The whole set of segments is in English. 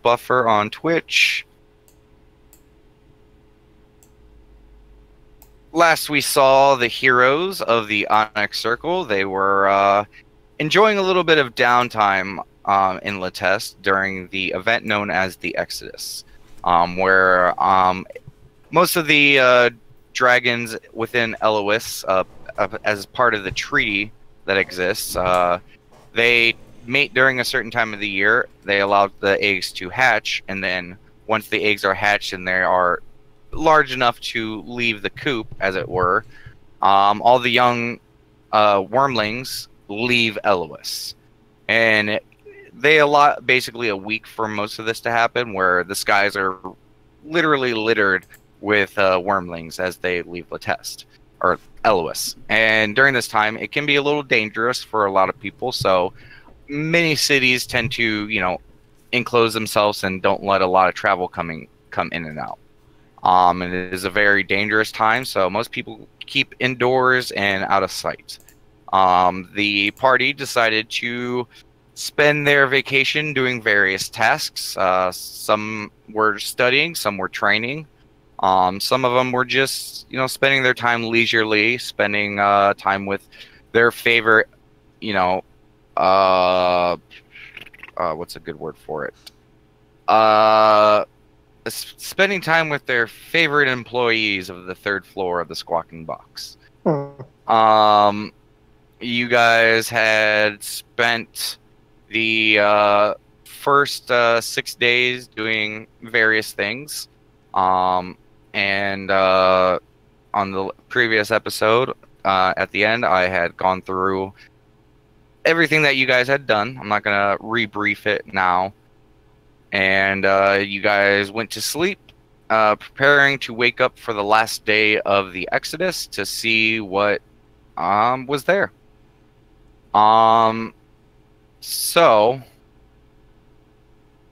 buffer on Twitch. Last we saw the heroes of the Onyx Circle. They were enjoying a little bit of downtime in Latest during the event known as the Exodus, where most of the dragons within Elois, as part of the treaty that exists, they mate during a certain time of the year. They allow the eggs to hatch, and then once the eggs are hatched and they are large enough to leave the coop, as it were, all the young wormlings leave Elois. And they allot basically a week for most of this to happen, where the skies are literally littered with wormlings as they leave Latest, or Elois. And during this time, it can be a little dangerous for a lot of people, so many cities tend to, enclose themselves and don't let a lot of travel come in and out. And it is a very dangerous time, so most people keep indoors and out of sight. The party decided to spend their vacation doing various tasks. Some were studying, some were training. Some of them were just, spending their time leisurely, spending time with their favorite, what's a good word for it? Spending time with their favorite employees of the third floor of the Squawking Box. You guys had spent the first 6 days doing various things. And on the previous episode, at the end, I had gone through everything that you guys had done. I'm not going to rebrief it now. And you guys went to sleep, preparing to wake up for the last day of the Exodus to see what was there. So,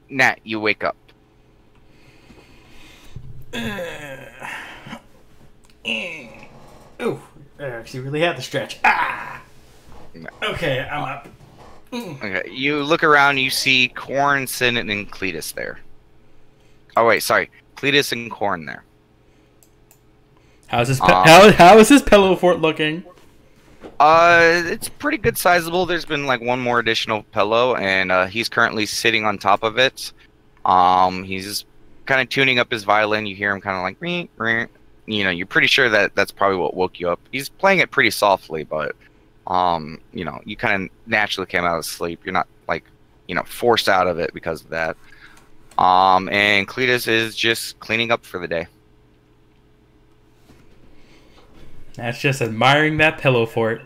Nat, you wake up. Ooh, I actually really had to stretch. Ah! Okay, I'm up. Okay, you look around, you see Corn, Sin, and Cletus there. Oh wait, sorry, Cletus and Corn there. How's this? How is this pillow fort looking? It's pretty good sizable. There's been like one more additional pillow, and he's currently sitting on top of it. He's kind of tuning up his violin. You hear him kind of like, ring, ring. You're pretty sure that that's probably what woke you up. He's playing it pretty softly, but you kind of naturally came out of sleep. You're not like, forced out of it because of that. And Cletus is just cleaning up for the day. That's just admiring that pillow fort.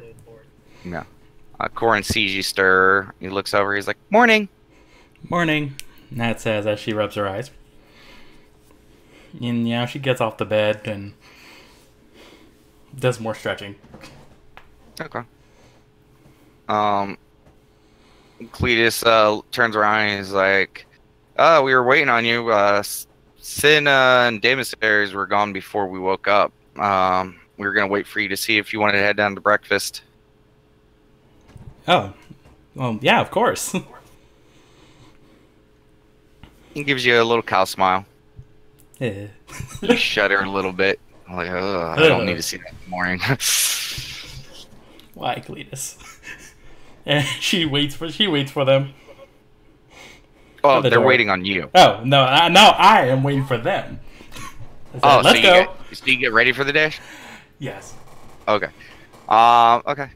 Yeah. Corin sees you stir. He looks over. He's like, "Morning." Morning, Nat says as she rubs her eyes. And she gets off the bed and does more stretching. Okay. Cletus turns around and he's like, we were waiting on you. Sin and Demissaries were gone before we woke up. We were going to wait for you to see if you wanted to head down to breakfast. Oh. Well, yeah, of course. He gives you a little cow smile. Yeah. You shudder a little bit. Like, I don't need to see that in the morning. Why, Cletus? And she waits for them. Oh, they're waiting on you. Oh, no, I am waiting for them. Let's go. So you get ready for the day? Yes. Okay. Okay.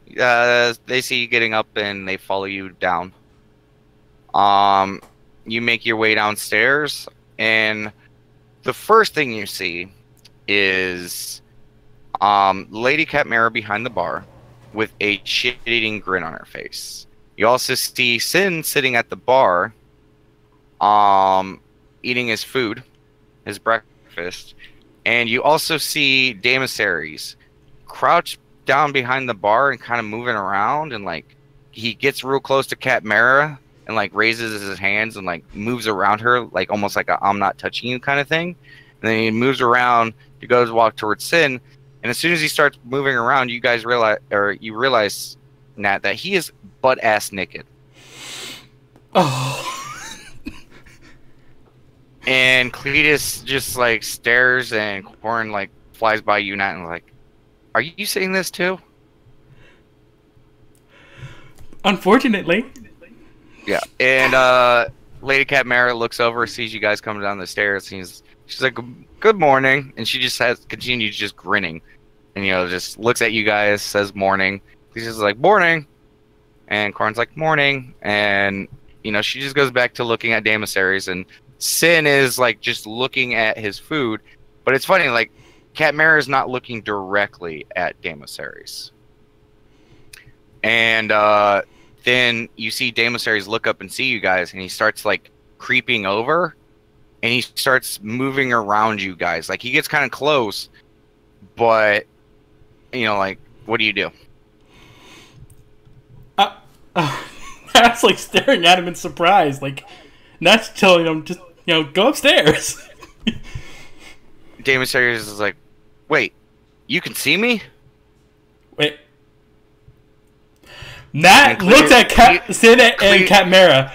They see you getting up and they follow you down. You make your way downstairs, and the first thing you see is Lady Katmera behind the bar with a shit-eating grin on her face. You also see Sin sitting at the bar, eating his food, his breakfast, and you also see Demissaries crouched down behind the bar and kind of moving around, and like he gets real close to Katmera and like raises his hands and like moves around her, like almost like a "I'm not touching you" kind of thing. And then he moves around to go walk towards Sin, and as soon as he starts moving around, you realize, Nat, that he is butt ass naked. Oh. And Cletus just like stares, and Corn like flies by you, not and like, "Are you seeing this too?" Unfortunately. Yeah. And Lady Cat Mara looks over, sees you guys coming down the stairs, and she's like, "Good morning," and she just continues just grinning, and just looks at you guys, says morning. She's just like, "Morning," and Corn's like, "Morning," and she just goes back to looking at Daemissaries, and Sin is like just looking at his food, but it's funny, like Cat Mara is not looking directly at Daemissaries, and then you see Daemissaries look up and see you guys, and he starts like creeping over, and he starts moving around you guys. Like he gets kind of close, but like, what do you do? Nat's like staring at him in surprise. Like Nat's telling him just go upstairs. Daemissaries is like, "Wait, you can see me?" Wait. Nat looks at Sin and Cat Mara.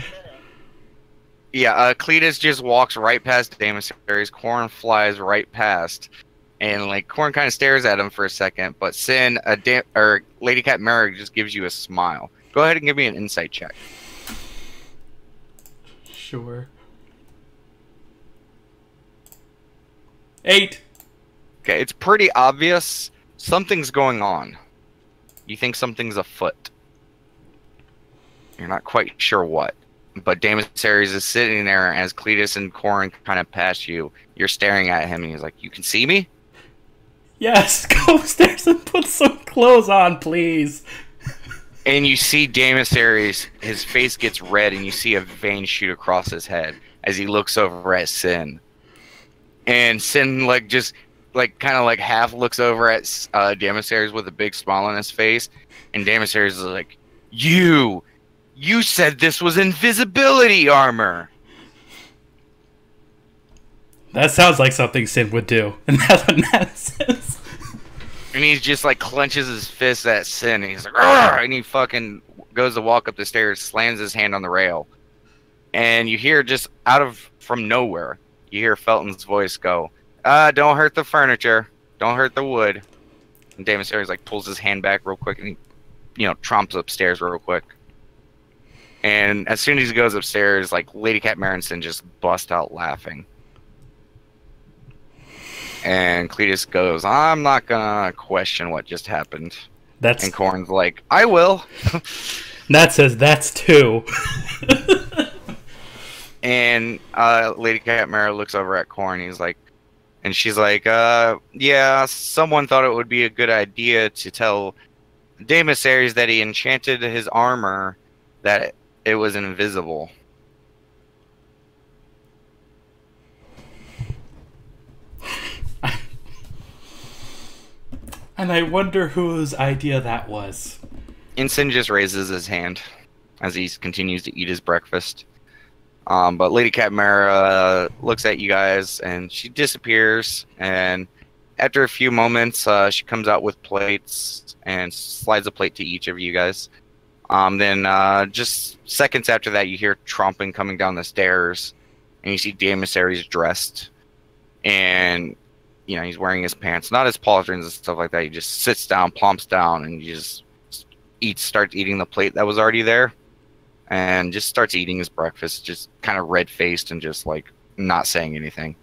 Yeah, Cletus just walks right past Daemissaries. Corn flies right past, and like Corn kind of stares at him for a second, but Sin, or Lady Cat Mara just gives you a smile. Go ahead and give me an insight check. Sure. 8. Okay, it's pretty obvious something's going on. You think something's afoot. You're not quite sure what. But Daemissaries is sitting there as Cletus and Corn kind of pass you. You're staring at him, and he's like, "You can see me?" Yes, go upstairs and put some clothes on, please. And you see Daemissaries, his face gets red, and you see a vein shoot across his head as he looks over at Sin. And Sin, like, just, like, kind of, like, half looks over at Daemissaries with a big smile on his face. And Daemissaries is like, You said this was invisibility armor! That sounds like something Sin would do. And that's what Nat says. And he just like clenches his fist at Sin, and he's like, "Argh!" And he fucking goes to walk up the stairs, slams his hand on the rail, and you hear just from nowhere, you hear Felton's voice go, "Don't hurt the furniture, don't hurt the wood." And Daemissaries like pulls his hand back real quick, and he, tromps upstairs real quick. And as soon as he goes upstairs, like Lady Cat Mara and Sin just bust out laughing. And Cletus goes, "I'm not gonna question what just happened." And Corn's like, "I will." Nat says, "That's 2. And Lady Cat Mara looks over at Corn. And she's like, "Yeah, someone thought it would be a good idea to tell Daemissaries that he enchanted his armor, that it was invisible." And I wonder whose idea that was. Sin just raises his hand as he continues to eat his breakfast. But Lady Cat Mara looks at you guys, and she disappears. And after a few moments, she comes out with plates and slides a plate to each of you guys. Then just seconds after that, you hear tromping coming down the stairs, and you see Daemissaries dressed. And he's wearing his pants, not his pauldrons and stuff like that. He just sits down, plumps down, and he just starts eating the plate that was already there, and just starts eating his breakfast, just kind of red-faced and just like not saying anything.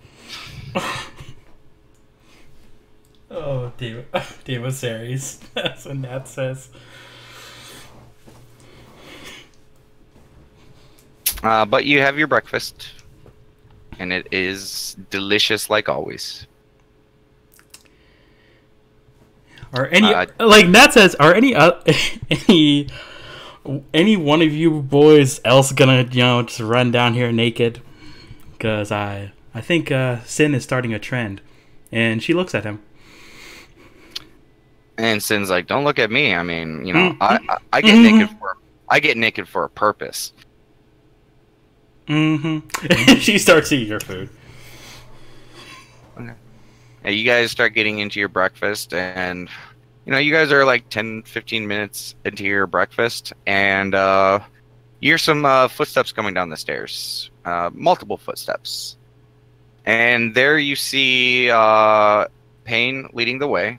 Oh, Daemissaries. That's what Nat says. But you have your breakfast, and it is delicious like always. Are any like Nat says? Are any one of you boys else gonna just run down here naked? Because I think Sin is starting a trend, and she looks at him. And Sin's like, "Don't look at me. I mean, I get naked for a purpose." She starts eating her food. Okay. And you guys start getting into your breakfast, and you guys are like 10-15 minutes into your breakfast, and you hear some footsteps coming down the stairs. Multiple footsteps. And there you see Payne leading the way,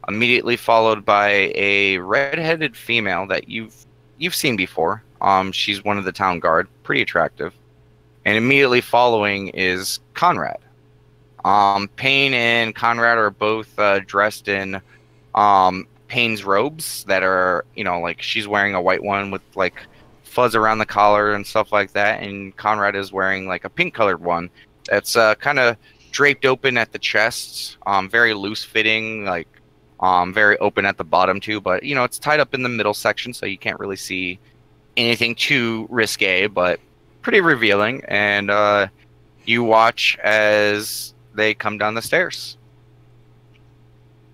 immediately followed by a red-headed female that you've seen before. She's one of the town guard, pretty attractive. And immediately following is Conrad. Payne and Conrad are both dressed in Payne's robes that are, like she's wearing a white one with like fuzz around the collar and stuff like that, and Conrad is wearing like a pink colored one that's kind of draped open at the chest, very loose fitting, like very open at the bottom too, but it's tied up in the middle section, so you can't really see anything too risque, but pretty revealing. And you watch as they come down the stairs.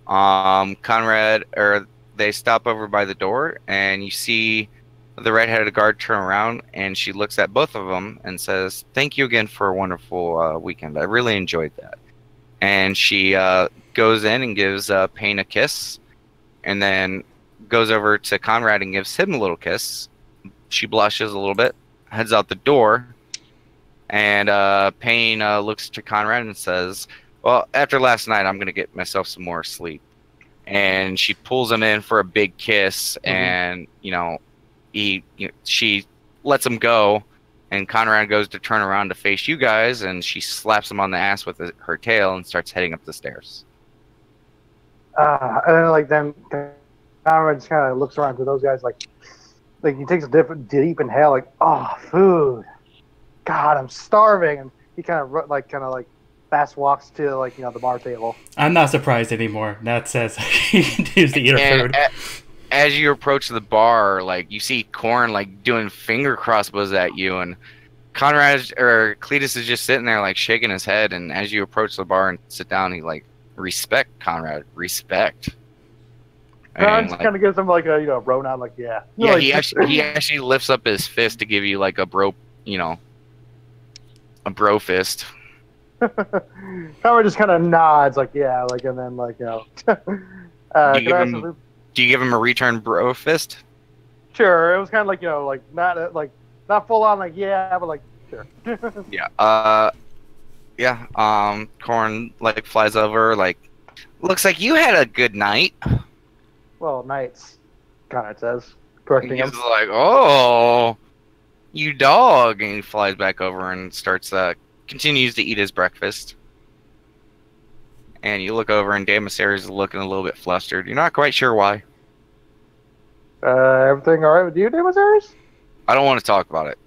Conrad, or they stop over by the door, and you see the red-headed guard turn around, and she looks at both of them and says, "Thank you again for a wonderful weekend. I really enjoyed that." And she goes in and gives Payne a kiss, and then goes over to Conrad and gives him a little kiss. She blushes a little bit, heads out the door, and Payne looks to Conrad and says, "Well, after last night, I'm going to get myself some more sleep." And she pulls him in for a big kiss, and, she lets him go, and Conrad goes to turn around to face you guys, and she slaps him on the ass with her tail and starts heading up the stairs. And then Conrad just kind of looks around to those guys, like he takes a deep inhale, like, "Oh, food. God, I'm starving." And he kind of fast walks to the bar table. I'm not surprised anymore. Nat says he continues to eat her food. As you approach the bar, you see Corn doing finger crossbows at you, and Conrad or Cletus is just sitting there shaking his head. And as you approach the bar and sit down, he respect Conrad, respect. Conrad just kind of gives him a bro nod, yeah. Yeah, he actually lifts up his fist to give you a bro, a bro fist. Conrad just kind of nods, yeah, and then do you give him a return bro fist? Sure. It was kind of not full on, yeah, but sure. Yeah. Corn flies over, looks like you had a good night. Well, nights, Conrad says, correcting him. He's like, "Oh, you dog," and he flies back over and starts continues to eat his breakfast. And you look over, and Damasaris is looking a little bit flustered. You're not quite sure why. Everything all right with you, Damasaris? I don't want to talk about it.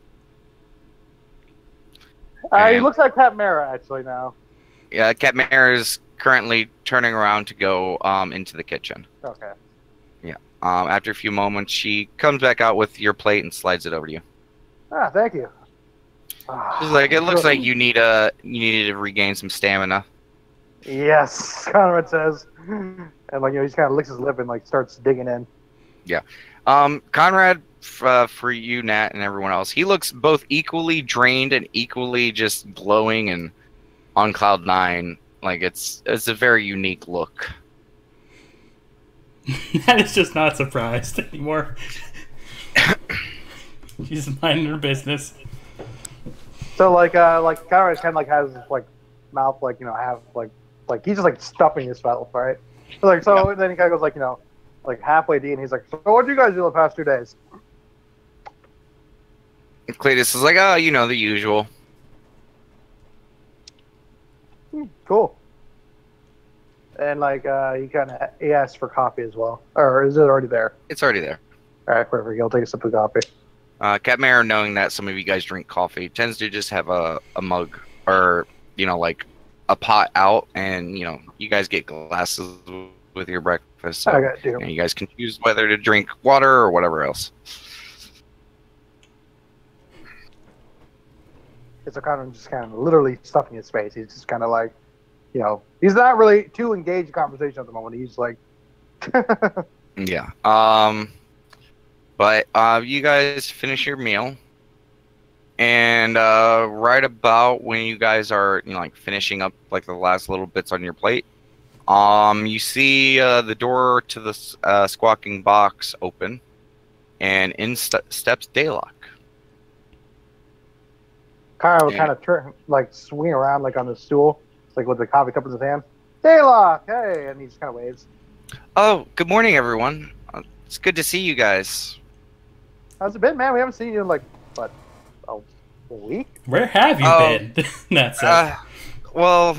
He looks like Cat Mara, actually, now. Yeah, Cat Mara is currently turning around to go into the kitchen. Okay. Yeah. After a few moments, she comes back out with your plate and slides it over to you. Ah, thank you. She's like, "It looks like you needed to regain some stamina." Yes, Conrad says, and he just kind of licks his lip and starts digging in. Yeah, Conrad, for you, Nat, and everyone else, he looks both equally drained and equally just glowing and on cloud nine. It's a very unique look. Nat is just not surprised anymore. She's minding her business. So Conrad kind of has his mouth have he's just stuffing his mouth, right? So yeah. Then he kind of goes halfway deep, and he's like, "So what did you guys do the past 2 days?" Cletus is like, "Oh, the usual." Cool. And he asks for coffee as well, or is it already there? It's already there. All right, perfect. I'll take a sip of coffee. Cat Mara, knowing that some of you guys drink coffee, tends to just have a mug or a pot out, and you guys get glasses with your breakfast. So, you guys can choose whether to drink water or whatever else. It's kind of literally stuffing his face. He's just kind of he's not really too engaged in conversation at the moment. He's yeah. But you guys finish your meal, and right about when you guys are finishing up the last little bits on your plate, you see the door to the squawking box open, and in steps Daylock. Kyle would Yeah. kind of turn, like swing around like on the stool, like with the coffee cup in his hand. Daylock, hey, and he just kind of waves. Oh, good morning, everyone. It's good to see you guys. How's it been, man? We haven't seen you in like what, a week? Where have you Oh, been? That says. Well,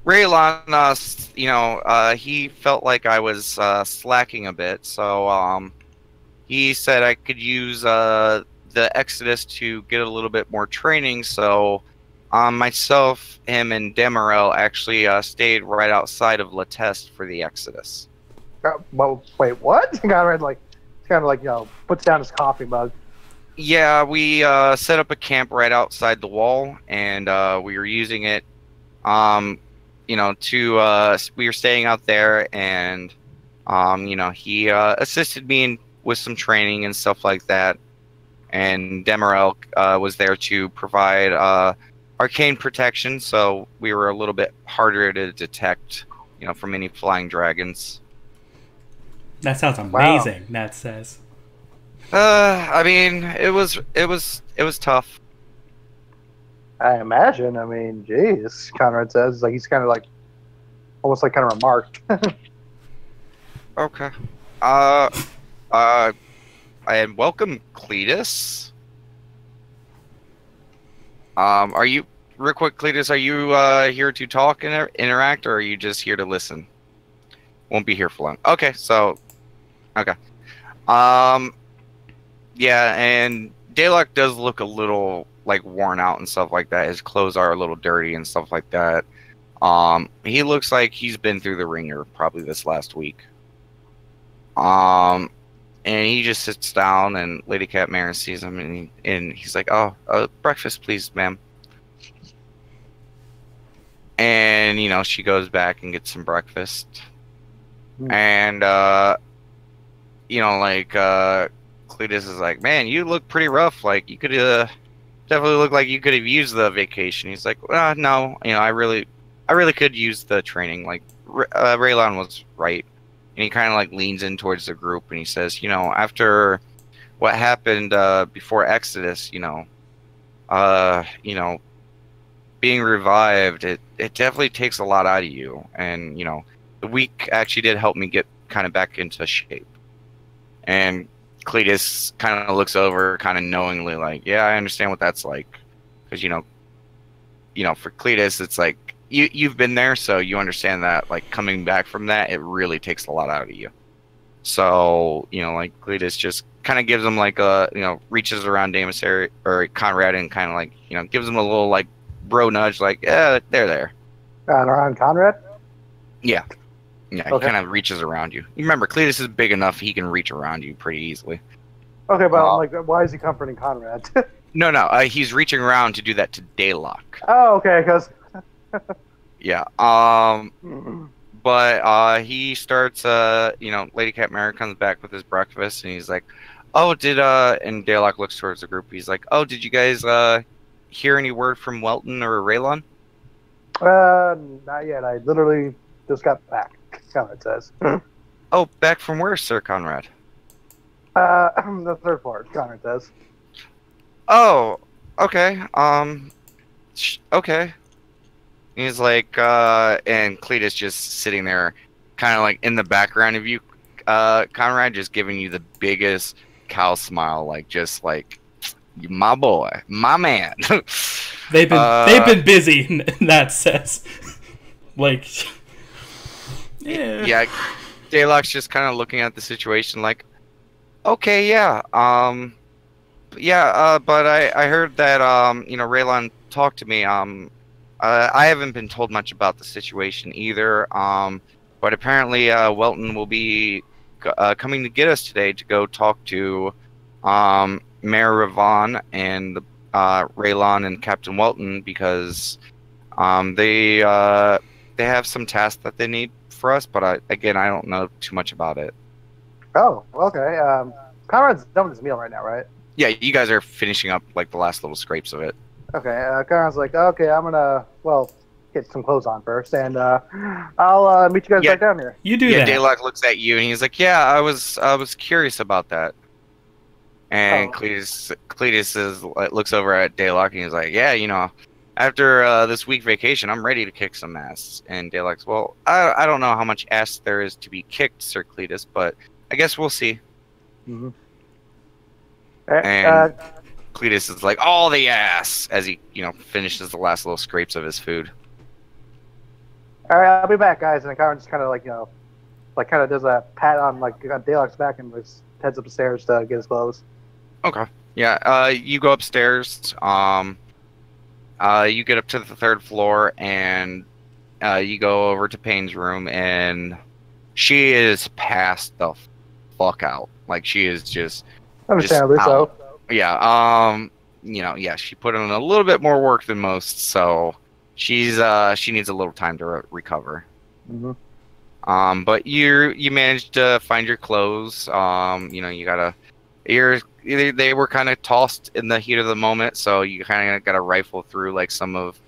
Raylon, he felt like I was slacking a bit, so he said I could use the Exodus to get a little bit more training. So, myself, him, and Demerel actually stayed right outside of Latest for the Exodus. Well, wait, what? Conrad like, kind of like puts down his coffee mug. Yeah, we set up a camp right outside the wall, and we were using it. We were staying out there, and he assisted me with some training and stuff like that. And Demerel was there to provide arcane protection, so we were a little bit harder to detect, from any flying dragons. That sounds amazing. Wow. That says. I mean, it was tough. I imagine. I mean, geez, Conrad says like he's kind of like almost like kind of remarked. Okay. And welcome, Cletus. Are you real quick, Cletus? Are you here to talk and interact, or are you just here to listen? Won't be here for long. Okay, so okay. Yeah, and Daylock does look a little like worn out and stuff like that. His clothes are a little dirty and stuff like that. He looks like he's been through the ringer probably this last week. And he just sits down, and Lady Cat Marin sees him, and he's like, "Oh, breakfast, please, ma'am." And she goes back and gets some breakfast, and Cletus is like, "Man, you look pretty rough. Like you could definitely look like you could have used the vacation." He's like, "No, I really could use the training. Like Raylon was right." And he kind of like leans in towards the group, and he says, "After what happened before Exodus, being revived, it definitely takes a lot out of you. And the week actually did help me get kind of back into shape." And Cletus kind of looks over, kind of knowingly, like, "Yeah, I understand what that's like," because for Cletus, it's like you've been there, so you understand that. Like coming back from that, it really takes a lot out of you. So like Cletus just kind of gives him like reaches around Damasary or Conrad and kind of like gives him a little like bro nudge, like, "Yeah, they're there." And around Conrad. Yeah. Yeah, okay. He kind of reaches around you. You remember, Cletus is big enough; he can reach around you pretty easily. Okay, but I'm like, why is he comforting Conrad? No, he's reaching around to do that to Daylock. Oh, okay, because. Yeah. But he starts. Lady Cat Mary comes back with his breakfast, and he's like, "Oh, and Daylock looks towards the group. He's like, "Oh, did you guys hear any word from Welton or Raylon?" Not yet. I literally just got back. Conrad says. Oh, back from where, Sir Conrad? The third floor. Conrad says. Oh, okay. Okay. He's like, and Cletus just sitting there, kind of like in the background of you, Conrad, just giving you the biggest cow smile, like just like, "My boy, my man." They've been busy. That says, like, yeah. Yeah. Daylock's just kind of looking at the situation, like, "Okay, yeah, but I heard that Raylon talked to me. I haven't been told much about the situation either. But apparently Welton will be coming to get us today to go talk to Mayor Ravon and Raylon and Captain Welton, because they have some tasks that they need for us. But I don't know too much about it." Oh, okay. Conrad's done with his meal right now, right? Yeah, you guys are finishing up like the last little scrapes of it. Okay, Conrad's like, "Okay, I'm gonna get some clothes on first, and I'll meet you guys back down here." You do that. Daylock looks at you and he's like, "Yeah, I was curious about that." And Oh. Cletus looks over at Daylock and he's like, "Yeah, after this week vacation, I'm ready to kick some ass." And Daylock's, "Well, I don't know how much ass there is to be kicked, Sir Cletus, but I guess we'll see." Mm-hmm. And Cletus is like, "All the ass," as he finishes the last little scrapes of his food. all right, I'll be back, guys. And Kyron just kind of like kind of does a pat on like Daylock's back and just heads up the stairs to get his clothes. Okay. Yeah. You go upstairs. You get up to the third floor and you go over to Payne's room, and she is passed the fuck out. Like she is just Understandably so. Yeah. She put in a little bit more work than most, so she needs a little time to recover. Mm-hmm. But you managed to find your clothes. They were kind of tossed in the heat of the moment, so you kind of got to rifle through like some of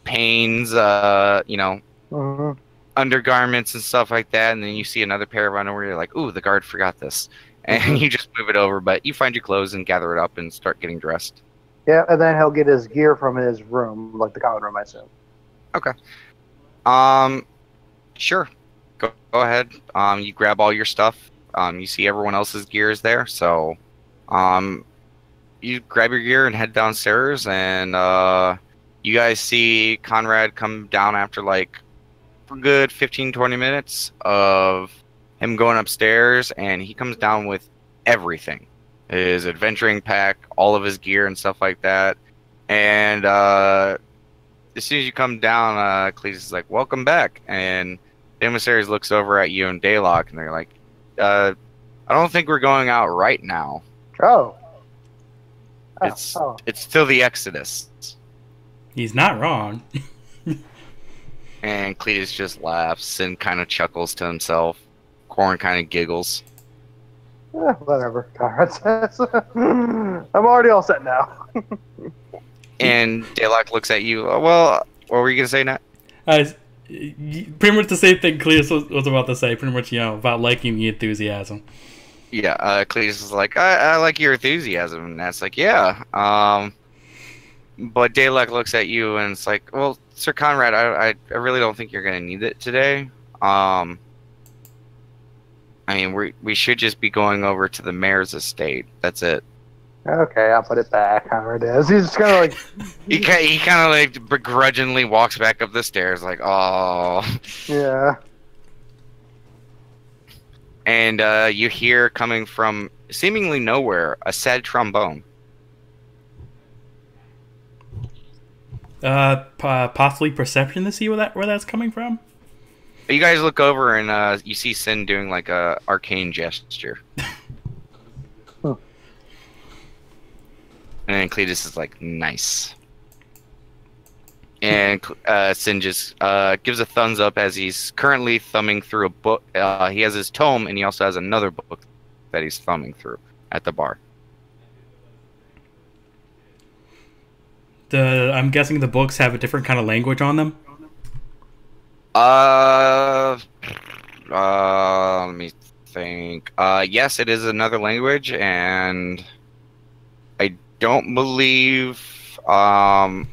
Payne's, Mm-hmm. undergarments and stuff like that, and then you see another pair of underwear. You're like, "Ooh, the guard forgot this," and you just move it over. But you find your clothes and gather it up and start getting dressed. Yeah, and then he'll get his gear from his room, like the common room, I assume. Okay. Sure. Go ahead. You grab all your stuff. You see everyone else's gear is there, so you grab your gear and head downstairs, and you guys see Conrad come down after like a good 15-20 minutes of him going upstairs, and he comes down with everything. His adventuring pack, all of his gear and stuff like that. And as soon as you come down, Cletus is like, "Welcome back." And the emissaries looks over at you and Daylock, and they're like, "I don't think we're going out right now. Oh. It's still the Exodus." He's not wrong. And Cletus just laughs and kind of chuckles to himself. Corn kind of giggles. Whatever. Conrad says. I'm already all set now. And Daylock looks at you. Well, what were you gonna say, Nat? Pretty much the same thing Cletus was about to say. Pretty much, about liking the enthusiasm. Yeah, Cletus is like, I like your enthusiasm, and Nat's like, yeah. But Daylock looks at you and it's like, well, Sir Conrad, I really don't think you're gonna need it today. I mean, we should just be going over to the mayor's estate. That's it. Okay, I'll put it back. Conrad is. He's just kind of like he kind of like begrudgingly walks back up the stairs, like, oh. Yeah. And you hear coming from seemingly nowhere a sad trombone. Possibly perception to see where that's coming from. You guys look over and you see Sin doing like a arcane gesture. And then Cletus is like, nice. And Sin just gives a thumbs up as he's currently thumbing through a book. He has his tome, and he also has another book that he's thumbing through at the bar. I'm guessing the books have a different kind of language on them. Let me think. Yes, it is another language, and I don't believe. Nat,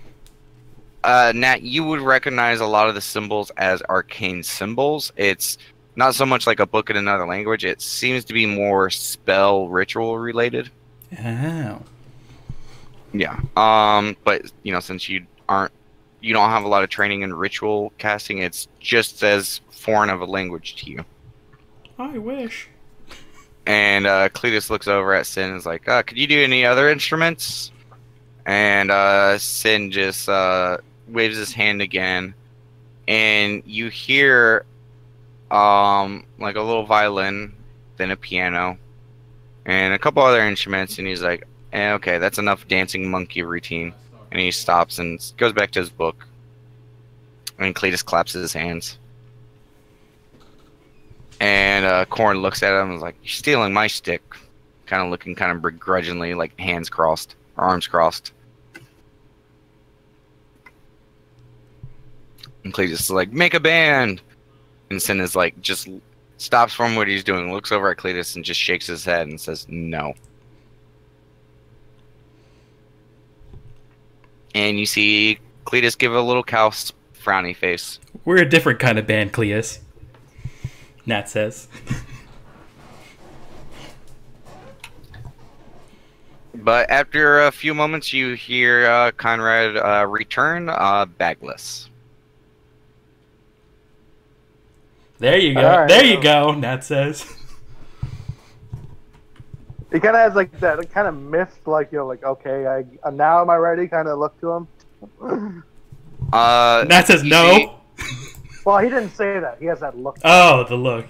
you would recognize a lot of the symbols as arcane symbols. It's not so much like a book in another language. It seems to be more spell ritual related. Oh. Yeah. But since you don't have a lot of training in ritual casting, it's just as foreign of a language to you. I wish. And Cletus looks over at Sin and is like, could you do any other instruments? And Sin just waves his hand again, and you hear like a little violin, then a piano, and a couple other instruments, and he's like, okay, that's enough dancing monkey routine. And he stops and goes back to his book. And Cletus claps his hands. And Corn looks at him and is like, you're stealing my stick. Kind of looking kind of begrudgingly, like hands crossed, or arms crossed. And Cletus is like, make a band! And Sin is like, just stops from what he's doing, looks over at Cletus and just shakes his head and says, no. And you see Cletus give a little cow frowny face. We're a different kind of band, Cleus. Nat says. But after a few moments, you hear Conrad return, bagless. There you go. Alright. There you go, Nat says. He kind of has like that kind of miffed, like, you know, like, okay, now am I ready? Kind of look to him. Nat says no. Well, he didn't say that. He has that look. Oh, the look.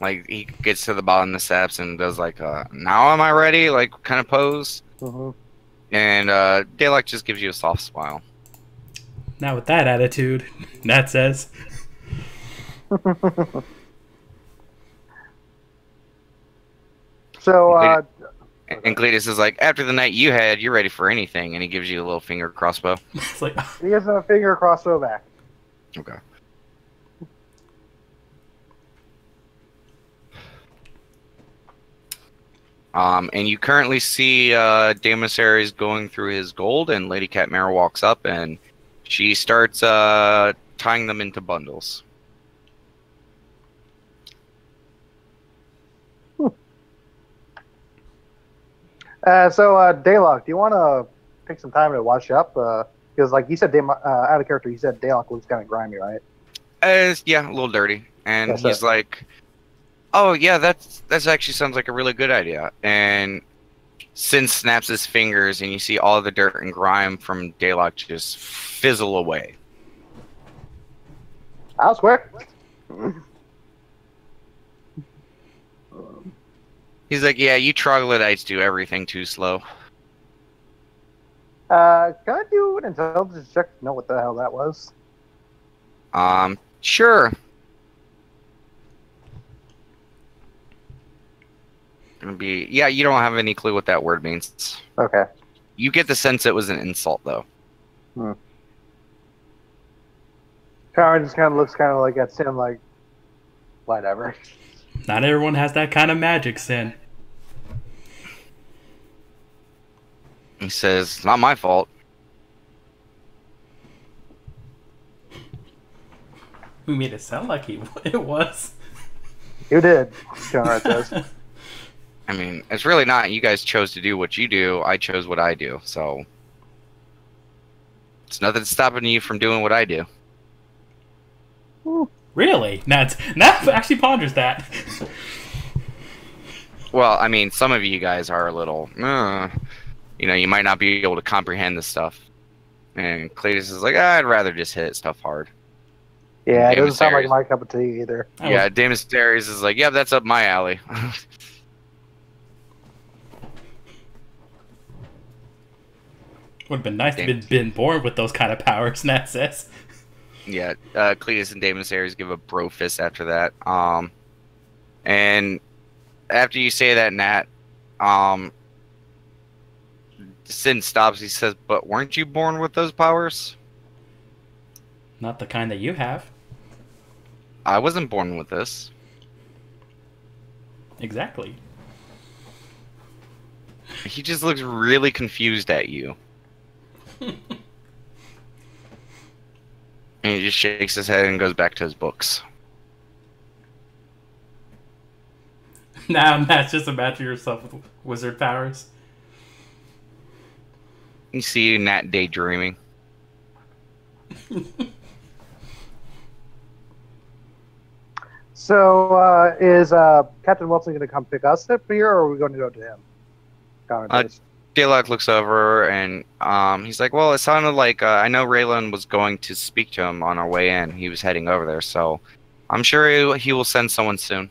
Like, he gets to the bottom of the steps and does like, now am I ready? Like, kind of pose. And Daylock just gives you a soft smile. Not with that attitude, Nat says. So, and Cletus is like, after the night you had, you're ready for anything. And he gives you a little finger crossbow. It's like, he has a finger crossbow back. Okay. And you currently see Damasaries going through his gold, and Lady Catmara walks up, and she starts tying them into bundles. Daylock, do you want to take some time to wash up? Because, like you said, out of character, you said Daylock looks kind of grimy, right? Yeah, a little dirty. And he's like, oh, yeah, that's actually sounds like a really good idea. And Sin snaps his fingers, and you see all the dirt and grime from Daylock just fizzle away. That was quick. He's like, yeah, you troglodytes do everything too slow. Can I do an intelligence check to know what the hell that was? Sure. Gonna be, yeah, you don't have any clue what that word means. Okay. You get the sense it was an insult, though. Karen just kind of looks kind of like at Sin, like, whatever. not everyone has that kind of magic, Sin. He says, not my fault. We made it sound like it was. You did, Conrad says. I mean, it's really not. You guys chose to do what you do. I chose what I do. So it's nothing stopping you from doing what I do. Really? Nat actually ponders that. Well, I mean, some of you guys are a little, you know, you might not be able to comprehend this stuff. And Cletus is like, I'd rather just hit stuff hard. Yeah, it doesn't sound like my cup of tea either. Yeah, Damasaries is like, yeah, that's up my alley. Would have been nice to have been born with those kind of powers, Nat says. Yeah, Cletus and Damasaries give a bro fist after that. And after you say that, Nat, Sin stops. He says, but weren't you born with those powers? Not the kind that you have. I wasn't born with this. Exactly. He just looks really confused at you. And he just shakes his head and goes back to his books. Now, Nat, just imagine yourself with wizard powers. You see Nat daydreaming. So, is Captain Wilson going to come pick us up here, or are we going to go to him? Daylock looks over and he's like, well, it sounded like I know Raylan was going to speak to him on our way in. He was heading over there, so I'm sure he will send someone soon.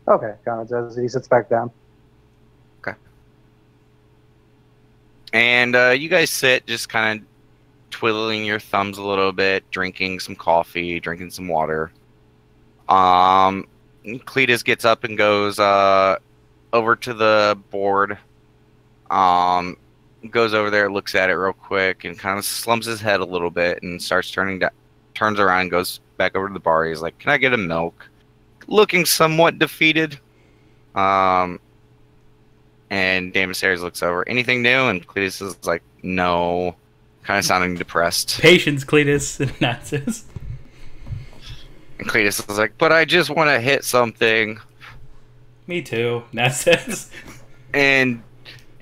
Okay, Connor says he sits back down. Okay. And you guys sit just kind of twiddling your thumbs a little bit, drinking some coffee, drinking some water. Cletus gets up and goes over to the board. Goes over there, looks at it real quick, and kind of slumps his head a little bit and starts turns around and goes back over to the bar. He's like, can I get a milk? Looking somewhat defeated. And Damasaries looks over. Anything new? And Cletus is like, No. Kind of sounding depressed. Patience, Cletus, and Naxos. And Cletus is like, but I just want to hit something. Me too, Naxos. And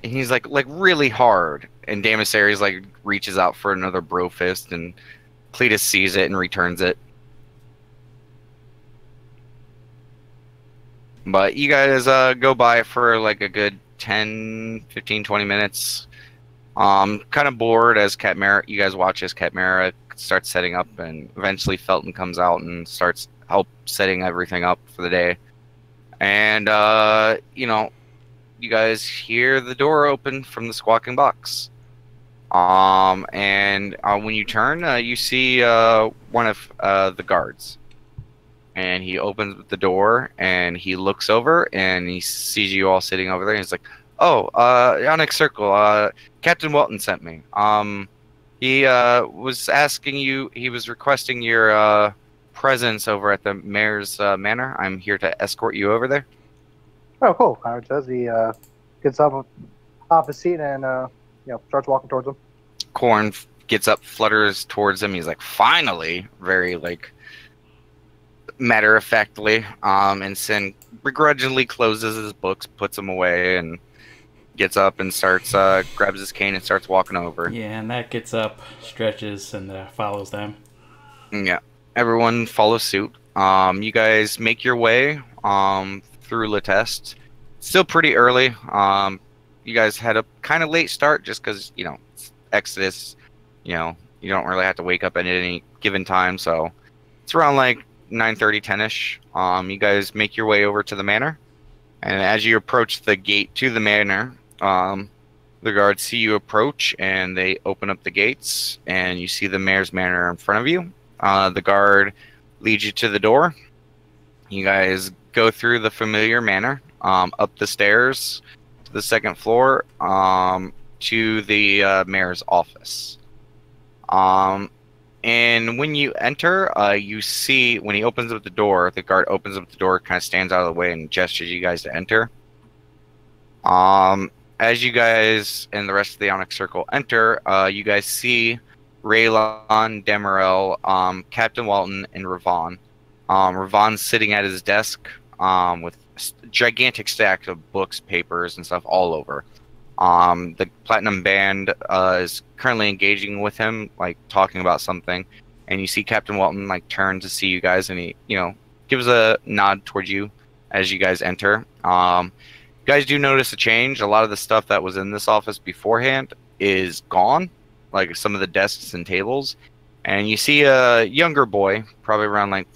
he's like really hard. And Damasaries like reaches out for another bro fist, and Cletus sees it and returns it. But you guys go by for like a good 10, 15, 20 minutes. Kind of bored as you guys watch as Katmera starts setting up, and eventually Felton comes out and starts setting everything up for the day. And, you guys hear the door open from the squawking box. And when you turn, you see one of the guards. And he opens the door, and he looks over, and he sees you all sitting over there, and he's like, "Oh, Onyx Circle, Captain Walton sent me. He was asking you, he was requesting your presence over at the mayor's manor. I'm here to escort you over there." Oh, cool. Howard says he gets up off his seat and starts walking towards him. Corn gets up, flutters towards him. He's like, "Finally!" Very like matter-of-factly. And Sin begrudgingly closes his books, puts them away, and gets up and starts grabs his cane and starts walking over. Yeah, and that gets up, stretches, and follows them. Yeah, everyone follows suit. You guys make your way through Letest. Still pretty early. You guys had a kind of late start just because, it's Exodus. You don't really have to wake up at any given time, so it's around like 9:30, 10ish. You guys make your way over to the manor, and as you approach the gate to the manor, the guards see you approach, and they open up the gates, and you see the mayor's manor in front of you. The guard leads you to the door. You guys go through the familiar manor, up the stairs to the second floor, to the mayor's office. And when you enter, you see when he opens up the door, the guard opens up the door, kind of stands out of the way and gestures you guys to enter. As you guys and the rest of the Onyx Circle enter, you guys see Raylon, Demerel, Captain Walton, and Ravon. Ravon's sitting at his desk with a gigantic stack of books, papers, and stuff all over. The Platinum Band is currently engaging with him, like talking about something, and you see Captain Walton like turn to see you guys, and he, gives a nod towards you as you guys enter. You guys do notice a change. A lot of the stuff that was in this office beforehand is gone, like some of the desks and tables, and you see a younger boy, probably around like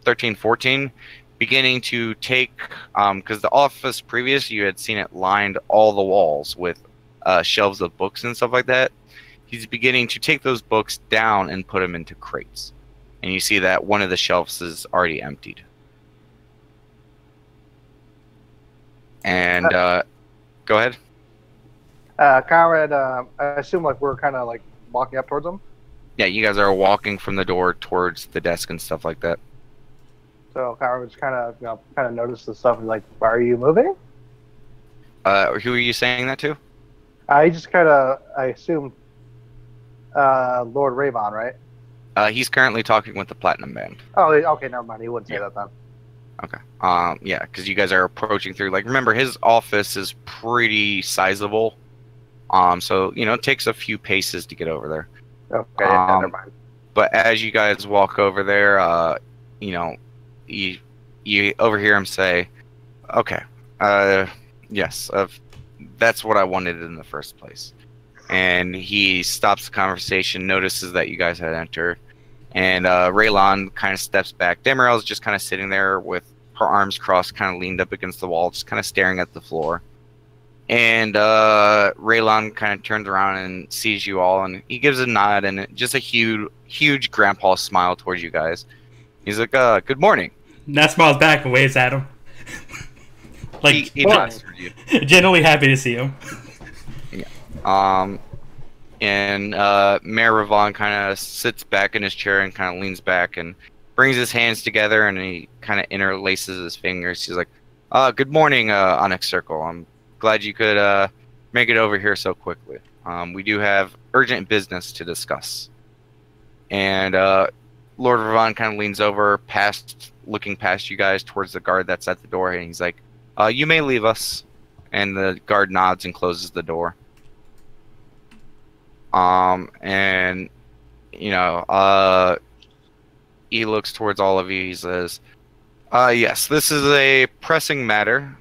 13, 14, beginning to take, because the office previous, you had seen it lined all the walls with shelves of books and stuff like that. He's beginning to take those books down and put them into crates. And you see that one of the shelves is already emptied. And go ahead. Conrad, I assume like we're kind of like walking up towards him. Yeah, you guys are walking from the door towards the desk and stuff like that. So Conrad just kind of noticed the stuff and like, why are you moving? Who are you saying that to? I just I assumed Lord Ravon, right? He's currently talking with the Platinum Band. Oh, okay, never mind. He wouldn't say that then. Okay. Yeah, because you guys are approaching through. Like, remember, his office is pretty sizable. So it takes a few paces to get over there. Okay, never mind. But as you guys walk over there, you overhear him say, "Okay, yes, that's what I wanted in the first place." And he stops the conversation, notices that you guys had entered, and Raylon kind of steps back. Demerel's just kind of sitting there with her arms crossed, kind of leaned up against the wall, just kind of staring at the floor. And Raylon kind of turns around and sees you all, and he gives a nod and just a huge grandpa smile towards you guys. He's like, "Good morning." Nat smiles back and waves at him. Like, he nods for you. Genuinely happy to see him. Yeah. And Mayor Ravon kind of sits back in his chair and kind of leans back and brings his hands together, and he kind of interlaces his fingers. He's like, "Good morning, Onyx Circle. I'm glad you could make it over here so quickly. We do have urgent business to discuss. And Lord Ravon kind of leans over, looking past you guys towards the guard that's at the door, and he's like, "You may leave us." And the guard nods and closes the door. And he looks towards all of you. He says, "Yes, this is a pressing matter.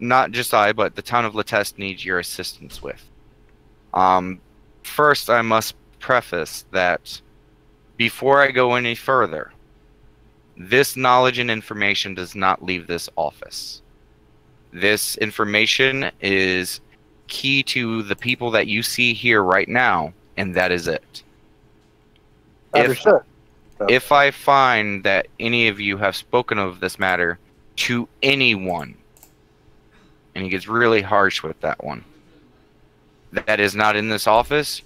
Not just I, but the town of Latest needs your assistance with. First, I must preface that before I go any further, this knowledge and information does not leave this office. This information is key to the people that you see here right now, and that is it. Understood. If I find that any of you have spoken of this matter to anyone," and he gets really harsh with that one, "that is not in this office,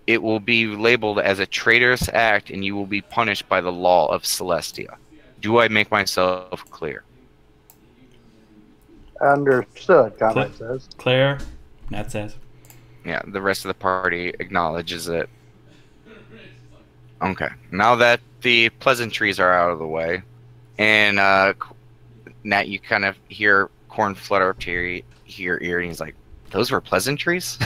it will be labeled as a traitorous act, and you will be punished by the law of Celestia. Do I make myself clear?" Understood, Conrad says. Claire, Nat says. Yeah, the rest of the party acknowledges it. Okay, now that the pleasantries are out of the way, and Nat, you kind of hear Corn flutter up to your ear, and he's like, "Those were pleasantries?"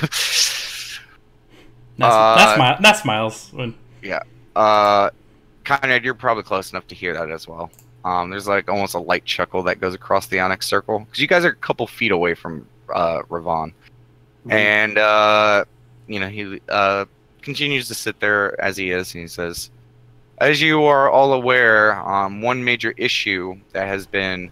That smiles. Yeah. Conrad, you're probably close enough to hear that as well. There's like almost a light chuckle that goes across the Onyx Circle, because you guys are a couple feet away from Ravon. Mm-hmm. And he continues to sit there as he is, and he says, "As you are all aware, one major issue that has been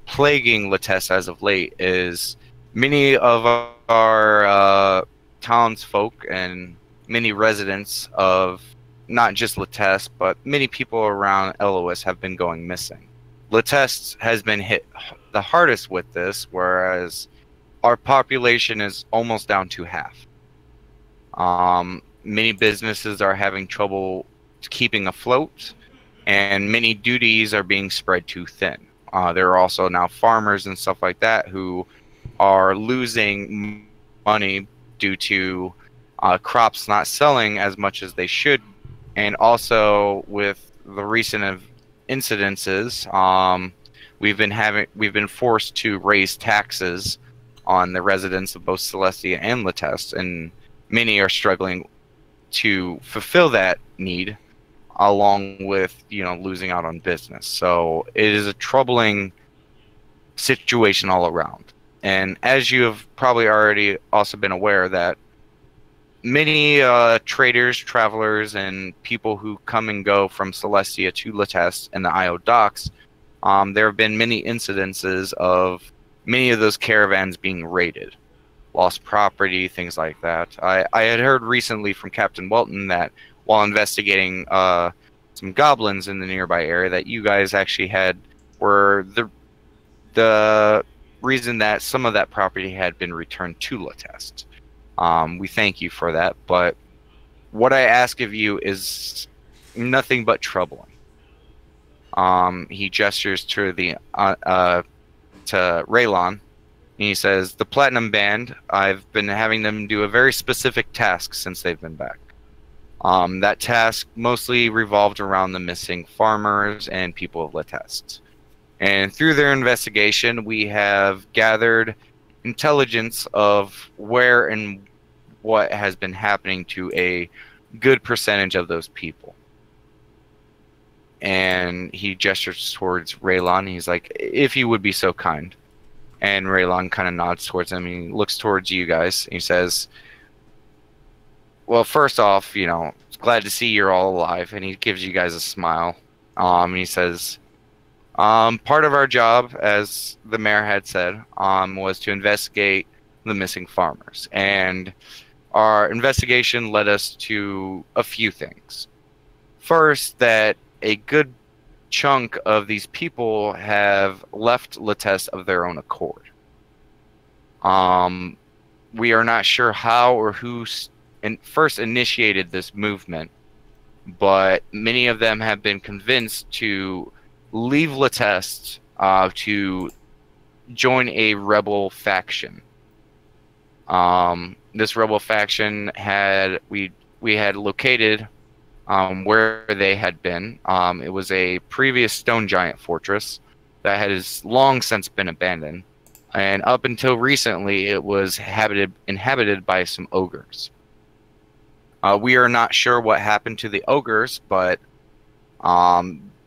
plaguing Latest as of late is many of our townsfolk and many residents of not just Latest, but many people around Elois have been going missing. Latest has been hit the hardest with this, whereas our population is almost down to half. Many businesses are having trouble keeping afloat, and many duties are being spread too thin. There are also now farmers and stuff like that who are losing money due to crops not selling as much as they should, and also with the recent incidences, we've been forced to raise taxes on the residents of both Celestia and Latest, and many are struggling to fulfill that need, along with losing out on business. So it is a troubling situation all around. And as you have probably already also been aware, that many traders, travelers, and people who come and go from Celestia to Latest and the IO docks, there have been many incidences of many of those caravans being raided, lost property, things like that. I had heard recently from Captain Welton that while investigating some goblins in the nearby area, that you guys actually were the reason that some of that property had been returned to Latest. We thank you for that, but what I ask of you is nothing but troubling. He gestures to Raylon, and he says, "The Platinum Band, I've been having them do a very specific task since they've been back. That task mostly revolved around the missing farmers and people of Latest. And through their investigation, we have gathered intelligence of where and what has been happening to a good percentage of those people." And he gestures towards Raylon. He's like, "If you would be so kind." And Raylon kind of nods towards him. He looks towards you guys. And he says, "Well, first off, glad to see you're all alive." And he gives you guys a smile. And he says, "Part of our job, as the mayor had said, was to investigate the missing farmers. And our investigation led us to a few things. First, that a good chunk of these people have left Latest of their own accord. We are not sure how or who first initiated this movement, but many of them have been convinced to leave Latest to join a rebel faction. this rebel faction we had located where they had been. It was a previous stone giant fortress that has long since been abandoned, and up until recently, it was inhabited by some ogres. We are not sure what happened to the ogres, but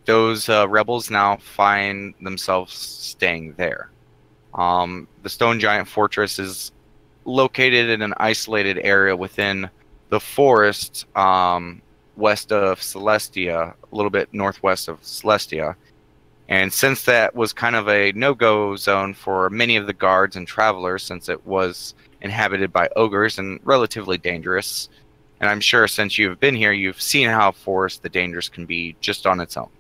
those rebels now find themselves staying there. The stone giant fortress is located in an isolated area within the forest west of Celestia, a little bit northwest of Celestia. And since that was kind of a no-go zone for many of the guards and travelers, since it was inhabited by ogres and relatively dangerous, and I'm sure since you've been here, you've seen how forest the dangers can be just on its own.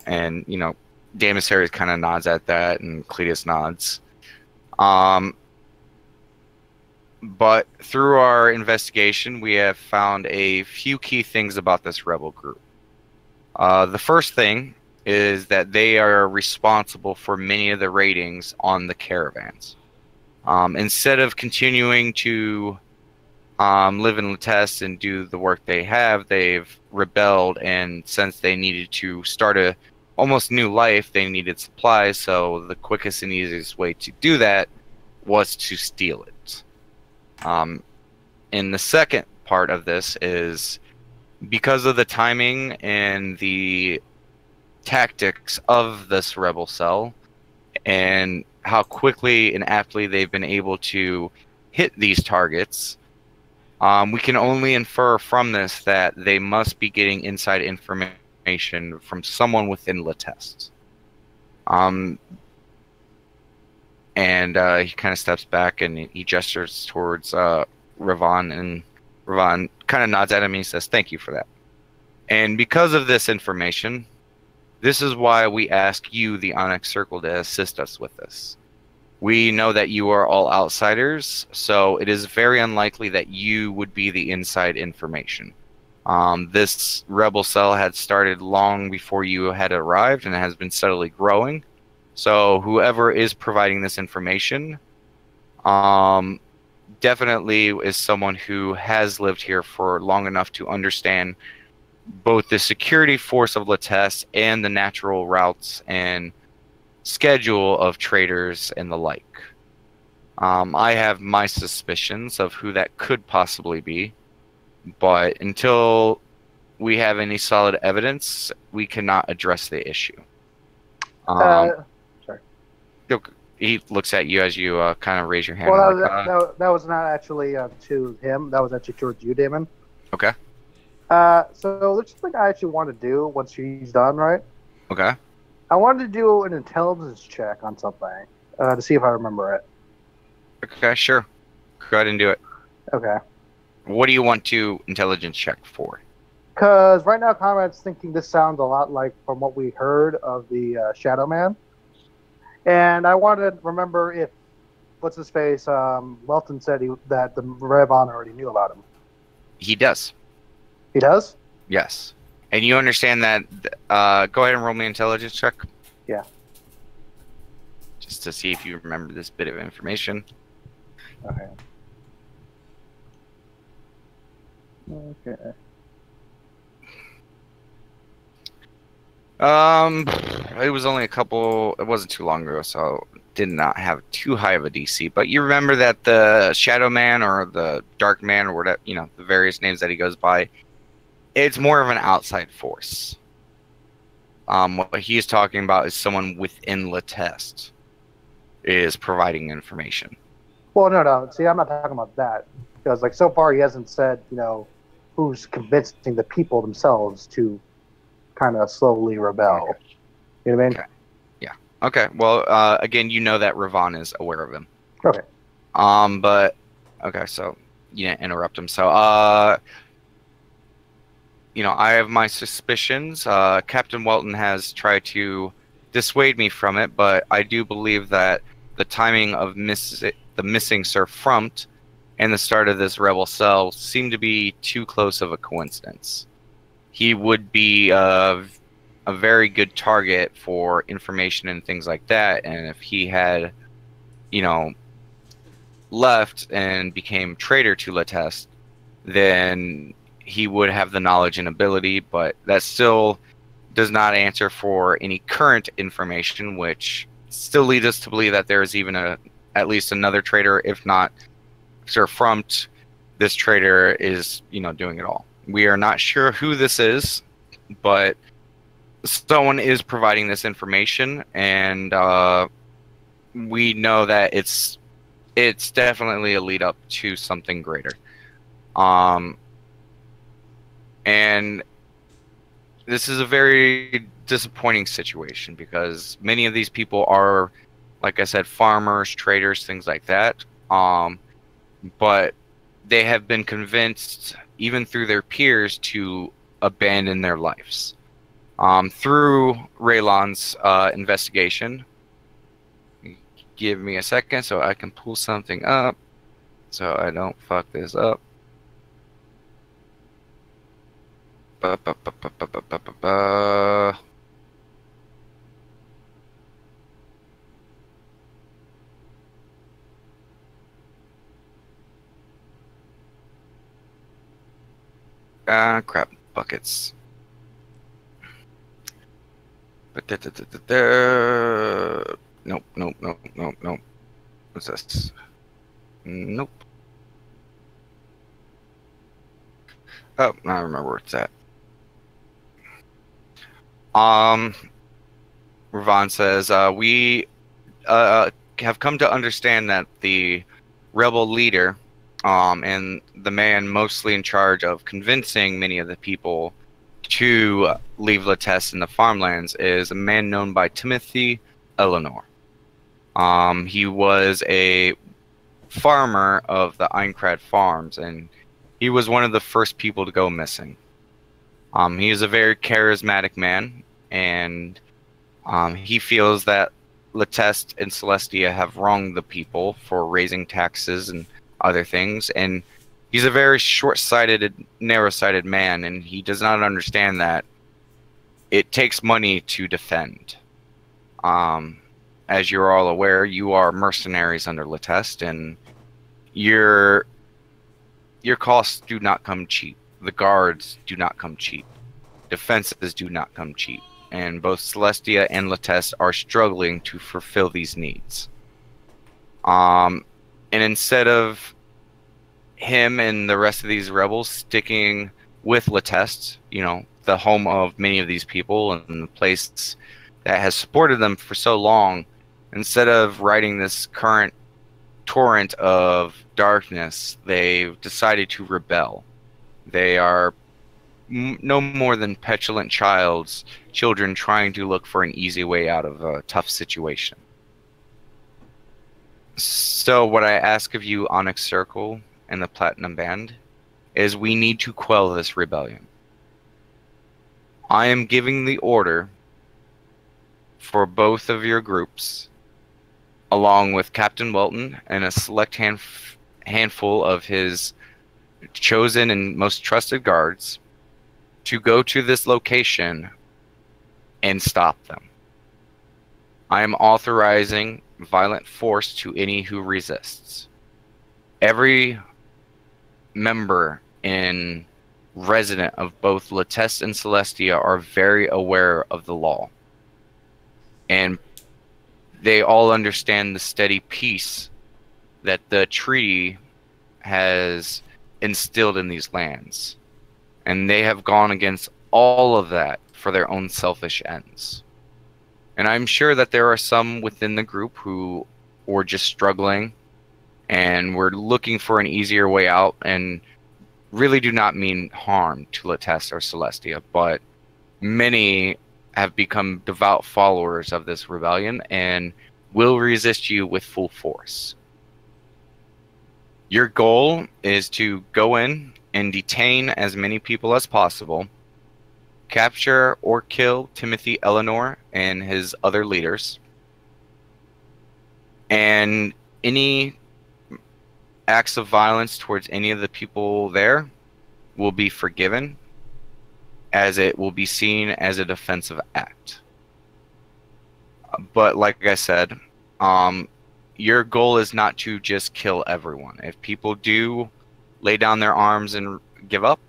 And, you know, Damasaris kind of nods at that, and Cletus nods. But through our investigation, we have found a few key things about this rebel group. The first thing is that they are responsible for many of the raidings on the caravans. Instead of continuing to live in Latest and do the work they have, they've rebelled, and since they needed to start a almost new life, they needed supplies, so the quickest and easiest way to do that was to steal it. And the second part of this is because of the timing and the tactics of this rebel cell and how quickly and aptly they've been able to hit these targets, we can only infer from this that they must be getting inside information from someone within Latest. And he kind of steps back and he gestures towards Ravon, and Ravon kind of nods at him and he says, "Thank you for that." And because of this information, this is why we ask you, the Onyx Circle, to assist us with this. We know that you are all outsiders, so it is very unlikely that you would be the inside information. This rebel cell had started long before you had arrived and has been steadily growing. So whoever is providing this information definitely is someone who has lived here for long enough to understand both the security force of Latest and the natural routes and schedule of traders and the like. I have my suspicions of who that could possibly be, but until we have any solid evidence, we cannot address the issue. Sorry. He looks at you as you kind of raise your hand. Well, like, that was not actually to him. That was actually towards you, Damon. Okay. So there's something I actually want to do once she's done, right? Okay. I wanted to do an intelligence check on something to see if I remember it. Okay, sure. Go ahead and do it. Okay. What do you want to intelligence check for? Because right now, Conrad's thinking this sounds a lot like from what we heard of the Shadow Man. And I wanted to remember if, what's his face, Welton said that the Revon already knew about him. He does. He does? Yes. And you understand that, go ahead and roll me an intelligence check. Yeah. Just to see if you remember this bit of information. Okay. Okay. It was only it wasn't too long ago, so did not have too high of a DC. But you remember that the Shadow Man or the Dark Man or whatever, you know, the various names that he goes by, it's more of an outside force. What he's talking about is someone within Latest is providing information. Well, no. See, I'm not talking about that. Because, like, so far he hasn't said, you know, who's convincing the people themselves to kind of slowly rebel. Okay. You know what I mean? Okay. Yeah. Okay. Well, again, you know that Ravon is aware of him. Okay. But okay, so you didn't interrupt him. So, you know, I have my suspicions. Captain Welton has tried to dissuade me from it, but I do believe that the timing of the missing Sir Frumt and the start of this rebel cell seem to be too close of a coincidence. He would be a very good target for information and things like that, and if he had, you know, left and became traitor to Latest, then he would have the knowledge and ability, but that still does not answer for any current information, which still leads us to believe that there is even at least another traitor, if not Sir Frumped. This traitor is, doing it all. We are not sure who this is, but someone is providing this information, and we know that it's definitely a lead up to something greater. And this is a very disappointing situation because many of these people are, like I said, farmers, traders, things like that. But they have been convinced, even through their peers, to abandon their lives. Through Raylon's investigation. Give me a second so I can pull something up so I don't fuck this up. Crap buckets. Nope. What's this? Nope. Oh, I remember where it's at. Ravon says, we have come to understand that the rebel leader, and the man mostly in charge of convincing many of the people to leave Latest in the farmlands, is a man known by Timothy Eleanor. He was a farmer of the Eincrad farms, and he was one of the first people to go missing. He is a very charismatic man, and he feels that Latest and Celestia have wronged the people for raising taxes and other things, and he's a very short-sighted, narrow-sighted man, and he does not understand that it takes money to defend. As you're all aware, you are mercenaries under Latest, and your costs do not come cheap. The guards do not come cheap. Defenses do not come cheap. And both Celestia and Latest are struggling to fulfill these needs. And instead of him and the rest of these rebels sticking with Latest, the home of many of these people and the place that has supported them for so long, instead of riding this current torrent of darkness, they've decided to rebel. They are no more than petulant children trying to look for an easy way out of a tough situation. So what I ask of you, Onyx Circle and the Platinum Band, is we need to quell this rebellion. I am giving the order for both of your groups, along with Captain Welton and a select handful of his chosen and most trusted guards, to go to this location and stop them. I am authorizing violent force to any who resists. Every member and resident of both Latest and Celestia are very aware of the law, and they all understand the steady peace that the treaty has instilled in these lands. And they have gone against all of that for their own selfish ends. And I'm sure that there are some within the group who were just struggling and were looking for an easier way out, and really do not mean harm to Latest or Celestia, but many have become devout followers of this rebellion and will resist you with full force. Your goal is to go in and detain as many people as possible, capture or kill Timothy Eleanor and his other leaders, and any acts of violence towards any of the people there will be forgiven, as it will be seen as a defensive act. But like I said, your goal is not to just kill everyone. If people do lay down their arms and give up,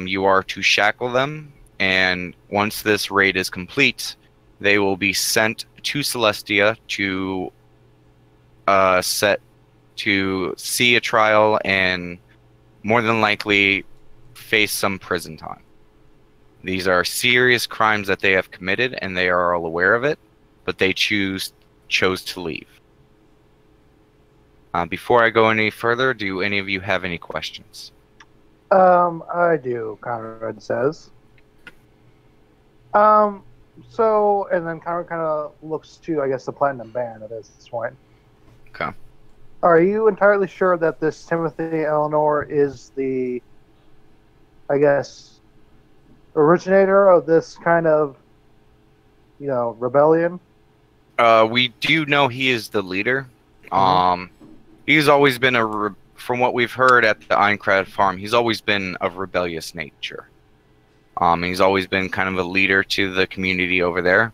you are to shackle them, and once this raid is complete, they will be sent to Celestia to see a trial and more than likely face some prison time. These are serious crimes that they have committed, and they are all aware of it, but they chose to leave. Before I go any further, do any of you have any questions? I do, Conrad says. So, and then Conrad kind of looks to, I guess, the Platinum Band at this point. Okay. Are you entirely sure that this Timothy Eleanor is the, I guess, originator of this kind of, rebellion? We do know he is the leader. He's always been from what we've heard at the Eincrad farm, he's always been of rebellious nature. He's always been kind of a leader to the community over there.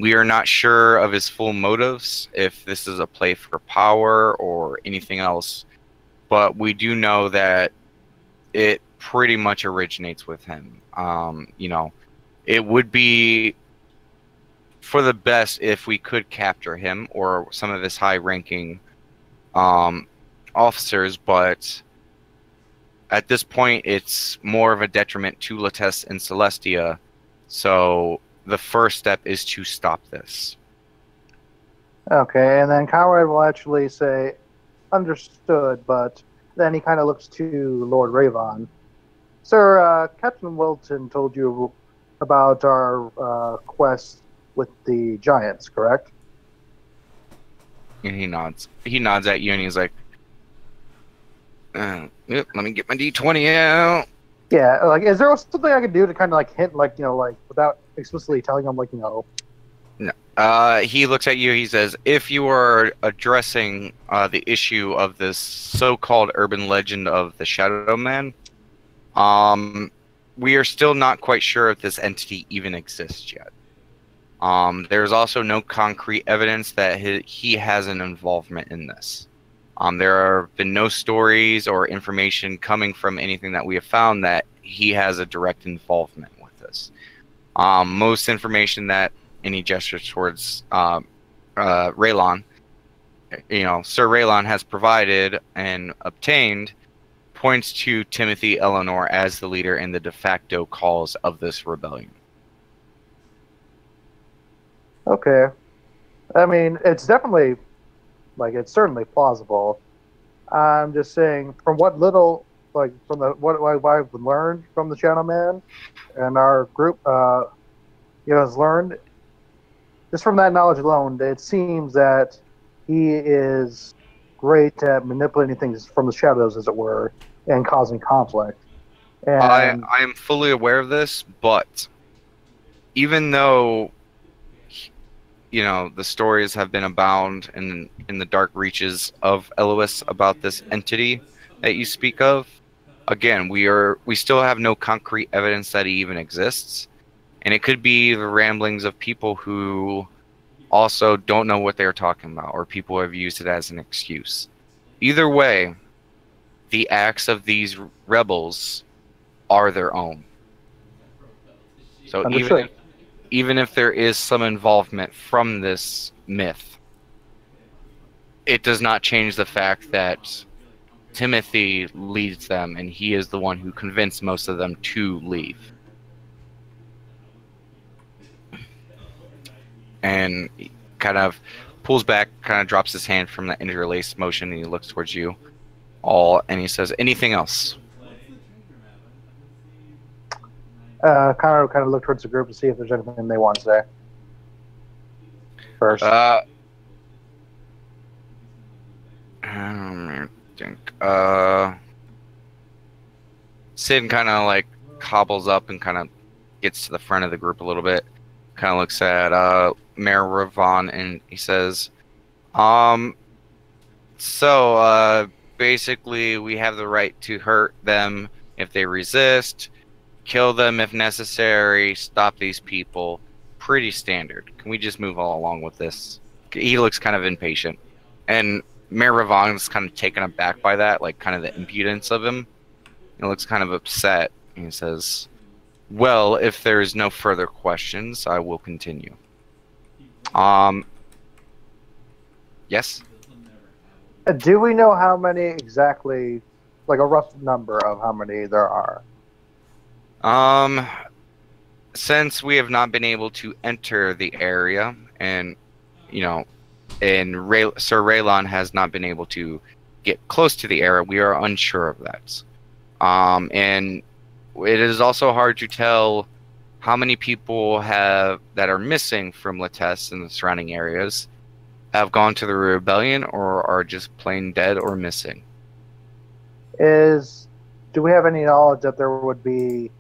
We are not sure of his full motives, if this is a play for power or anything else, but we do know that it pretty much originates with him. It would be for the best if we could capture him or some of his high-ranking officers, but at this point it's more of a detriment to Lattes and Celestia, so the first step is to stop this. Okay, and then Conrad will actually say, understood, but then he kind of looks to Lord Ravon. Sir, Captain Wilton told you about our quest with the Giants, correct? And he nods. He nods at you and he's like, yep, let me get my D20 out. Yeah, like, is there something I could do to kind of, like, hint, like, without explicitly telling him, like, No. He looks at you, he says, if you are addressing the issue of this so-called urban legend of the Shadow Man, we are still not quite sure if this entity even exists yet. There's also no concrete evidence that he has an involvement in this. There have been no stories or information coming from anything that we have found that he has a direct involvement with this. Most information that any gesture towards Raylon, Sir Raylon has provided and obtained points to Timothy Eleanor as the leader and the de facto cause of this rebellion. Okay. I mean, it's definitely, it's certainly plausible. I'm just saying, from what little, what I've learned from the Shadow Man and our group, has learned, just from that knowledge alone, it seems that he is great at manipulating things from the shadows, as it were, and causing conflict. And I am fully aware of this, but even though the stories have been abound in the dark reaches of Elois about this entity that you speak of, again, we still have no concrete evidence that he even exists, and it could be the ramblings of people who also don't know what they're talking about, or people who have used it as an excuse. Either way, the acts of these rebels are their own. So even if there is some involvement from this myth, it does not change the fact that Timothy leads them, and he is the one who convinced most of them to leave. And he kind of pulls back, kind of drops his hand from the interlaced motion, and he looks towards you all, and he says, anything else? Connor kind of look towards the group to see if there's anything they want to say first. I don't think. Sid kind of hobbles up and kind of gets to the front of the group a little bit. Kind of looks at Mayor Ravon and he says, basically we have the right to hurt them if they resist, kill them if necessary, stop these people. Pretty standard. Can we just move all along with this? he looks kind of impatient, and Mayor Ravon's kind of taken aback by that, like kind of the impudence of him. He looks kind of upset. And he says, "Well, if there's no further questions, I will continue." Yes. Do we know how many exactly, like a rough number of how many there are? Since we have not been able to enter the area, and Sir Raylon has not been able to get close to the area, we are unsure of that. And it is also hard to tell how many people that are missing from Latesse and the surrounding areas have gone to the rebellion or are just plain dead or missing. Do we have any knowledge that there would be,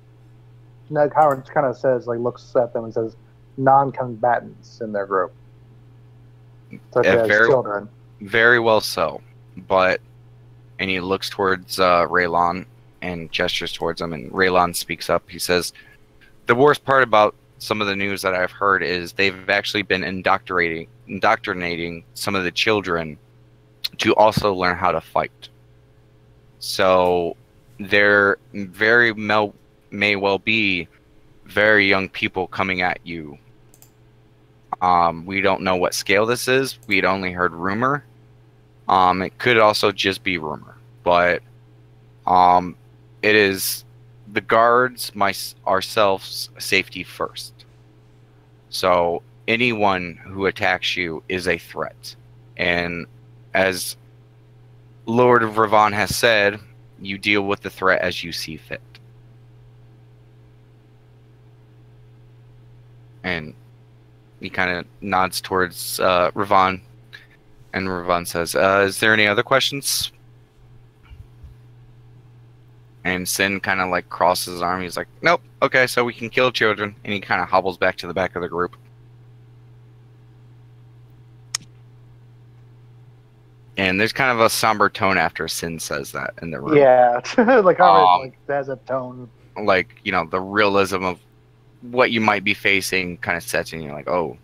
Ned Howard kind of says, like, looks at them and says, non-combatants in their group, such as children? Very well so. And he looks towards Raylon and gestures towards him, and Raylon speaks up. He says, "The worst part about some of the news that I've heard is they've actually been indoctrinating some of the children to also learn how to fight. So there may well be very young people coming at you. We don't know what scale this is. We'd only heard rumor. It could also just be rumor, but it is the guards, ourselves, safety first. So anyone who attacks you is a threat. And as Lord of Ravon has said, you deal with the threat as you see fit." And he kind of nods towards Ravon, and Ravon says, "Is there any other questions?" And Sin kind of like crosses his arm. He's like, "Nope, okay, so we can kill children." And he kind of hobbles back to the back of the group. And there's kind of a somber tone after Sin says that in the room. Yeah, like how it has a tone. Like, the realism of what you might be facing kind of sets in. You're like, oh.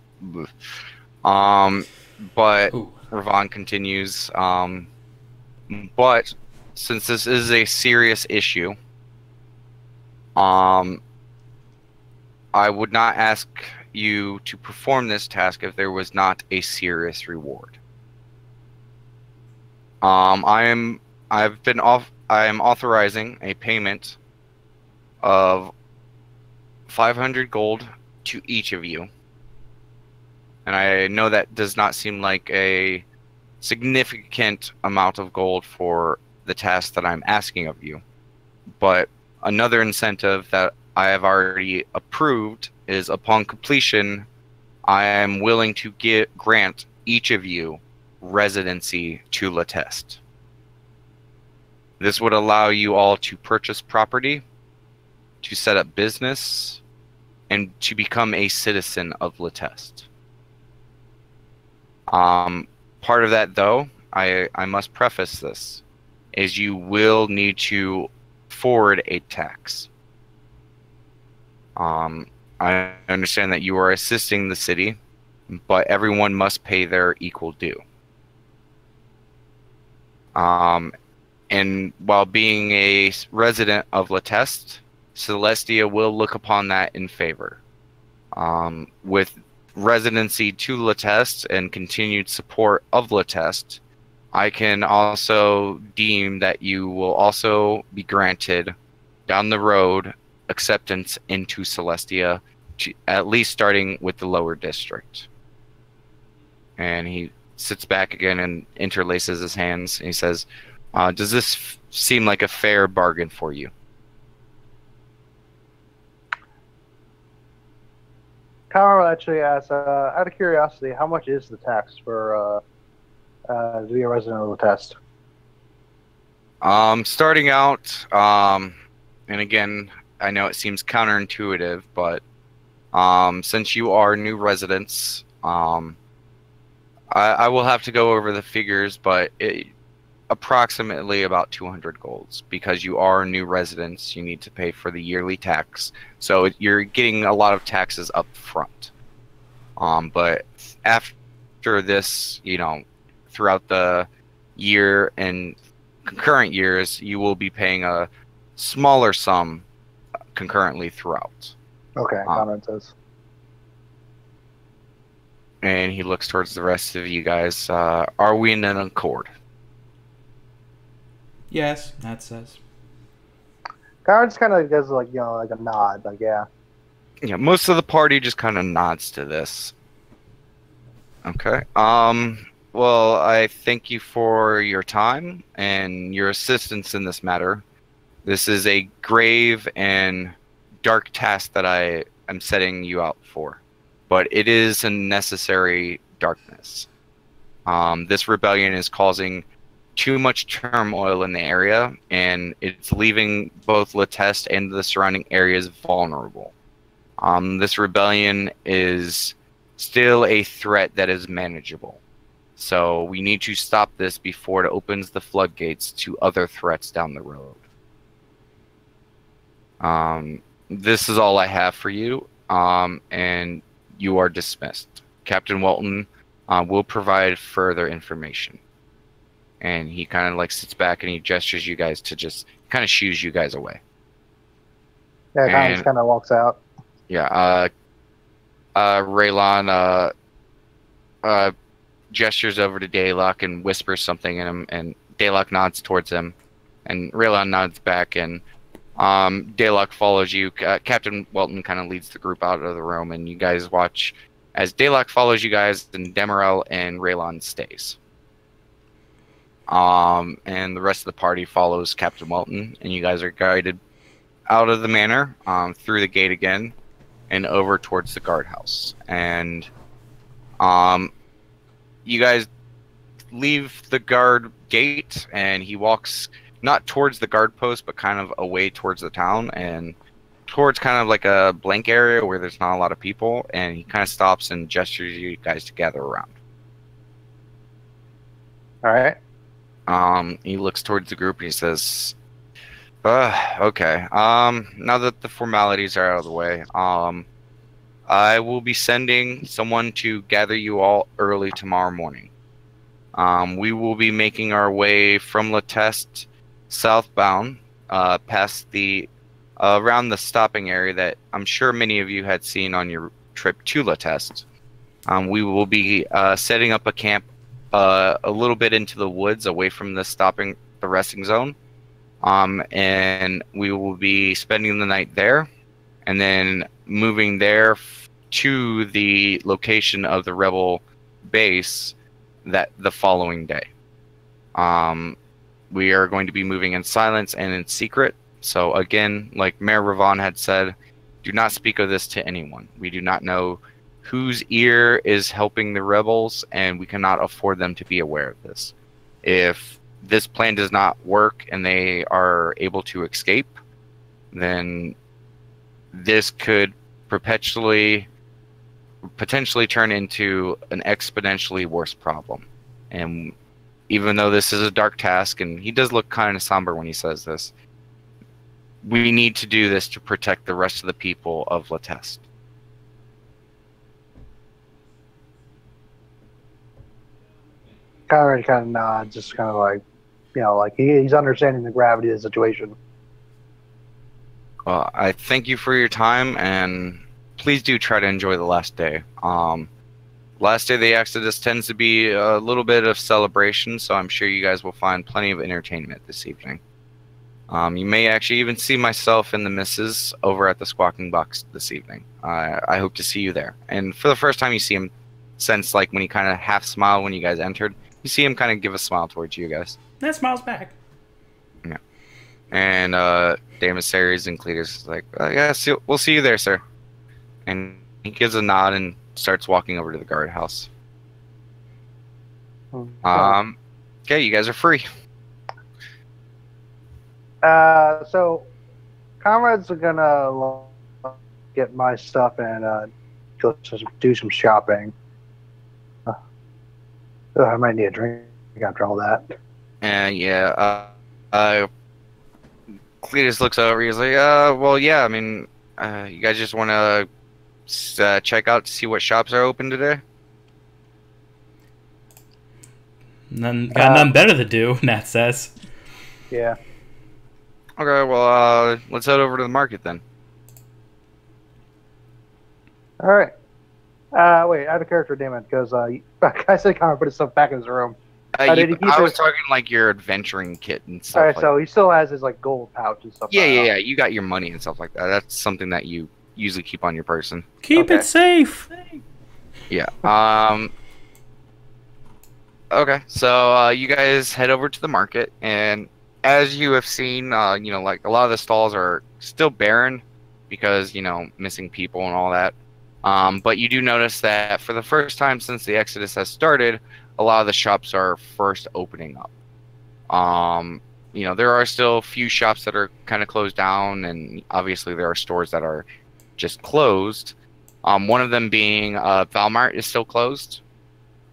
But Ravon continues. But since this is a serious issue, I would not ask you to perform this task if there was not a serious reward. I am authorizing a payment of 500 gold to each of you. And I know that does not seem like a significant amount of gold for the task that I'm asking of you. But another incentive that I have already approved is upon completion, I am willing to grant each of you residency to Lateste. This would allow you all to purchase property, to set up business, and to become a citizen of Lateste. Part of that, though, I must preface this, is you will need to forward a tax. I understand that you are assisting the city, but everyone must pay their equal due. And while being a resident of Lateste, Celestia will look upon that in favor. With residency to Lateste and continued support of Lateste, I can also deem that you will also be granted down the road acceptance into Celestia, at least starting with the lower district. And he sits back again and interlaces his hands, and he says, does this seem like a fair bargain for you? Carl actually asks, out of curiosity, how much is the tax for to be a resident of Lateste? Starting out, and again, I know it seems counterintuitive, but since you are new residents, I will have to go over the figures, but approximately about 200 golds. Because you are new residents, you need to pay for the yearly tax. So you're getting a lot of taxes up front. But after after this, throughout the year and concurrent years, you will be paying a smaller sum concurrently throughout. Okay, Conrad says. And he looks towards the rest of you guys. Are we in an accord? Yes, that says. Conrad just kind of does like a nod, like yeah. Yeah, most of the party just kind of nods to this. Okay. Well, I thank you for your time and your assistance in this matter. This is a grave and dark task that I am setting you out for, but it is a necessary darkness. This rebellion is causing too much turmoil in the area, and it's leaving both Lateste and the surrounding areas vulnerable. This rebellion is still a threat that is manageable. So we need to stop this before it opens the floodgates to other threats down the road. This is all I have for you, and you are dismissed. Captain Walton will provide further information. And he kind of like sits back and he gestures you guys to just kind of shoos you guys away. Yeah, Conrad just kind of walks out. Yeah, Raylon gestures over to Daylock and whispers something in him, and Daylock nods towards him, and Raylon nods back, and Daylock follows you. Captain Welton kind of leads the group out of the room, and you guys watch as Daylock follows you guys, and Demerel and Raylon stays. And the rest of the party follows Captain Welton, and you guys are guided out of the manor, through the gate again, and over towards the guardhouse. And you guys leave the guard gate, and he walks not towards the guard post, but kind of away towards the town and towards kind of like a blank area where there's not a lot of people, and he kind of stops and gestures you guys to gather around. All right. He looks towards the group and he says, okay. Now that the formalities are out of the way, I will be sending someone to gather you all early tomorrow morning. We will be making our way from Lateste southbound, past the around the stopping area that I'm sure many of you had seen on your trip to Lateste. We will be setting up a camp a little bit into the woods away from the resting zone. And we will be spending the night there and then moving there to the location of the rebel base that the following day. We are going to be moving in silence and in secret. So again, like Mayor Ravon had said, do not speak of this to anyone. We do not know whose ear is helping the rebels, and we cannot afford them to be aware of this. If this plan does not work and they are able to escape, then this could potentially turn into an exponentially worse problem. And even though this is a dark task, and he does look kind of somber when he says this, we need to do this to protect the rest of the people of Lateste. Conrad kind of nods, just kind of like, like he's understanding the gravity of the situation. Well, I thank you for your time, and please do try to enjoy the last day. Last day of the Exodus tends to be a little bit of celebration, so I'm sure you guys will find plenty of entertainment this evening. You may actually even see myself and the missus over at the Squawking Box this evening. I hope to see you there. And for the first time you see him, since like when he kind of half smiled when you guys entered, you see him kind of give a smile towards you guys. That smile's back. Yeah. And Damasaries and Cletus is like, yeah, we'll see you there, sir. And he gives a nod and starts walking over to the guardhouse. Okay, you guys are free. So Conrad's gonna get my stuff and go do some shopping. I might need a drink after all that. And yeah, Cletus looks over. He's like, well, yeah. I mean, you guys just want to check out to see what shops are open today? None better to do, Nat says. Yeah. Okay, well, let's head over to the market then. All right. Wait, out of character, damn it, because I said Connor put his stuff back in his room. Did he keep I was his... talking like your adventuring kit and stuff. All right, like so he still has his like gold pouch and stuff. yeah. You got your money and stuff like that. That's something that you usually keep on your person. Keep it safe. Yeah. Okay, so you guys head over to the market, and as you have seen, like a lot of the stalls are still barren because missing people and all that. But you do notice that for the first time since the Exodus has started, a lot of the shops are first opening up. There are still a few shops that are kind of closed down, and obviously there are stores that are just closed. One of them being Valmart is still closed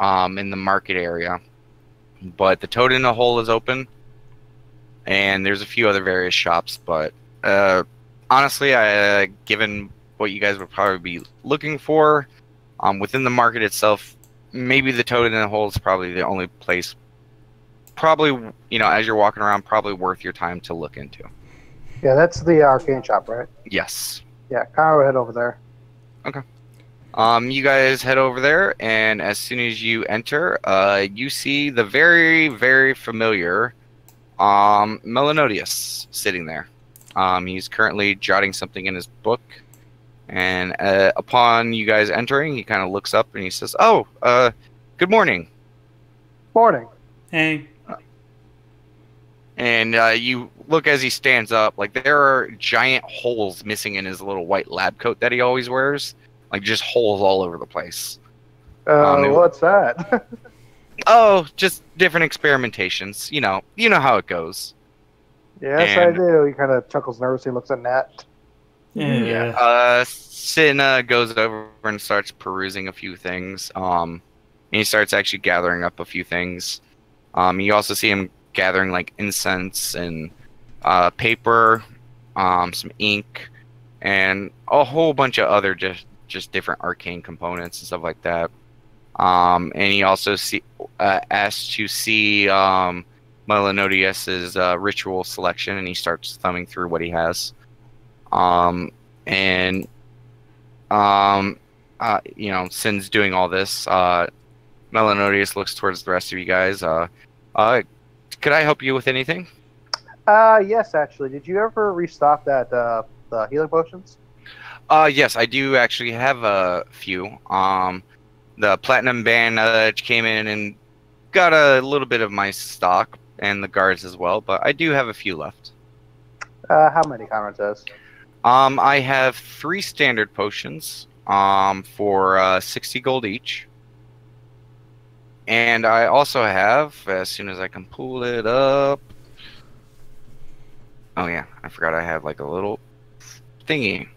in the market area, but the Toad in the Hole is open, and there's a few other various shops. But honestly, given what you guys would probably be looking for within the market itself, maybe the Toad in the Hole is probably the only place, probably, as you're walking around, probably worth your time to look into. Yeah, that's the arcane shop, right? Yes. Yeah, Connor will head over there. Okay. You guys head over there, and as soon as you enter, you see the very, very familiar Melanodius sitting there. He's currently jotting something in his book, and upon you guys entering, he kind of looks up and he says, "Oh, good morning." Morning. Hey. And you look as he stands up, like there are giant holes missing in his little white lab coat that he always wears. Like just holes all over the place. What's that? Oh, just different experimentations. You know how it goes. Yes, I do. He kind of chuckles nervously, looks at Nat. Yeah. Sin goes over and starts perusing a few things. And he starts actually gathering up a few things. You also see him gathering like incense and paper, some ink, and a whole bunch of other just different arcane components and stuff like that. And he also asks to see Melanodius's ritual selection, and he starts thumbing through what he has. Sin's doing all this, Melanodius looks towards the rest of you guys. Could I help you with anything? Yes, actually. Did you ever restock the healing potions? Yes, I do actually have a few. The Platinum Band came in and got a little bit of my stock, and the guards as well, but I do have a few left. How many, Conrad says? I have 3 standard potions for 60 gold each. And I also have, as soon as I can pull it up... Oh yeah, I forgot I have like a little thingy.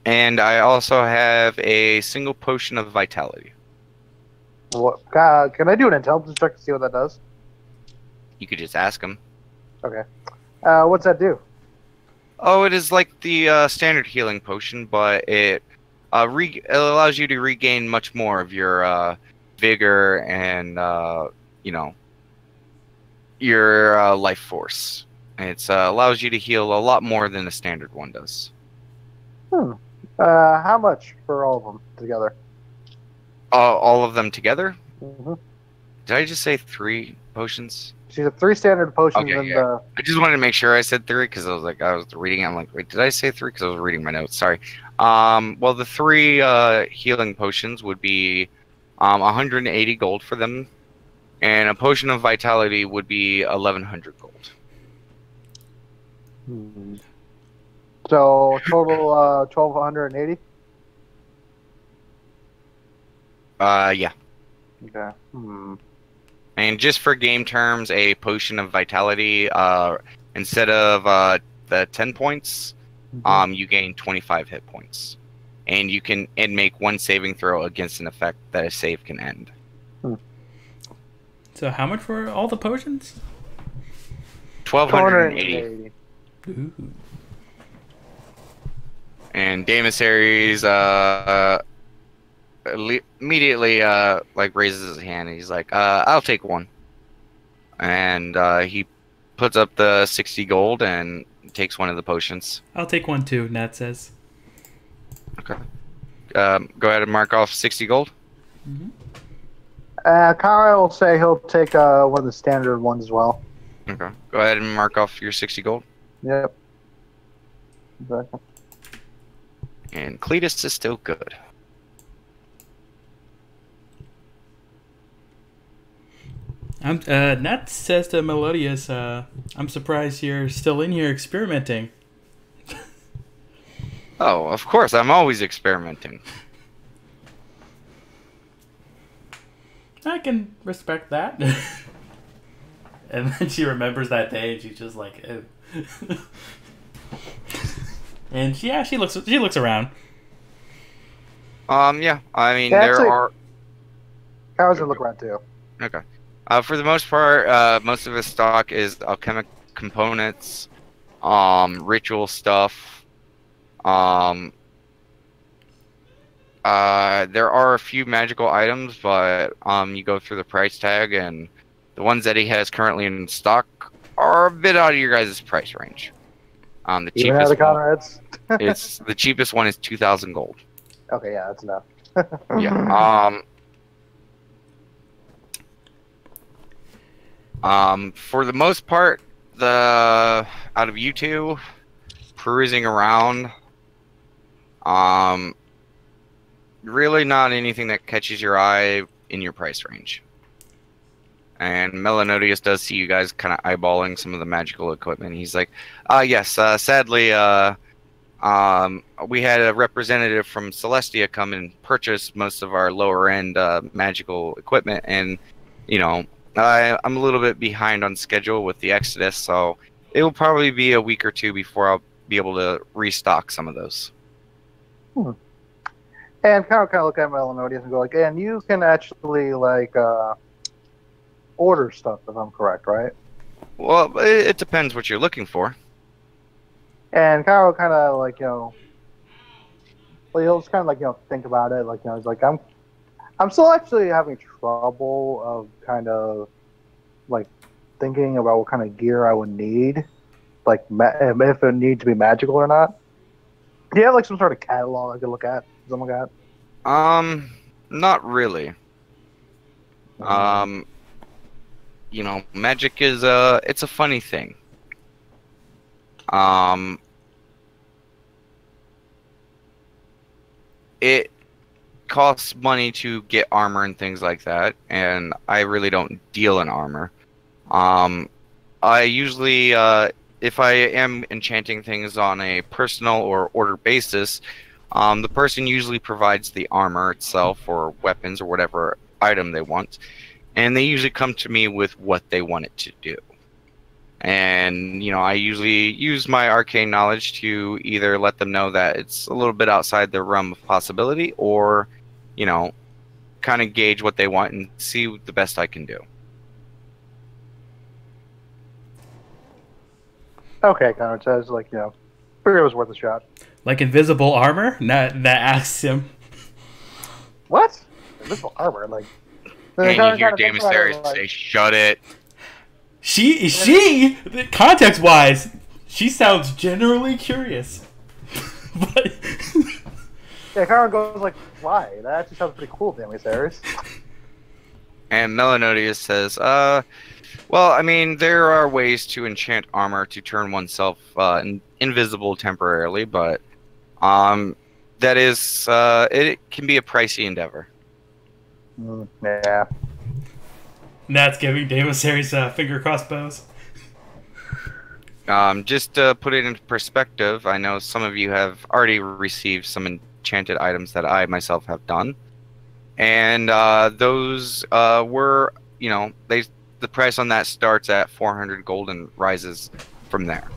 And I also have a single potion of vitality. What? Can I do an intelligence check to see what that does? You could just ask him. Okay. What's that do? Oh, it is like the standard healing potion, but it allows you to regain much more of your vigor and your life force. It allows you to heal a lot more than the standard one does. How much for all of them together? All of them together? Mm-hmm. Did I just say 3 potions? She's a 3 standard potions. Okay, yeah. I just wanted to make sure I said 3 because I was reading it. I'm like, wait, did I say 3? Because I was reading my notes. Sorry. Well, the 3 healing potions would be 180 gold for them, and a potion of vitality would be 1100 gold. So total 1280. Yeah. Okay. And just for game terms, a potion of vitality, instead of the 10 points, you gain 25 hit points, and you can make 1 saving throw against an effect that a save can end. So how much for all the potions? 1280. Ooh. And Daemis immediately like raises his hand. And he's like, "I'll take one." And he puts up the 60 gold and takes one of the potions. I'll take one too, Nat says. Okay. Go ahead and mark off 60 gold. Kara will say he'll take one of the standard ones as well. Okay. Go ahead and mark off your 60 gold. Yep. Exactly. And Cletus is still good. Nat says to Melodious, I'm surprised you're still in here experimenting. Oh, of course. I'm always experimenting. I can respect that. And then she remembers that day, and she's just like, ew. And she looks around. Yeah. I mean, Yeah, there actually- are. Kara's gonna look around too. Okay. For the most part, most of his stock is alchemic components, ritual stuff. There are a few magical items, but you go through the price tag, and the ones that he has currently in stock are a bit out of your guys' price range. The You have the cheapest one, Conrads? it's the cheapest one is 2,000 gold. Okay, yeah, that's enough. Yeah. For the most part, out of you two perusing around, really not anything that catches your eye in your price range. And Melanodius does see you guys kind of eyeballing some of the magical equipment. He's like, yes, sadly, we had a representative from Celestia come and purchase most of our lower end magical equipment, and you know, I'm a little bit behind on schedule with the Exodus, so it will probably be a week or two before I'll be able to restock some of those. And kind of look at Melanodius and go like, and you can actually like order stuff if I'm correct, right? Well, it depends what you're looking for. And Kyle kind of like, well, he'll just kind of like, think about it. Like, he's like, I'm still actually having trouble of kind of like thinking about what kind of gear I would need, like if it needs to be magical or not. Do you have like some sort of catalog I could look at? Something like that? Not really. You know, magic is it's a funny thing. It costs money to get armor and things like that, and I really don't deal in armor. I usually, if I am enchanting things on a personal or order basis, the person usually provides the armor itself or weapons or whatever item they want, and they usually come to me with what they want it to do. And, you know, I usually use my arcane knowledge to either let them know that it's a little bit outside their realm of possibility, or, you know, kind of gauge what they want and see the best I can do. Okay, kind of says like, figure it was worth a shot. Like invisible armor? That asks him. What? Invisible armor? Like. And you hear Daemis say, "Shut it." She, context-wise, she sounds generally curious. But yeah, Karen goes like, "Why? That actually sounds pretty cool, Daemis Harris." And Melanodius says, well, I mean, there are ways to enchant armor to turn oneself invisible temporarily, but that is, it can be a pricey endeavor." Yeah. Nat's giving Daemis Harry's finger crossbows. Just to put it into perspective, I know some of you have already received some enchanted items that I myself have done, and those were, you know, the price on that starts at 400 gold and rises from there.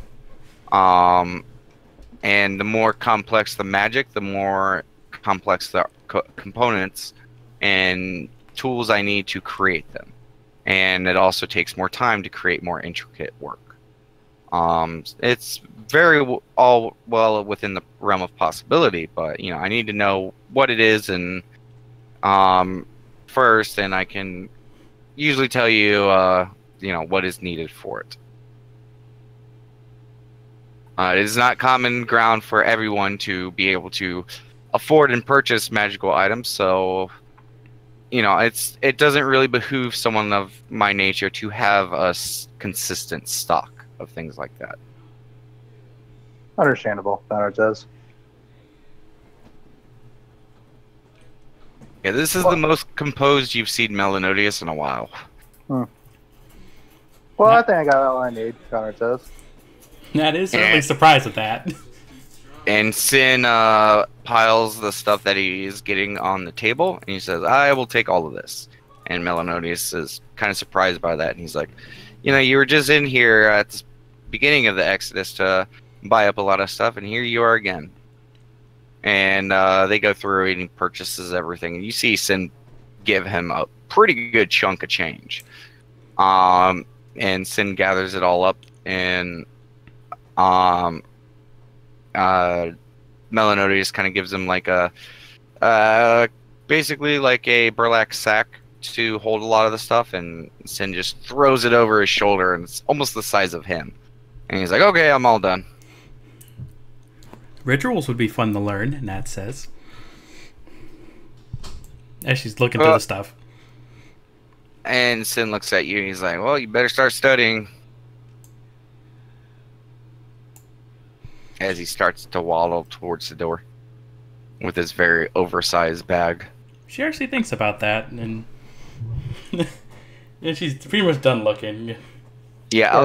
And the more complex the magic, the more complex the components and tools I need to create them. And it also takes more time to create more intricate work. It's all well within the realm of possibility, but I need to know what it is and first, and I can usually tell you what is needed for it. It is not common ground for everyone to be able to afford and purchase magical items, so it doesn't really behoove someone of my nature to have a consistent stock of things like that. Understandable, Connor says. Yeah, this is the most composed you've seen Melanodius in a while. Well, I think I got all I need, Connor says. That is certainly surprised at that. And Sin piles the stuff that he is getting on the table, and he says, I will take all of this. And Melanodius is kind of surprised by that, and he's like, you were just in here at the beginning of the Exodus to buy up a lot of stuff, and here you are again. And they go through and he purchases everything, and you see Sin give him a pretty good chunk of change. And Sin gathers it all up, and Melanodius kind of gives him like basically like a burlap sack to hold a lot of the stuff, and Sin just throws it over his shoulder, and it's almost the size of him. And he's like, okay, I'm all done. Rituals would be fun to learn, Nat says. As she's looking through the stuff. And Sin looks at you, and he's like, well, you better start studying. As he starts to waddle towards the door with his very oversized bag. She actually thinks about that, and she's pretty much done looking. Yeah,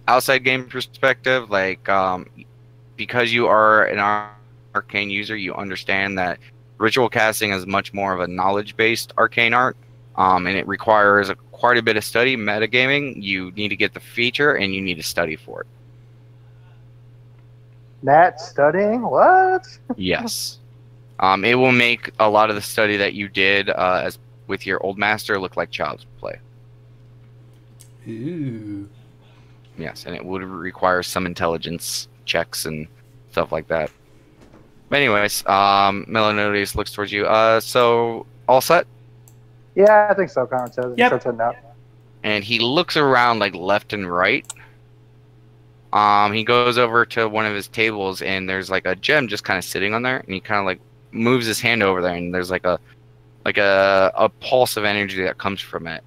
outside game perspective, like because you are an arcane user, you understand that ritual casting is much more of a knowledge-based arcane art, and it requires quite a bit of study. Metagaming, you need to get the feature, and you need to study for it. Nat studying? What? Yes. It will make a lot of the study that you did as with your old master look like child's play. Ooh. Yes, and it would require some intelligence checks and stuff like that. But anyways, Melanodius looks towards you. So, all set? Yeah, I think so, Connor says. Yep. And he looks around like left and right. He goes over to one of his tables, and there's like a gem just kind of sitting on there, and he kind of like moves his hand over there, and there's like a pulse of energy that comes from it.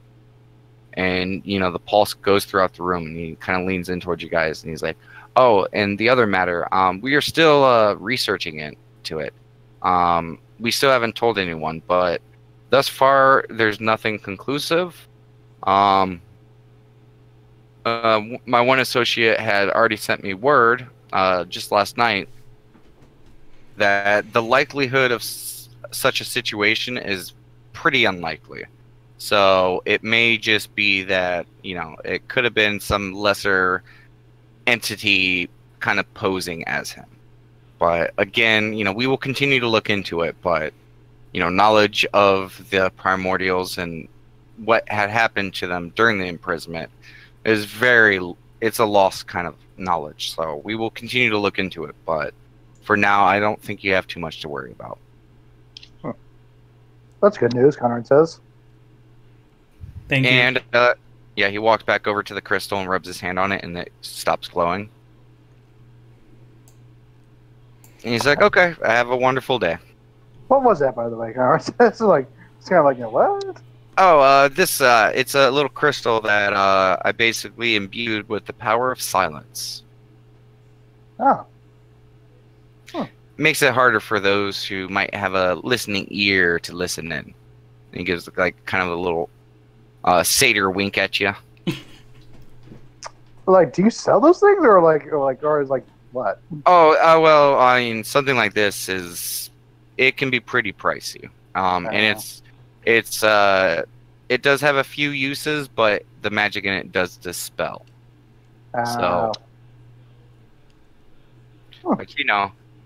And the pulse goes throughout the room, and he kind of leans in towards you guys, and he's like, oh, and the other matter, we are still researching into it. We still haven't told anyone, but thus far there's nothing conclusive. My one associate had already sent me word just last night that the likelihood of such a situation is pretty unlikely. So it may just be that, it could have been some lesser entity kind of posing as him. But again, we will continue to look into it, but, knowledge of the primordials and what had happened to them during the imprisonment is it's a lost kind of knowledge. So we will continue to look into it, but for now, I don't think you have too much to worry about. Huh. That's good news, Conrad says. Thank you. And, yeah, he walks back over to the crystal and rubs his hand on it, and it stops glowing. And he's like, okay, have a wonderful day. What was that, by the way, Conrad says? It's kind of like, what? Oh, it's a little crystal that I basically imbued with the power of silence. Oh. Huh. Makes it harder for those who might have a listening ear to listen in. And he gives like kind of a little satyr wink at you. Like, do you sell those things, or is what? Oh, well, I mean, something like this it can be pretty pricey. And it does have a few uses, but the magic in it does dispel. So, but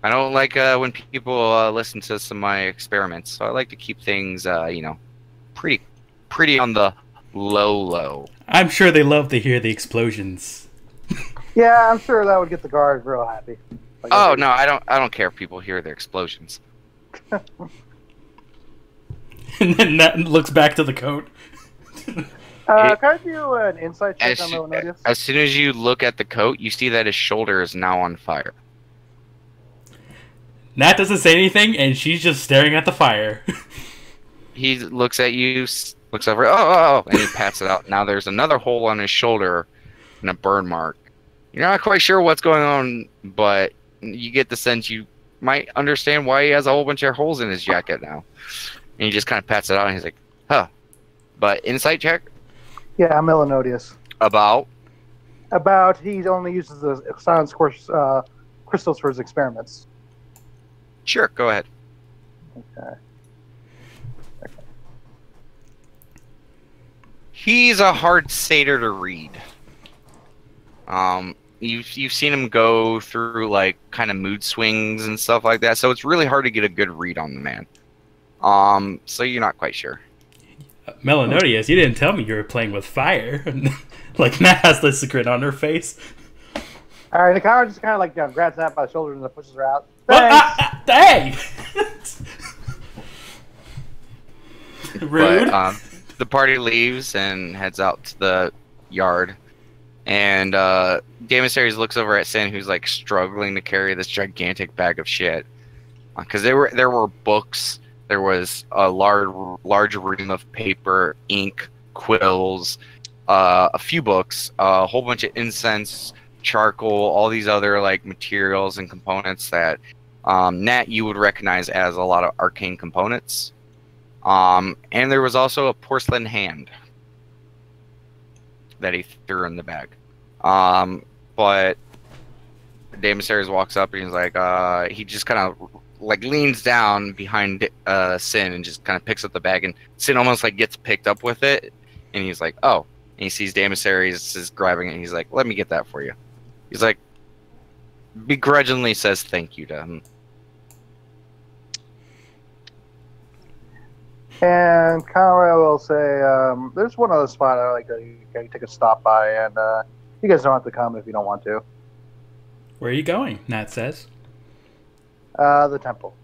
I don't like when people listen to some of my experiments, so I like to keep things, pretty on the low. I'm sure they love to hear the explosions. Yeah, I'm sure that would get the guard real happy. Like, Oh no, I don't care if people hear the explosions. And then Nat looks back to the coat. can I do an insight check As, on Melanodius? as soon as you look at the coat, you see that his shoulder is now on fire. Nat doesn't say anything, and she's just staring at the fire. He looks at you, looks over, oh, and he pats it out. Now there's another hole on his shoulder and a burn mark. You're not quite sure what's going on, but you get the sense you might understand why he has a whole bunch of holes in his jacket now. And he just kind of pats it out, and he's like, huh. But insight check? Yeah, Melanodius. About? About he only uses the silence crystals for his experiments. Sure, go ahead. Okay. He's a hard satyr to read. You've seen him go through like kind of mood swings and stuff like that, so it's really hard to get a good read on the man. So you're not quite sure. Melanodius, you didn't tell me you were playing with fire. Like, Nat has this grin on her face. All right, Nakara just kind of like grabs Nat by the shoulders and pushes her out. Hey! Rude. But, the party leaves and heads out to the yard. And Damasaries looks over at Sin, who's like struggling to carry this gigantic bag of shit. Because there were books, there was a large ream of paper, ink, quills, a few books, a whole bunch of incense, charcoal, all these other like materials and components that Nat you would recognize as a lot of arcane components. And there was also a porcelain hand that he threw in the bag. But Damasaries walks up and he's like, he just kind of like leans down behind Sin and just kind of picks up the bag, and Sin almost like gets picked up with it, and he's like, oh, and he sees Damasaries is grabbing it, and he's like, let me get that for you. He's like, begrudgingly says thank you to him. And Conrad will say, there's one other spot I like to take a stop by, and you guys don't have to come if you don't want to. Where are you going? Nat says. The temple.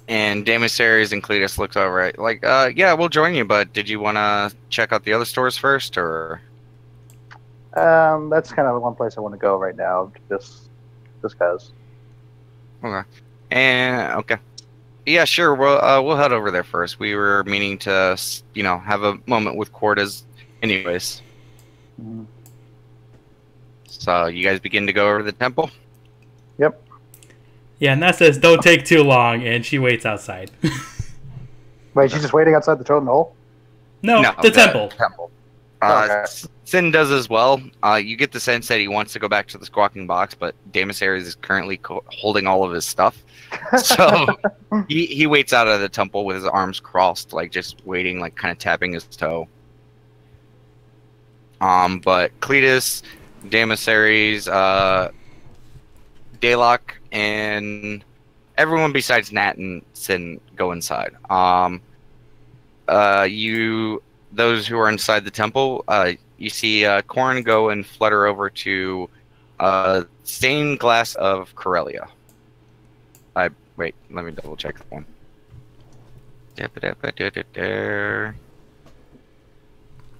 And Damasaries and Cletus looks over at like, yeah, we'll join you, but did you want to check out the other stores first, or? That's kind of the one place I want to go right now, just cause. Okay. And okay. Yeah, sure. We'll head over there first. We were meaning to, have a moment with Cortez, anyways. Mm-hmm. So you guys begin to go over to the temple. Yep. Yeah, and Nat says, don't take too long, and she waits outside. Wait, she's just waiting outside the totem hole? No, the temple. Temple. Okay. Sin does as well. You get the sense that he wants to go back to the squawking box, but Damasaries is currently holding all of his stuff. So he waits out of the temple with his arms crossed, like just waiting, like kind of tapping his toe. But Cletus, Damasaries, Daylock, and everyone besides Nat and Sin go inside. Those who are inside the temple, you see Corn go and flutter over to stained glass of Corellia. Wait, let me double check that one.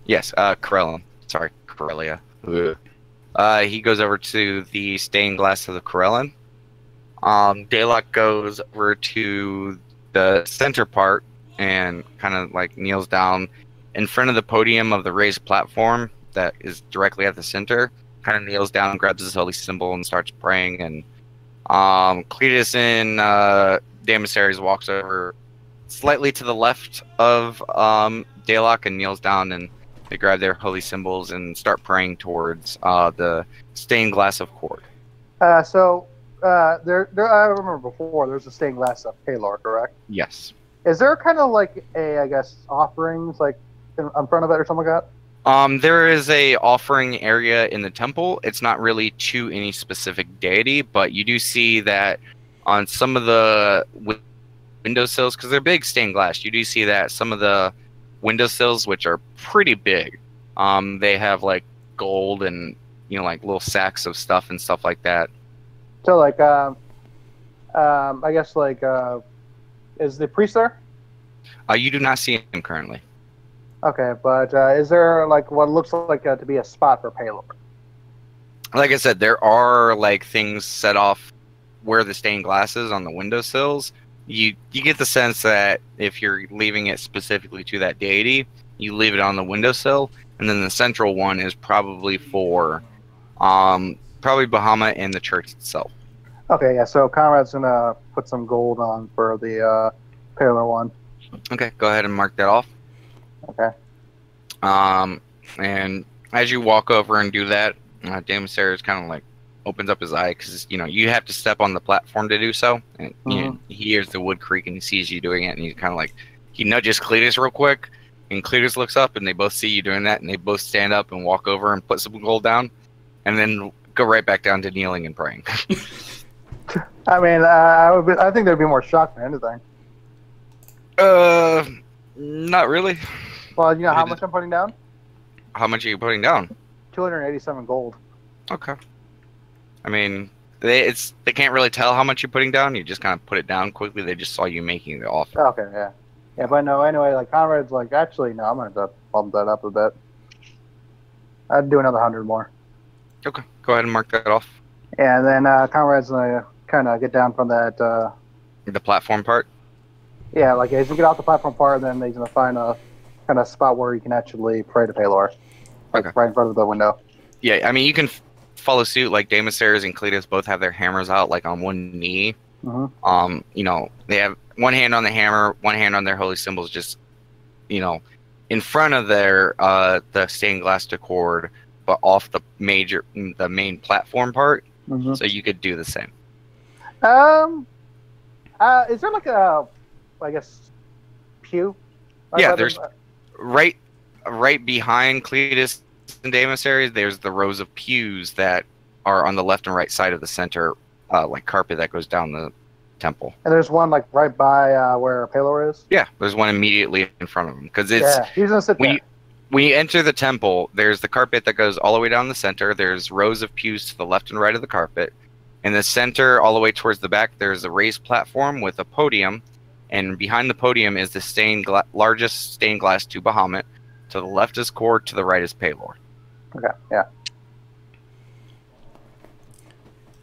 Yes, Corellin. Sorry, Corellia. He goes over to the stained glass of the Corellin. Daylock goes over to the center part and kind of like kneels down in front of the podium of the raised platform that is directly at the center. Kind of kneels down, grabs his holy symbol, and starts praying. And Cletus and Damasaries walks over slightly to the left of Daylock and kneels down, and they grab their holy symbols and start praying towards the stained glass of Cord. There, I remember before, there's a stained glass of Palor, correct? Yes. Is there kind of like offerings like in front of it or something like that? There is a offering area in the temple. It's not really to any specific deity, but you do see that on some of the windowsills, because they're big stained glass, you do see that some of the windowsills, which are pretty big, they have like gold and like little sacks of stuff and stuff like that. So like, I guess like, is the priest there? You do not see him currently. Okay, but is there like what looks like to be a spot for Paylor? Like I said, there are like things set off where the stained glass is on the windowsills. You get the sense that if you're leaving it specifically to that deity, you leave it on the windowsill, and then the central one is probably for probably Bahamut and the church itself. Okay, yeah. So Conrad's gonna put some gold on for the Paylor one. Okay, go ahead and mark that off. Okay. And as you walk over and do that, Damasarius kind of like opens up his eye because you have to step on the platform to do so. And he hears the wood creak and he sees you doing it, and he's kind of like he nudges Cletus real quick, and Cletus looks up and they both see you doing that, and they both stand up and walk over and put some gold down, and then go right back down to kneeling and praying. I mean, I think they'd be more shocked than anything. Not really. Well, you know how much I'm putting down? How much are you putting down? 287 gold. Okay. I mean, they can't really tell how much you're putting down. You just kind of put it down quickly. They just saw you making the offer. Okay, yeah. Yeah, but no, anyway, like Conrad's like, actually, no, I'm going to bump that up a bit. I'd do another 100 more. Okay, go ahead and mark that off. And then Conrad's going to kind of get down from that. The platform part? Yeah, like he's going to get off the platform part, and then he's going to find a kind of spot where he can actually pray to Paylor. Like Okay. right in front of the window. Yeah, I mean, you can follow suit. Like Damasarius and Cletus both have their hammers out, like on one knee. Mm-hmm. They have one hand on the hammer, one hand on their holy symbols, just in front of their the stained glass decord, but off the main platform part. Mm-hmm. So you could do the same. Is there like a, I guess, pew? Yeah, there's right behind Cletus and Damasarius. There's the rows of pews that are on the left and right side of the center, like carpet that goes down the temple. And there's one like right by where Paylor is. Yeah, there's one immediately in front of him because it's he's gonna sit there. when you enter the temple. There's the carpet that goes all the way down the center. There's rows of pews to the left and right of the carpet. In the center, all the way towards the back, there's a raised platform with a podium, and behind the podium is the largest stained glass to Bahamut. To the left is Cord, to the right is Paylor. Okay, yeah.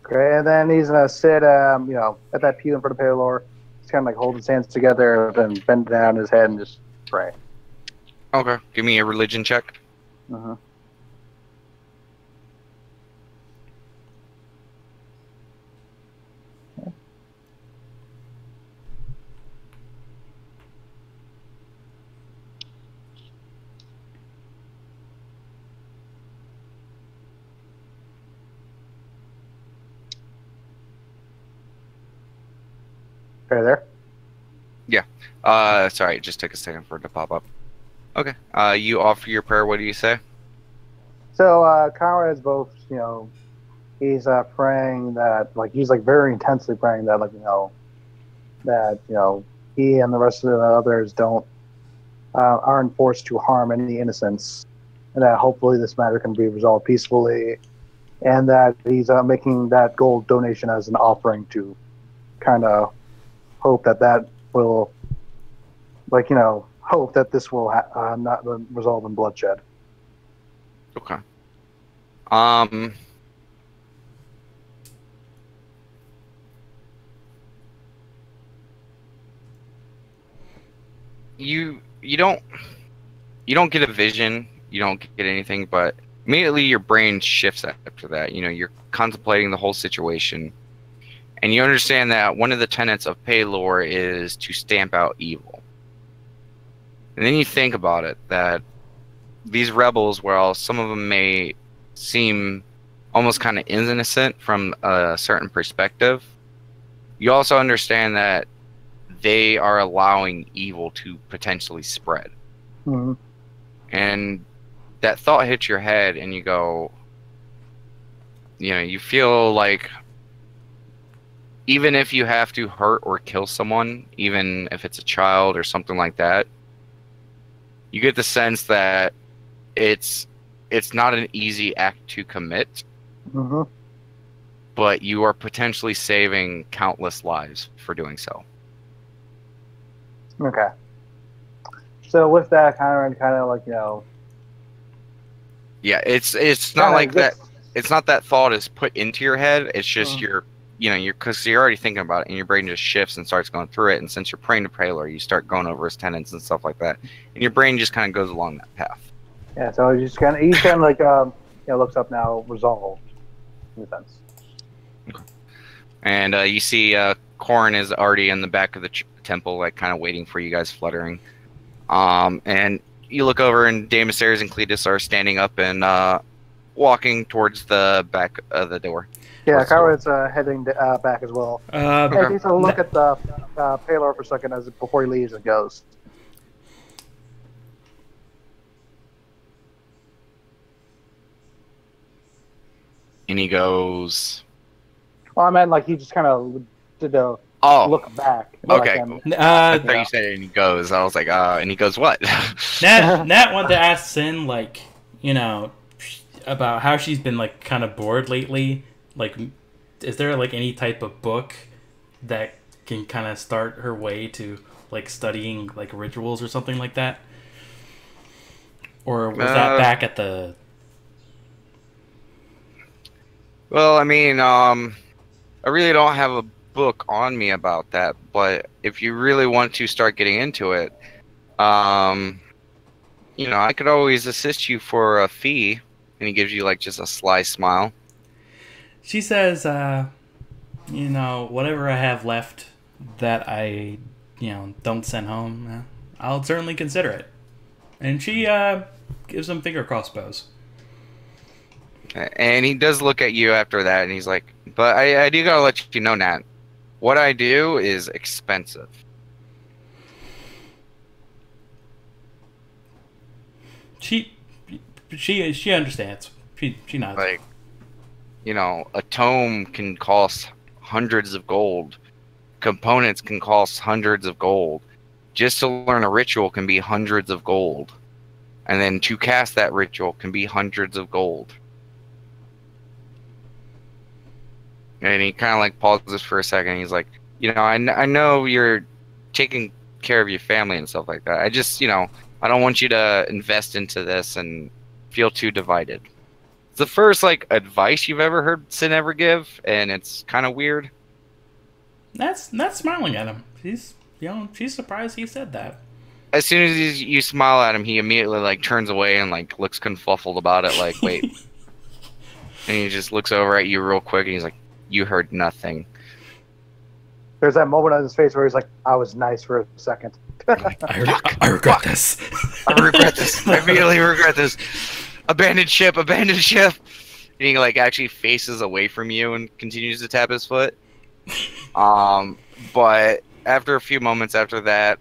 Okay, and then he's gonna sit, at that pew in front of Paylor. He's kind of like holding his hands together, then bend down his head and just pray. Okay, give me a religion check. Uh-huh. Okay, there. Sorry, it just took a second for it to pop up. Okay, you offer your prayer. What do you say? So Conrad's both, he's praying that, he's very intensely praying that, he and the rest of the others aren't forced to harm any innocents, and that hopefully this matter can be resolved peacefully, and that he's making that gold donation as an offering to kind of hope that will, hope that this will not resolve in bloodshed. Okay. You don't get a vision, you don't get anything, but immediately your brain shifts after that. You're contemplating the whole situation, and you understand that one of the tenets of Paylor is to stamp out evil. And then you think about it, that these rebels, while some of them may seem almost kind of innocent from a certain perspective, you also understand that they are allowing evil to potentially spread. Mm-hmm. And that thought hits your head and you go, you feel like even if you have to hurt or kill someone, even if it's a child or something like that, you get the sense that it's it's not an easy act to commit, Mm-hmm. but you are potentially saving countless lives for doing so. Okay. So with that, kind of like Yeah, it's not kinda like that. gets- It's not that thought is put into your head. It's just Mm. you're because you're already thinking about it, and your brain just shifts and starts going through it. And since you're praying to Paler, you start going over his tenets and stuff like that, and your brain just kind of goes along that path. Yeah. So he's kind of like looks up now, resolved in a sense. And you see Corrin is already in the back of the temple, like kind of waiting for you guys, fluttering. And you look over, and Damasares and Cletus are standing up and walking towards the back of the door. Yeah, Towards the door. Kyra's heading back as well. Uh, He takes a look at the Paler for a second before he leaves and goes. And he goes, Well, I meant like he just kind of did a "Oh, look back. okay." Like, I thought you said, and he goes. I was like, and he goes, what? Nat wanted to ask Sin, like, about how she's been, like, kind of bored lately. Like, is there, like, any type of book that can kind of start her way to, like, studying, like, rituals or something like that? Or was that back at the... Well, I mean, I really don't have a book on me about that, but if you really want to start getting into it, I could always assist you for a fee. And he gives you, like, just a sly smile. She says, whatever I have left that I, don't send home, I'll certainly consider it. And she gives him finger crossbows. And he does look at you after that, and he's like, but I do gotta let you know, Nat, what I do is expensive. She understands. She nods. Like, a tome can cost hundreds of gold. Components can cost hundreds of gold. Just to learn a ritual can be hundreds of gold. And then to cast that ritual can be hundreds of gold. And he kind of like pauses for a second. He's like, I know you're taking care of your family and stuff like that. I just, I don't want you to invest into this and feel too divided. It's the first, like, advice you've ever heard Sin ever give, and it's kind of weird. That's not smiling at him. She's surprised he said that. As soon as you smile at him, he immediately, like, turns away and, like, looks confuffled about it, like, wait. And he just looks over at you real quick, and he's like, you heard nothing. there's that moment on his face where he's like, "I was nice for a second." I regret this. I regret this. I immediately regret this. Abandoned ship, abandoned ship. And he, like, actually faces away from you and continues to tap his foot. But after a few moments after that,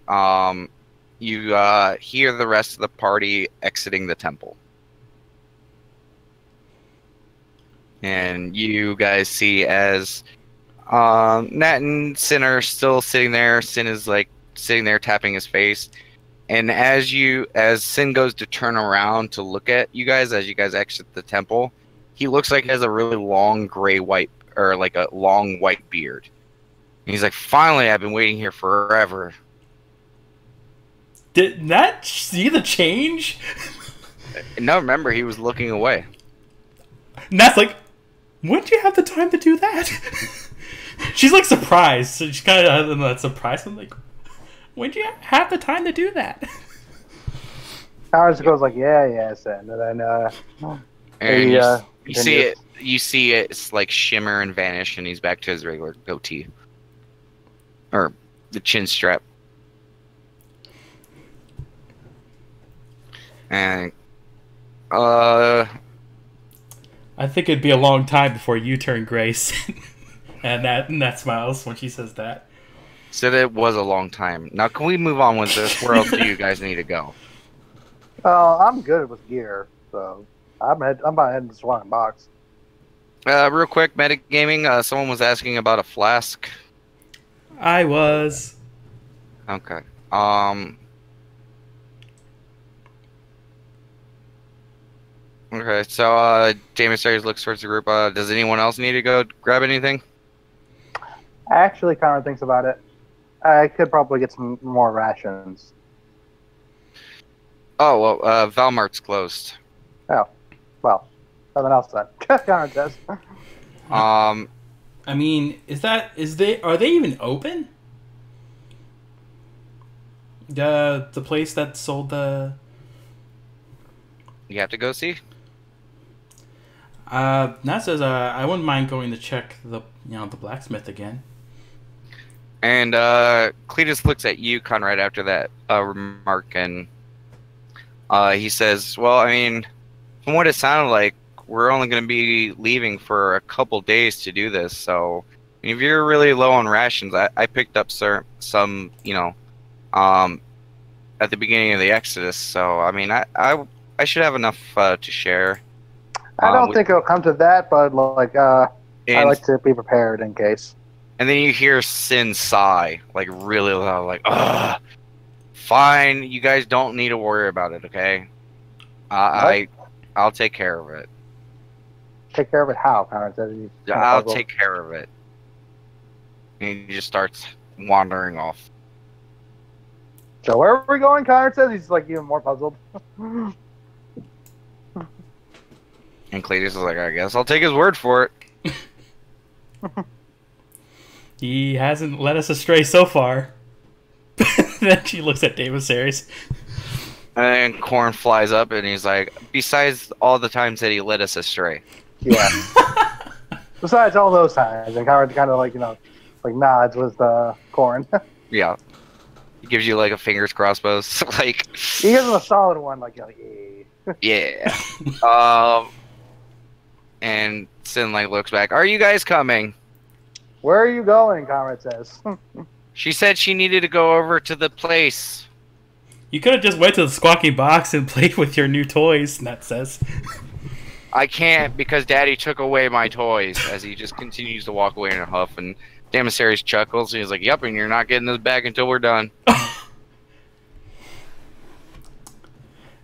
you hear the rest of the party exiting the temple. And you guys see as Nat and Sin are still sitting there. Sin is, like, sitting there tapping his face. And as Sin goes to turn around to look at you guys as you guys exit the temple, he looks like he has a really long like a long white beard. And he's like, finally, I've been waiting here forever. Did Nat see the change? No, remember, he was looking away. Nat's like, when'd you have the time to do that? She's like surprised. So she's kind of that surprise. I'm like, when'd you have the time to do that? Howard goes like, "Yeah, Sen," and then And he, you see it. You see it's like shimmer and vanish, and he's back to his regular goatee, or the chin strap. And I think it'd be a long time before you turn Grace. and Nat smiles when she says that. said it was a long time. Now, can we move on with this? Where else do you guys need to go? I'm good with gear, so I'm about heading to Swan Box. Real quick, metagaming. Someone was asking about a flask. I was. Okay. Okay, so James Sayers looks towards the group. Does anyone else need to go grab anything? Actually, Connor thinks about it. I could probably get some more rations. Oh well, Valmart's closed. Oh, well, nothing else then. Connor says. I mean, are they even open? The place that sold the. You have to go see. Nat says, I wouldn't mind going to check the blacksmith again. And Cletus looks at you, Conrad, after that remark, and he says, "Well, I mean, from what it sounded like, we're only going to be leaving for a couple days to do this. So, if you're really low on rations, I picked up some, at the beginning of the Exodus. So, I mean, I should have enough to share." I don't think it'll come to that, but like, I like to be prepared in case. And then you hear Sin sigh, like really loud, like, "Ugh, fine, you guys don't need to worry about it, okay? I'll take care of it." Take care of it how, Connor says. I'll take care of it. And he just starts wandering off. So where are we going, Connor says? He's like even more puzzled. And Cletus is like, "I guess I'll take his word for it." He hasn't led us astray so far. Then she looks at David Series. And Corn flies up and he's like, "Besides all the times that he led us astray." Yeah. Besides all those times, and Connor kind of like like nods with Corn. Yeah. He gives you like a fingers crossbows. Like, he gives him a solid one, like yeah. And Sin like looks back. "Are you guys coming?" Where are you going? Conrad says. She said she needed to go over to the place. You could have just went to the squawking box and played with your new toys, Nat says. "I can't because Daddy took away my toys," as he just continues to walk away in a huff. And Damasaries chuckles and he's like, "Yep, and you're not getting this back until we're done." And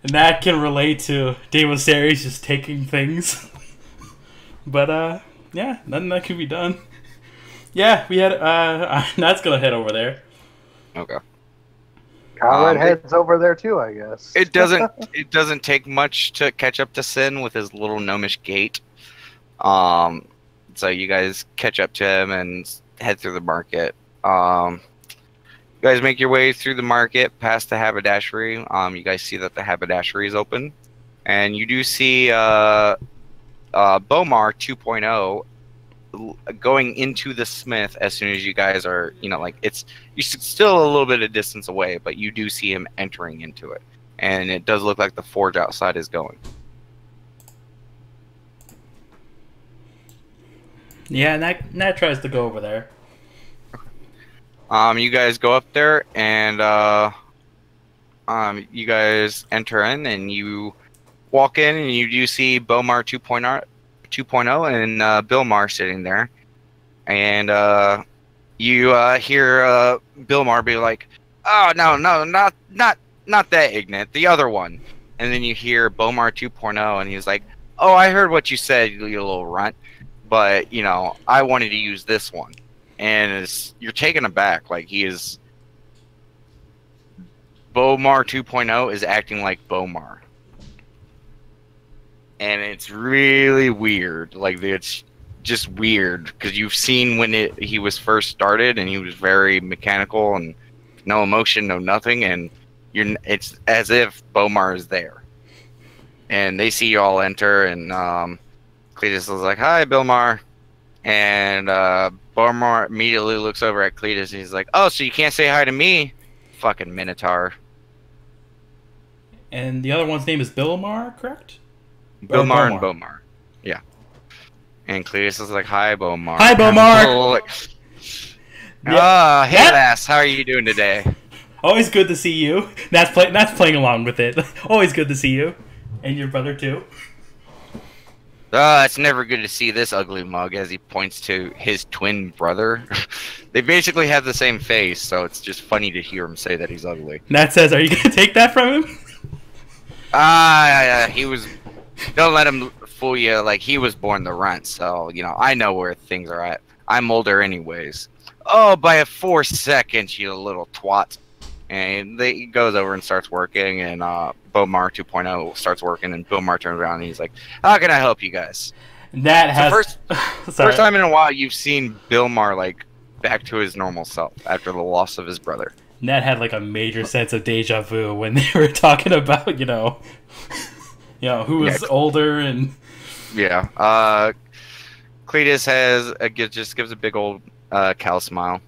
that can relate to Damasaries just taking things. But, yeah, nothing that can be done. Yeah, we had, Nat's gonna head over there. Okay. Conrad heads over there too, I guess. It doesn't take much to catch up to Sin with his little gnomish gait. So you guys catch up to him and head through the market. You guys make your way through the market past the haberdashery. You guys see that the haberdashery is open, and you do see Bomar 2.0 going into the smith as soon as you guys are, like you're still a little bit of distance away, but you do see him entering into it, and it does look like the forge outside is going. Yeah, Nat tries to go over there. You guys go up there, and you guys enter in, and you walk in, and you do see Bomar 2.0 and Billmar sitting there, and you hear Billmar be like, "Oh no, not that Ignat, the other one." And then you hear Bomar 2.0, and he's like, "Oh, I heard what you said, you little runt, but I wanted to use this one." And you're taken aback, like Bomar 2.0 is acting like Bomar. And it's really weird. Like, it's just weird because you've seen when he was first started, and he was very mechanical and no emotion, no nothing, and it's as if Bomar is there. And they see you all enter, and Cletus is like, "Hi, Billmar," and Bomar immediately looks over at Cletus and he's like, "Oh, so you can't say hi to me, fucking Minotaur." And the other one's name is Billmar, correct? Billmar and Bomar. Yeah. And Cletus is like, "Hi, Bomar." Hi, Bomar! Hey, lass, how are you doing today? Always good to see you. That's playing along with it. Always good to see you. And your brother, too. It's never good to see this ugly mug, as he points to his twin brother. They basically have the same face, so it's just funny to hear him say that he's ugly. Nat says, "Are you going to take that from him?" He was Don't let him fool you. Like, he was born to rent, so, you know, I know where things are at. I'm older anyways. Oh, by a 4 seconds, you little twat. And he goes over and starts working, and Bomar 2.0 starts working, and Bomar turns around and he's like, how can I help you guys? Nat has... First time in a while you've seen Bilmar, like, back to his normal self after the loss of his brother. Nat had, like, a major sense of deja vu when they were talking about, you know, who was older and... Yeah. Cletus just gives a big old cow smile.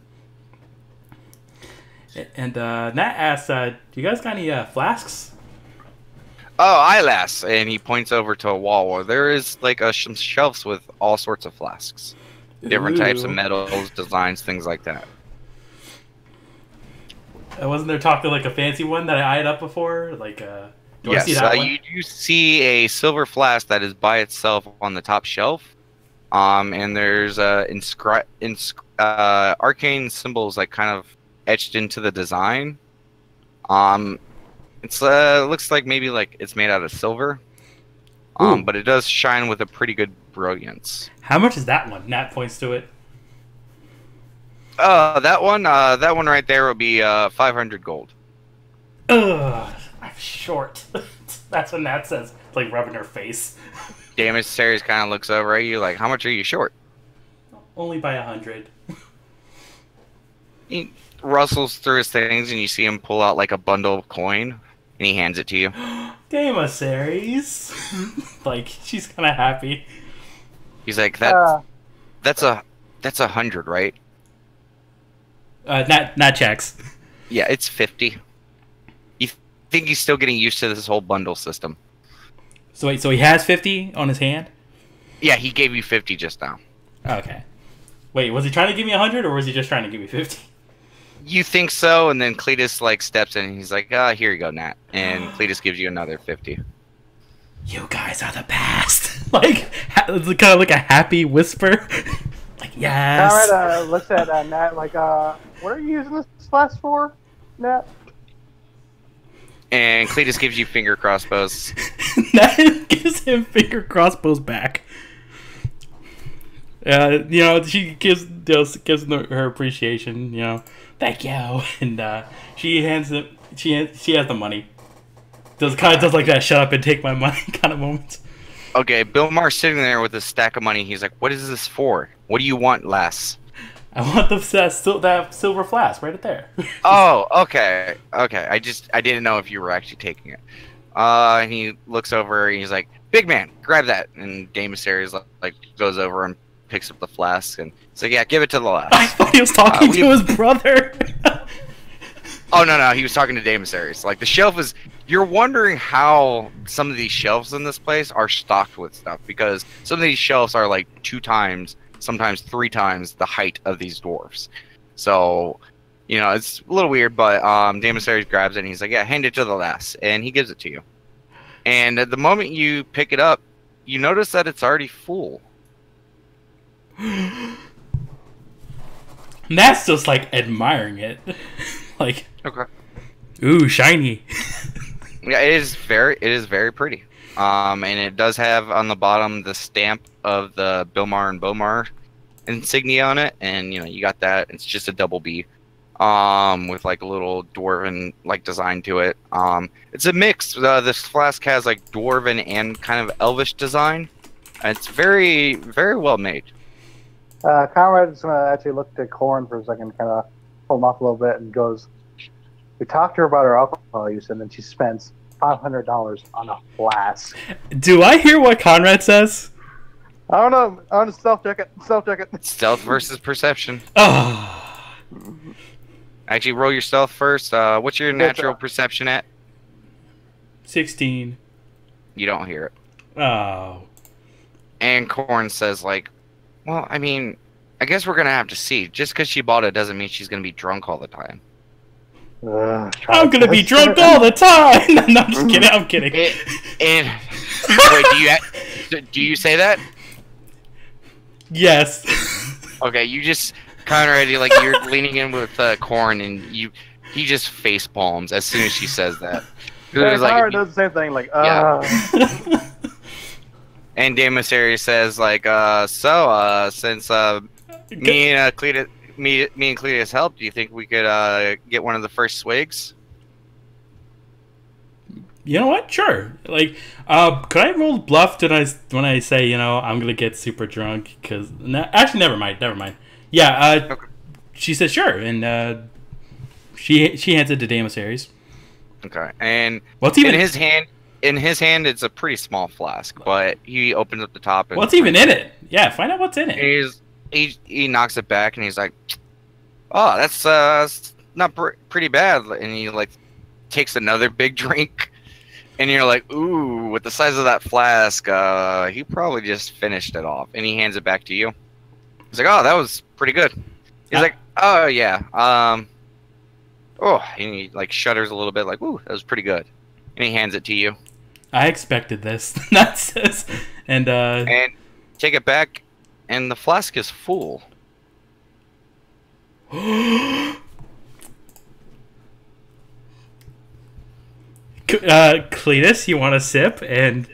And Nat asks, do you guys got any flasks? Oh, eyelass! And he points over to a wall where there is like some shelves with all sorts of flasks, different types of metals, designs, things like that. Wasn't there talk to like a fancy one that I eyed up before? Like, do I see that one? You do see a silver flask that is by itself on the top shelf. And there's arcane symbols like kind of etched into the design. It's looks like maybe like it's made out of silver. But it does shine with a pretty good brilliance. How much is that one? Nat points to it. That one right there will be 500 gold. Ugh, I'm short. That's what Nat says, like rubbing her face. Damage Series kind of looks over at you like, how much are you short? Only by 100. He rustles through his things and you see him pull out like a bundle of coin and he hands it to you. Series. Like, she's kind of happy. He's like, that's 100, right? Not checks. Yeah, it's 50. You think he's still getting used to this whole bundle system? So wait, so he has 50 on his hand? Yeah, he gave you 50 just now. Okay. Wait, was he trying to give me 100 or was he just trying to give me 50? You think so, and then Cletus like steps in and he's like, here you go, Nat. And Cletus gives you another 50. You guys are the best. Like, it's kind of like a happy whisper. Like, yes. Alright, looks at Nat like, what are you using this flask for, Nat? And Cletus gives you finger crossbows. Nat gives him finger crossbows back. You know, she gives her appreciation. You know, thank you, and she hands it. She has the money. Does like that shut up and take my money kind of moment. Okay, Bill Maher's sitting there with a stack of money. He's like, "What is this for? What do you want, lass?" I want that silver flask right there. Oh, okay. I didn't know if you were actually taking it. And he looks over and he's like, "Big man, grab that." And Daemosaries like goes over and picks up the flask and he's like, "Yeah, give it to the lass." I thought he was talking to his brother. Oh no, he was talking to Daemosaries. Like the shelf is. You're wondering how some of these shelves in this place are stocked with stuff because some of these shelves are like 2 times. Sometimes 3 times the height of these dwarves. So, you know, it's a little weird, but Daemosaries grabs it and he's like, yeah, hand it to the lass. And he gives it to you. And at the moment you pick it up, you notice that it's already full. That's just like admiring it. Like, okay. Ooh, shiny. Yeah, it is very pretty. And it does have on the bottom the stamp of the Bilmar and Bomar insignia on it, and you know you got that. It's just a double B, with like a little dwarven like design to it. It's a mix. This flask has like dwarven and kind of elvish design. It's very well made. Conrad's gonna actually look to Corn for a second, kind of pull him off a little bit, and goes, "We talked to her about her alcohol use, and then she spends $500 on a flask." Do I hear what Conrad says? I don't know. I want to stealth check it. Stealth versus perception. Oh. Actually, roll your stealth first. What's your natural perception at? 16. You don't hear it. Oh. And Corn says, like, well, I mean, I guess we're going to have to see. Just because she bought it doesn't mean she's going to be drunk all the time. I'm going to be drunk all the time! No, I'm just kidding. I'm kidding. Wait, do you say that? Yes. Okay, you just Conrad, like you're leaning in with Corn, and he just face palms as soon as she says that. Yeah, Conrad does the same thing, like, yeah. And Damasari says, like, since me and Cletus helped, do you think we could get one of the first swigs? You know what? Sure. Like, could I roll bluff when I say, I'm gonna get super drunk? Because actually, never mind. Yeah. Okay. She says sure, and she hands it to Damasari. Okay. And what's even in his hand? In his hand, it's a pretty small flask, but he opens up the top. And what's even in it? Yeah, find out what's in it. He knocks it back, and he's like, "Oh, that's not pretty bad." And he like takes another big drink. And you're like, ooh, with the size of that flask, he probably just finished it off. And he hands it back to you. He's like, oh, that was pretty good. He's like, oh, yeah. And he, like, shudders a little bit, like, ooh, that was pretty good. And he hands it to you. I expected this. That says, and take it back, and the flask is full. Cletus, you want a sip? And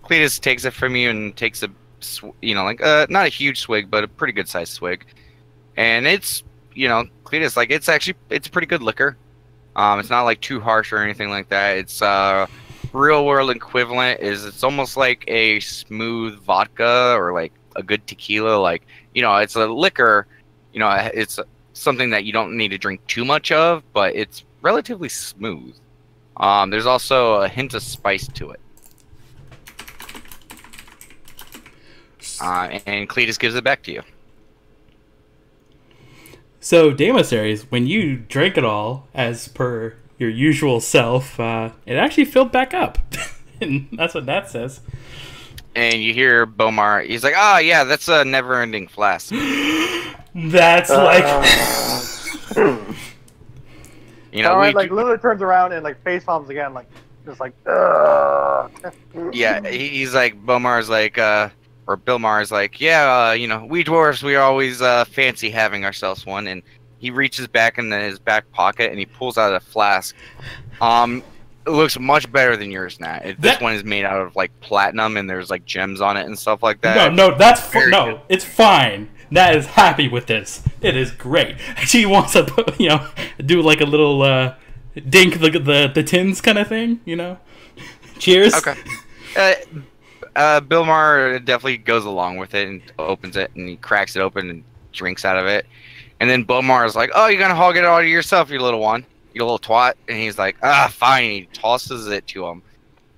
Cletus takes it from you and takes a, not a huge swig, but a pretty good sized swig. And it's, Cletus, like it's a pretty good liquor. It's not like too harsh or anything like that. It's real world equivalent is it's almost like a smooth vodka or like a good tequila. Like it's a liquor. It's something that you don't need to drink too much of, but it's relatively smooth. There's also a hint of spice to it. And Cletus gives it back to you. So, Damasari, when you drank it all, as per your usual self, it actually filled back up. And that's what that says. And you hear Bomar, he's like, oh yeah, that's a never-ending flask. That's Alright, like literally turns around and like face palms again, like just like ugh. Yeah, he's like Bomar's like or Bilmar's like, yeah, we dwarves, we always fancy having ourselves one. And he reaches back in his back pocket and he pulls out a flask. It looks much better than yours, Nat. This one is made out of like platinum and there's like gems on it and stuff like that. No, it's fine. Nat is happy with this. It is great. She wants to, do like a little dink the tins kind of thing, Cheers. Okay. Bilmar definitely goes along with it and opens it and he cracks it open and drinks out of it. And then Bomar is like, oh, you're gonna hog it all to yourself, you little one. You little twat. And he's like, fine. He tosses it to him.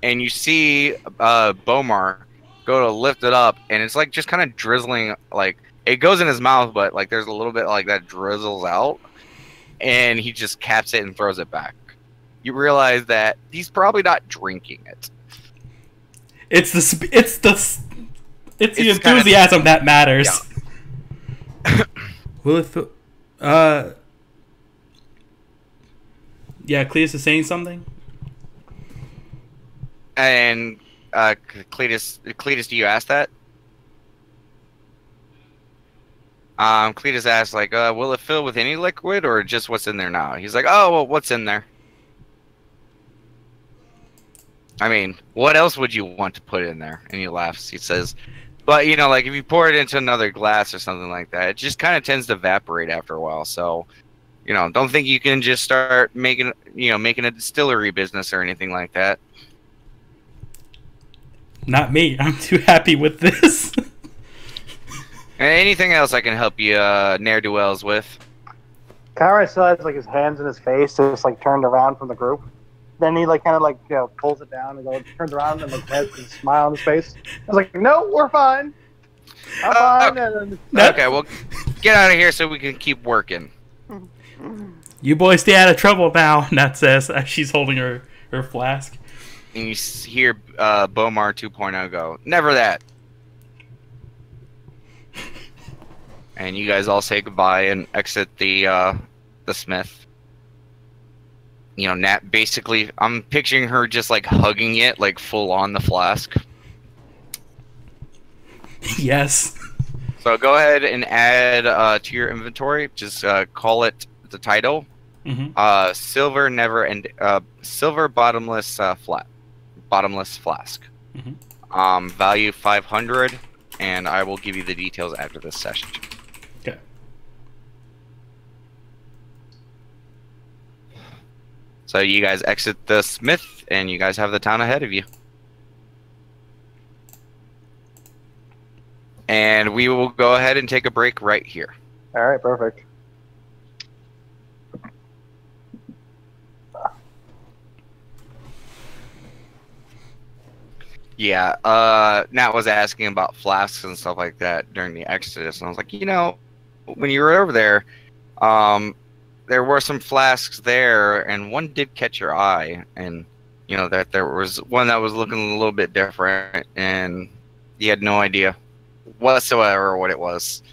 And you see Bomar go to lift it up and it's like just kind of drizzling, like it goes in his mouth, but like there's a little bit like that drizzles out, and he just caps it and throws it back. You realize that he's probably not drinking it. It's the enthusiasm that matters. Yeah. Yeah, Cletus is saying something. And Cletus, do you ask that? Cletus asks, like, will it fill with any liquid or just what's in there now? He's like, oh, well, what's in there? I mean, what else would you want to put in there? And he laughs. He says, but, like, if you pour it into another glass or something like that, it just kind of tends to evaporate after a while. So, don't think you can just start making a distillery business or anything like that. Not me. I'm too happy with this. Anything else I can help you ne'er-do-wells with? Kyra still has like his hands in his face, just like turned around from the group. Then he like kind of pulls it down and turns around and like has a smile on his face. I was like, no, we're fine. I'm fine. Okay, well, get out of here so we can keep working. You boys stay out of trouble now, Nat says as she's holding her flask. And you hear Bomar 2.0 go, never that. And you guys all say goodbye and exit the smith. Nat basically, I'm picturing her just like hugging it, like full on the flask. Yes. So go ahead and add to your inventory. Just call it the title. Mm-hmm. Silver bottomless flat. bottomless flask. Value 500, and I will give you the details after this session. Okay. So you guys exit the smith, and you guys have the town ahead of you. And we will go ahead and take a break right here. All right, perfect. Yeah, Nat was asking about flasks and stuff like that during the Exodus, and I was like, you know, when you were over there, there were some flasks there, and one did catch your eye, and you know that there was one that was looking a little bit different, and you had no idea whatsoever what it was.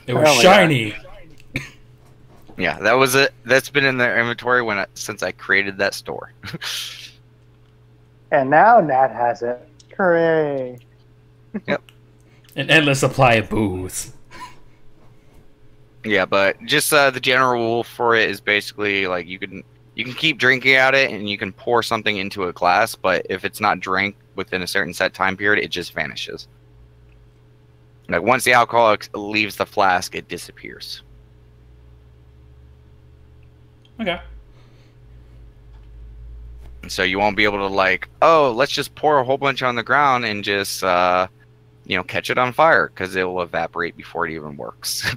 It was shiny. Yeah, that was it. That's been in their inventory since I created that store. And now Nat has it. Hooray! Yep. An endless supply of booze. Yeah, but just the general rule for it is basically like you can keep drinking at it, and you can pour something into a glass, but if it's not drank within a certain set time period, it just vanishes. Like once the alcohol leaves the flask, it disappears. Okay. So you won't be able to like, oh, let's just pour a whole bunch on the ground and just, you know, catch it on fire, because it will evaporate before it even works.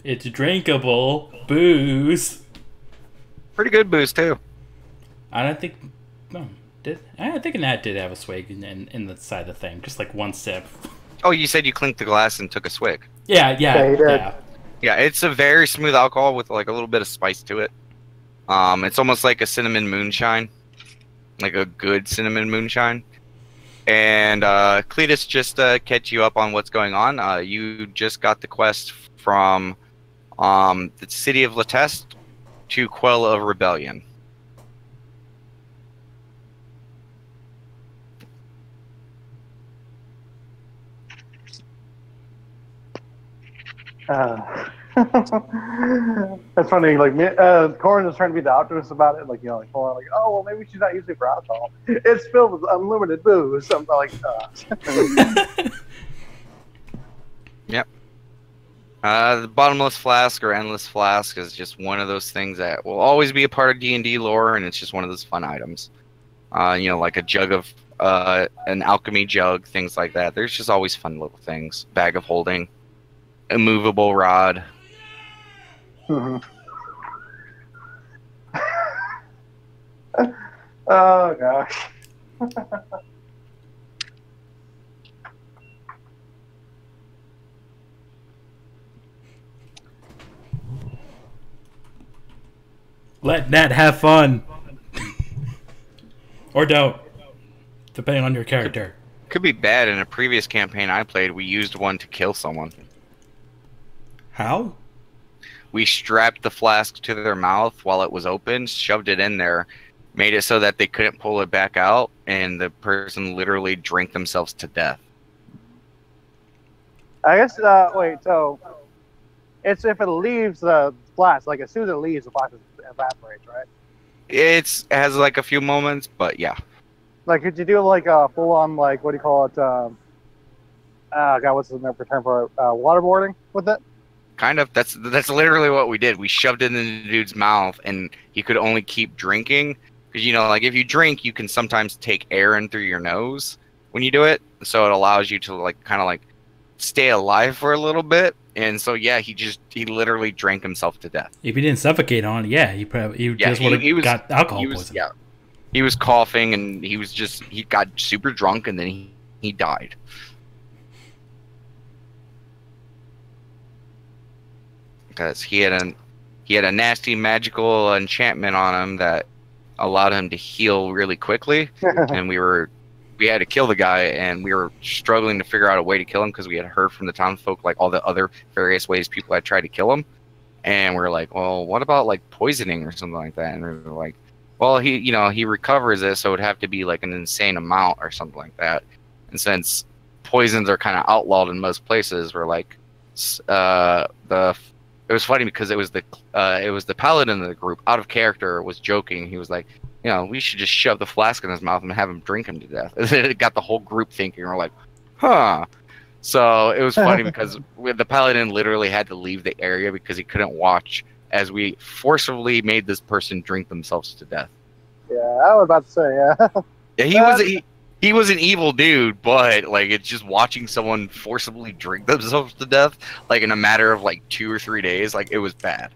It's drinkable booze. Pretty good booze too. I don't think. No, I think Nat did have a swig in the side of the thing, just like one sip. Oh, you said you clinked the glass and took a swig. Yeah. Yeah, it's a very smooth alcohol with like a little bit of spice to it. It's almost like a cinnamon moonshine, like a good cinnamon moonshine. And Cletus, just to catch you up on what's going on, you just got the quest from the city of Latest to quell a rebellion. That's funny. Like, Corin is trying to be the optimist about it. Like, you know, like, oh, well, maybe she's not using it for alcohol. It's filled with unlimited booze. Something like that. Yep. The bottomless flask or endless flask is just one of those things that will always be a part of D&D lore, and it's just one of those fun items. You know, like a jug of an alchemy jug, things like that. There's just always fun little things. Bag of holding, immovable rod. Mm-hmm. Oh gosh. Let Nat have fun. Or don't. Depending on your character. Could be bad. In a previous campaign I played, we used one to kill someone. How? We strapped the flask to their mouth while it was open, shoved it in there, made it so that they couldn't pull it back out, and the person literally drank themselves to death. I guess, wait, so it's if it leaves the flask, like as soon as it leaves, the flask evaporates, right? It has like a few moments, but yeah. Like, could you do like a full-on, like, what do you call it? God, what's the term for it? Waterboarding with it? Kind of. That's literally what we did. We shoved it in the dude's mouth, and he could only keep drinking. Because, you know, like, if you drink, you can sometimes take air in through your nose when you do it. So it allows you to, like, kind of, like, stay alive for a little bit. And so, yeah, he literally drank himself to death. If he didn't suffocate on it, yeah, he just would have got alcohol poisoning. Yeah. He was coughing, and he got super drunk, and then he died. Because he had a nasty magical enchantment on him that allowed him to heal really quickly, and we had to kill the guy, and we were struggling to figure out a way to kill him because we had heard from the townsfolk like all the other various ways people had tried to kill him, and we were like, well, what about like poisoning or something like that? And we were like, well, he recovers it, so it would have to be like an insane amount or something like that. And since poisons are kind of outlawed in most places, we're like, it was funny because it was the paladin of the group, out of character, was joking. He was like, you know, we should just shove the flask in his mouth and have him drink him to death. It got the whole group thinking. We're like, huh. So it was funny because the paladin literally had to leave the area because he couldn't watch as we forcibly made this person drink themselves to death. Yeah, I was about to say, yeah. Yeah, he was an evil dude, but like it's just watching someone forcibly drink themselves to death, like in a matter of like 2 or 3 days, like it was bad.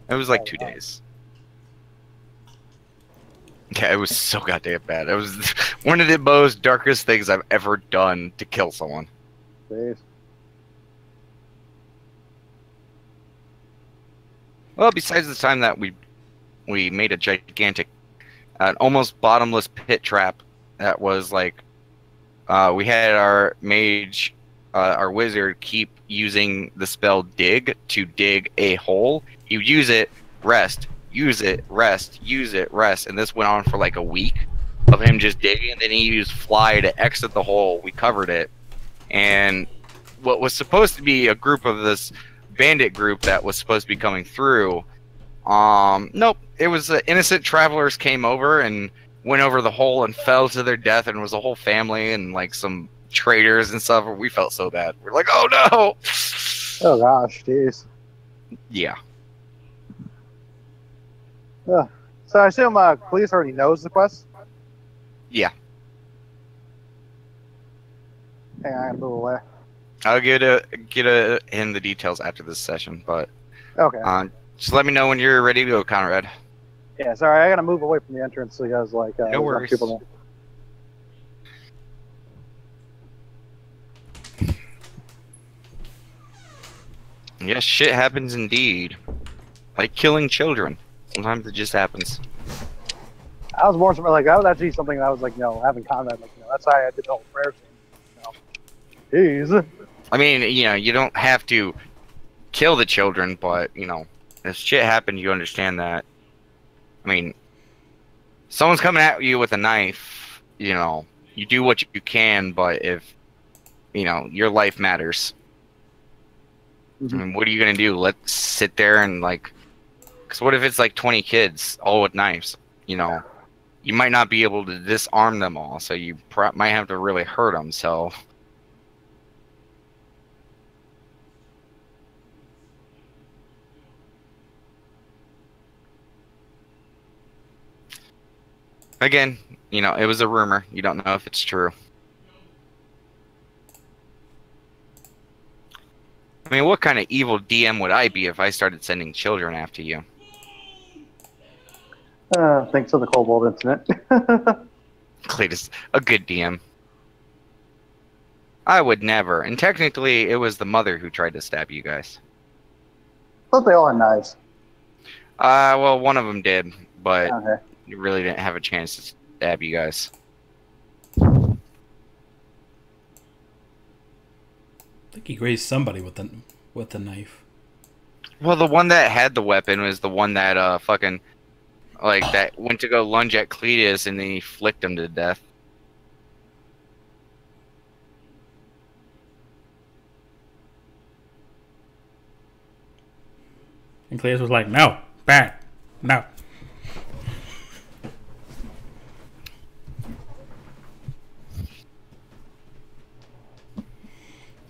It was like 2 days. Yeah, it was so goddamn bad. It was one of the most darkest things I've ever done to kill someone. Jeez. Well, besides the time that we made a gigantic, an almost bottomless pit trap that was like, we had our mage, our wizard, keep using the spell dig to dig a hole. He would use it, rest, use it, rest, use it, rest, and this went on for like a week of him just digging. And then he used fly to exit the hole. We covered it, and what was supposed to be a group of this bandit group that was supposed to be coming through, nope, it was innocent travelers came over and went over the hole and fell to their death, and it was a whole family and like some traders and stuff. We felt so bad. We're like, oh no. Oh gosh, jeez. Yeah. So I assume Cleese already knows the quest. Yeah. Hang on, I can move away. I'll get in the details after this session, but Okay. just let me know when you're ready to go, Conrad. Yeah, sorry, I gotta move away from the entrance so you guys like. No worries. People Yes, shit happens indeed. Like killing children. Sometimes it just happens. I was more like that was actually something that I was like, having combat, like, that's how I did the whole prayer thing. Jeez. I mean, you don't have to kill the children, but, if shit happened, you understand that. I mean, someone's coming at you with a knife, you do what you can, but if, your life matters. Mm-hmm. I mean, what are you going to do? Let's sit there and, because what if it's like 20 kids, all with knives? You might not be able to disarm them all, so you might have to really hurt them, so... Again, it was a rumor. You don't know if it's true. I mean, what kind of evil DM would I be if I started sending children after you? Thanks to the Kobold incident. Cletus, a good DM. I would never. And technically, it was the mother who tried to stab you guys. But they all had knives. Well, one of them did, but Okay. you really didn't have a chance to stab you guys. I think he grazed somebody with the knife. Well, the one that had the weapon was the one that that went to go lunge at Cletus and then he flicked him to death. And Cletus was like, "No, back, no."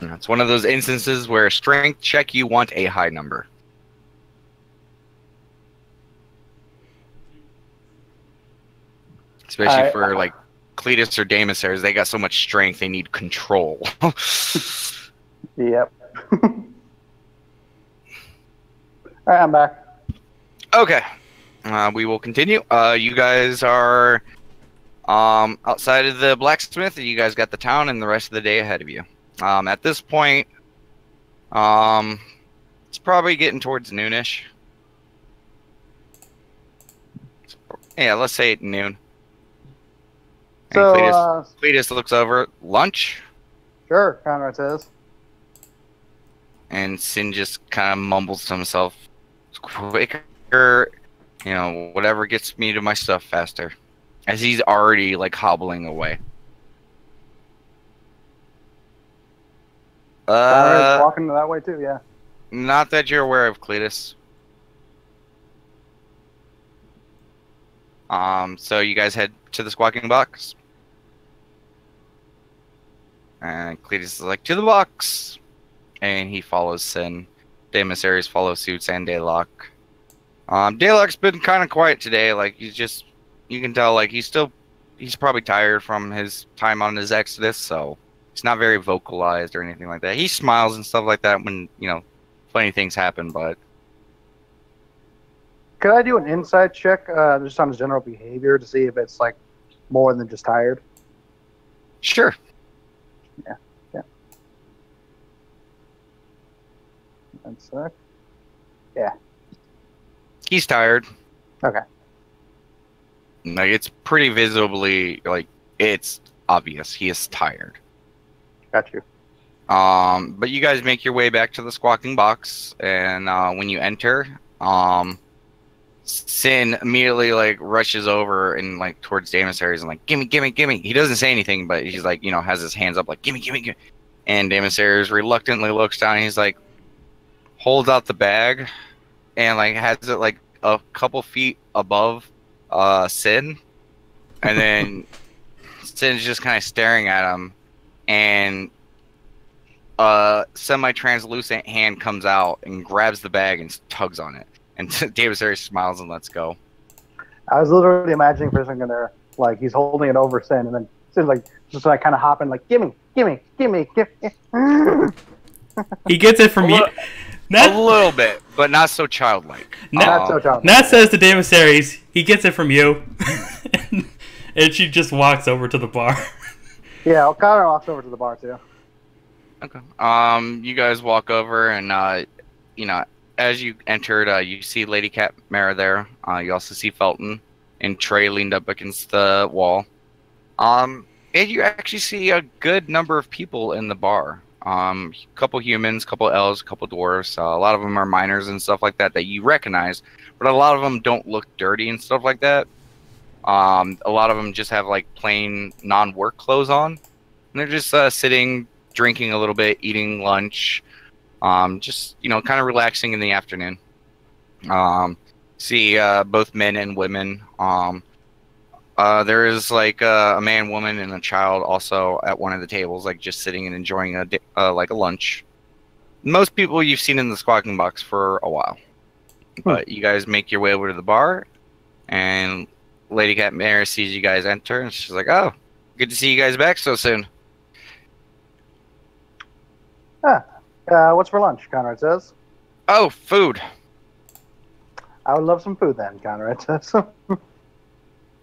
It's one of those instances where strength check, you want a high number. Especially for like Cletus or Daemosers, they got so much strength they need control. Yep. Alright, I'm back. Okay. We will continue. You guys are outside of the blacksmith, and you guys got the town and the rest of the day ahead of you. At this point, it's probably getting towards noonish. Yeah, let's say noon. And So, Cletus looks over. Lunch? sure, Conrad says. And Sin just kind of mumbles to himself, quicker, whatever gets me to my stuff faster. As he's already, hobbling away. Conrad's walking that way too, yeah. Not that you're aware of, Cletus. So you guys head to the squawking box. And Cletus is like, to the box! And he follows Sin. Daemon Ares follows suits and Daylock. Daylock's been kind of quiet today. Like, you can tell, like, he's probably tired from his time on his Exodus, so he's not very vocalized or anything like that. He smiles and stuff like that when, funny things happen, but... Could I do an insight check just on his general behavior to see if it's, like, more than just tired? Sure. Yeah. 1 sec. Yeah. He's tired. Okay. Like, it's pretty visibly, like, it's obvious he is tired. Got you. But you guys make your way back to the squawking box, and when you enter, Sin immediately, like, rushes over and, like, towards Daemon Ares and, like, gimme, gimme, gimme. He doesn't say anything, but he's, like, has his hands up, like, gimme, gimme, gimme. And Daemon Ares reluctantly looks down, and he's, like, holds out the bag, and, like, has it, like, a couple feet above Sin, and then Sin's just kind of staring at him, and a semi-translucent hand comes out and grabs the bag and tugs on it, and David Ares smiles and lets go. I was literally imagining for a second there, like, he's holding it over Sin, and then Sin's like, just like kind of hopping, like, gimme, gimme, gimme, gimme. He gets it from you. A little bit, but not so childlike. Not so childlike. Nat says to Daemon Ares, he gets it from you. And she just walks over to the bar. Yeah, Connor walks over to the bar, too. Okay. You guys walk over, and, as you entered, you see Lady Cat Mara there. You also see Felton and Trey leaned up against the wall. And you actually see a good number of people in the bar. Couple humans, couple elves, couple dwarves. A lot of them are miners and stuff like that you recognize, but a lot of them don't look dirty and stuff like that. A lot of them just have like plain non-work clothes on, and they're just sitting, drinking a little bit, eating lunch, just kind of relaxing in the afternoon. See both men and women. There is like a man, woman, and a child also at one of the tables, like just sitting and enjoying a lunch. Most people you've seen in the squawking box for a while, but you guys make your way over to the bar, and Lady Cat Mara sees you guys enter, and she's like, "Oh, good to see you guys back so soon." What's for lunch? Conrad says. Oh, food. I would love some food then, Conrad says.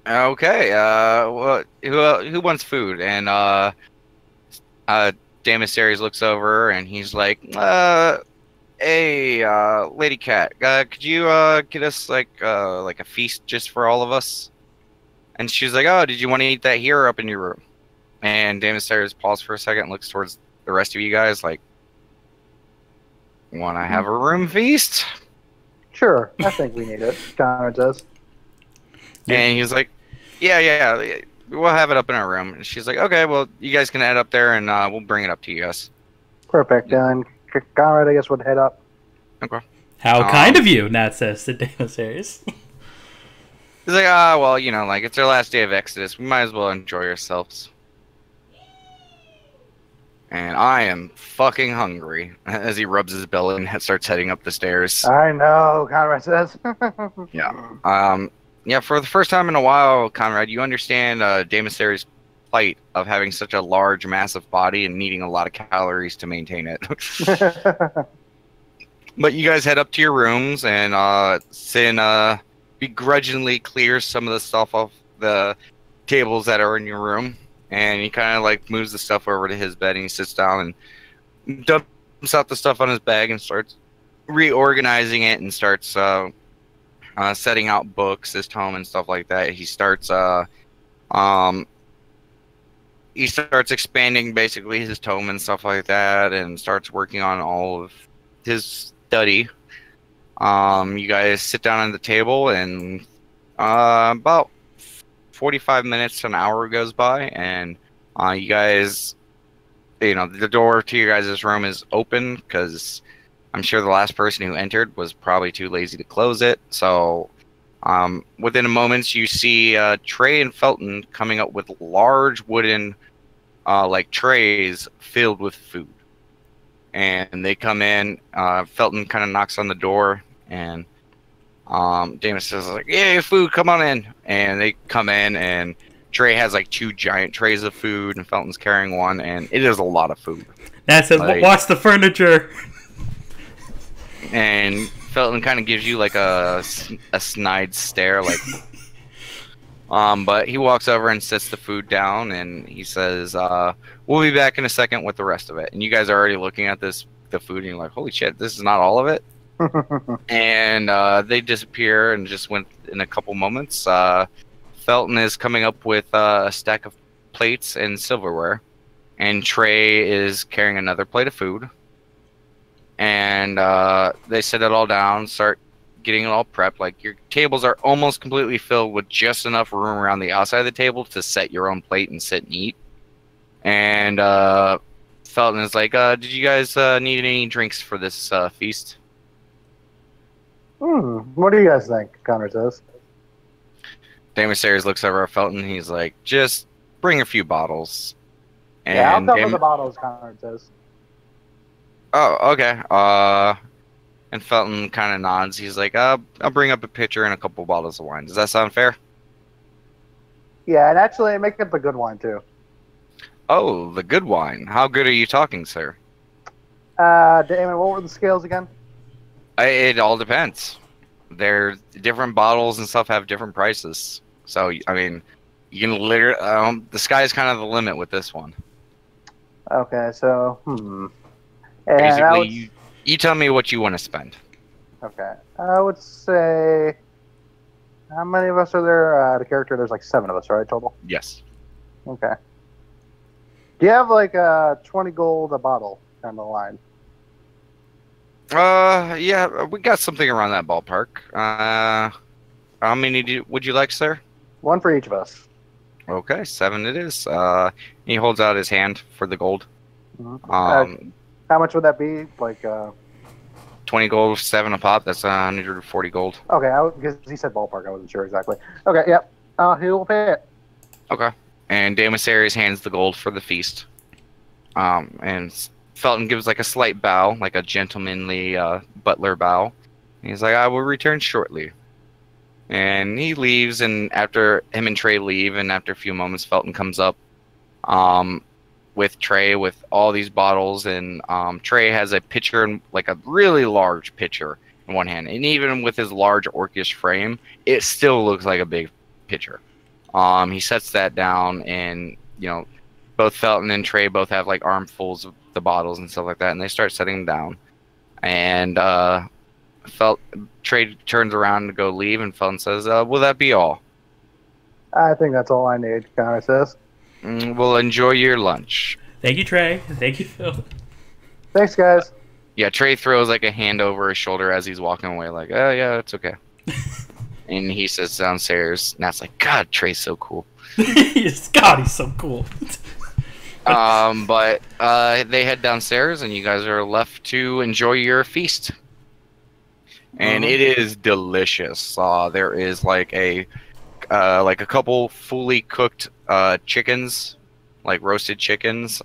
Okay. Well, who wants food? And Daemon Ares looks over and he's like, "Hey, Lady Cat, could you get us like a feast just for all of us?" And she's like, "Oh, did you want to eat that here or up in your room?" And Daemon Ares paused for a second, and looks towards the rest of you guys, like, "Want to have a room feast?" Sure, I think we need it. Conrad says. And he's like, yeah, we'll have it up in our room. And she's like, "Okay, well, you guys can head up there, and we'll bring it up to you guys." Perfect. And Conrad, I guess, would head up. Okay. How kind of you, Nat says to Daemon Ares. He's like, well, like, it's our last day of Exodus. We might as well enjoy ourselves. And I am fucking hungry, as he rubs his belly and starts heading up the stairs. I know, Conrad says. Yeah. Yeah, for the first time in a while, Conrad, you understand Daemon Ares' plight of having such a large, massive body and needing a lot of calories to maintain it. But you guys head up to your rooms, and Sin begrudgingly clears some of the stuff off the tables that are in your room, and he kind of like moves the stuff over to his bed, and he sits down and dumps out the stuff on his bag and starts reorganizing it and starts setting out books, his tome, and stuff like that. He starts expanding basically his tome and stuff like that, and starts working on all of his study. You guys sit down at the table, and about 45 minutes to an hour goes by, and you guys, the door to your guys' room is open because I'm sure the last person who entered was probably too lazy to close it. So Within a moment, you see Trey and Felton coming up with large wooden like trays filled with food. And they come in. Felton kind of knocks on the door, and Damon says, like, "Yeah, food, come on in." And they come in, and Trey has like 2 giant trays of food, and Felton's carrying one, and it is a lot of food. That says, Like, watch the furniture. and Felton kind of gives you like a snide stare, like. But he walks over and sets the food down, and he says, "We'll be back in a second with the rest of it." And you guys are already looking at the food, and you're like, "Holy shit, this is not all of it." And they disappear, and just went in a couple moments. Felton is coming up with a stack of plates and silverware, and Trey is carrying another plate of food. And they set it all down, start getting it all prepped. Like, your tables are almost completely filled with just enough room around the outside of the table to set your own plate and sit and eat. And Felton is like, "Did you guys need any drinks for this feast?" What do you guys think? Connor says. Damon Sayers looks over at Felton. He's like, "Just bring a few bottles." And Yeah, I'll cover the bottles, Connor says. Oh, okay. And Felton kind of nods. He's like, "I'll bring up a pitcher and a couple bottles of wine. Does that sound fair?" Yeah, and actually make up the good wine too. Oh, the good wine. How good are you talking, sir? Damon, what were the scales again? It all depends. They're different bottles and stuff have different prices. So, I mean, you can literally, the sky's kind of the limit with this one. Okay, so, And Basically, you tell me what you want to spend. Okay, I would say, how many of us are there? The character, there's like 7 of us, right, total? Yes. Okay. Do you have like 20 gold a bottle down the line? Yeah, we got something around that ballpark. How many would you like, sir? 1 for each of us. Okay, 7 it is. He holds out his hand for the gold. Mm-hmm. How much would that be? Like 20 gold, 7 a pop. That's 140 gold. Okay, because he said ballpark, I wasn't sure exactly. Okay, yep. He will pay it. Okay. And Damasarius hands the gold for the feast. And Felton gives like a slight bow, like a gentlemanly butler bow. He's like, "I will return shortly." And he leaves, and after him and Trey leave, and after a few moments, Felton comes up with Trey with all these bottles, and Trey has a pitcher, like a really large pitcher in one hand. And even with his large orcish frame, it still looks like a big pitcher. He sets that down, and, both Felton and Trey both have like armfuls of the bottles and stuff like that, and they start setting them down. And Trey turns around to go leave, and Felton says, "Will that be all?" I think that's all I need, Connor says. Well, enjoy your lunch. Thank you, Trey. Thank you, Phil. Thanks, guys. Yeah, Trey throws like a hand over his shoulder as he's walking away, like, "Oh yeah, it's okay." And he sits downstairs. Nat's like, "God, Trey's so cool." God, he's so cool. But they head downstairs, and you guys are left to enjoy your feast. And it is delicious. There is like a couple fully cooked chickens, like roasted chickens.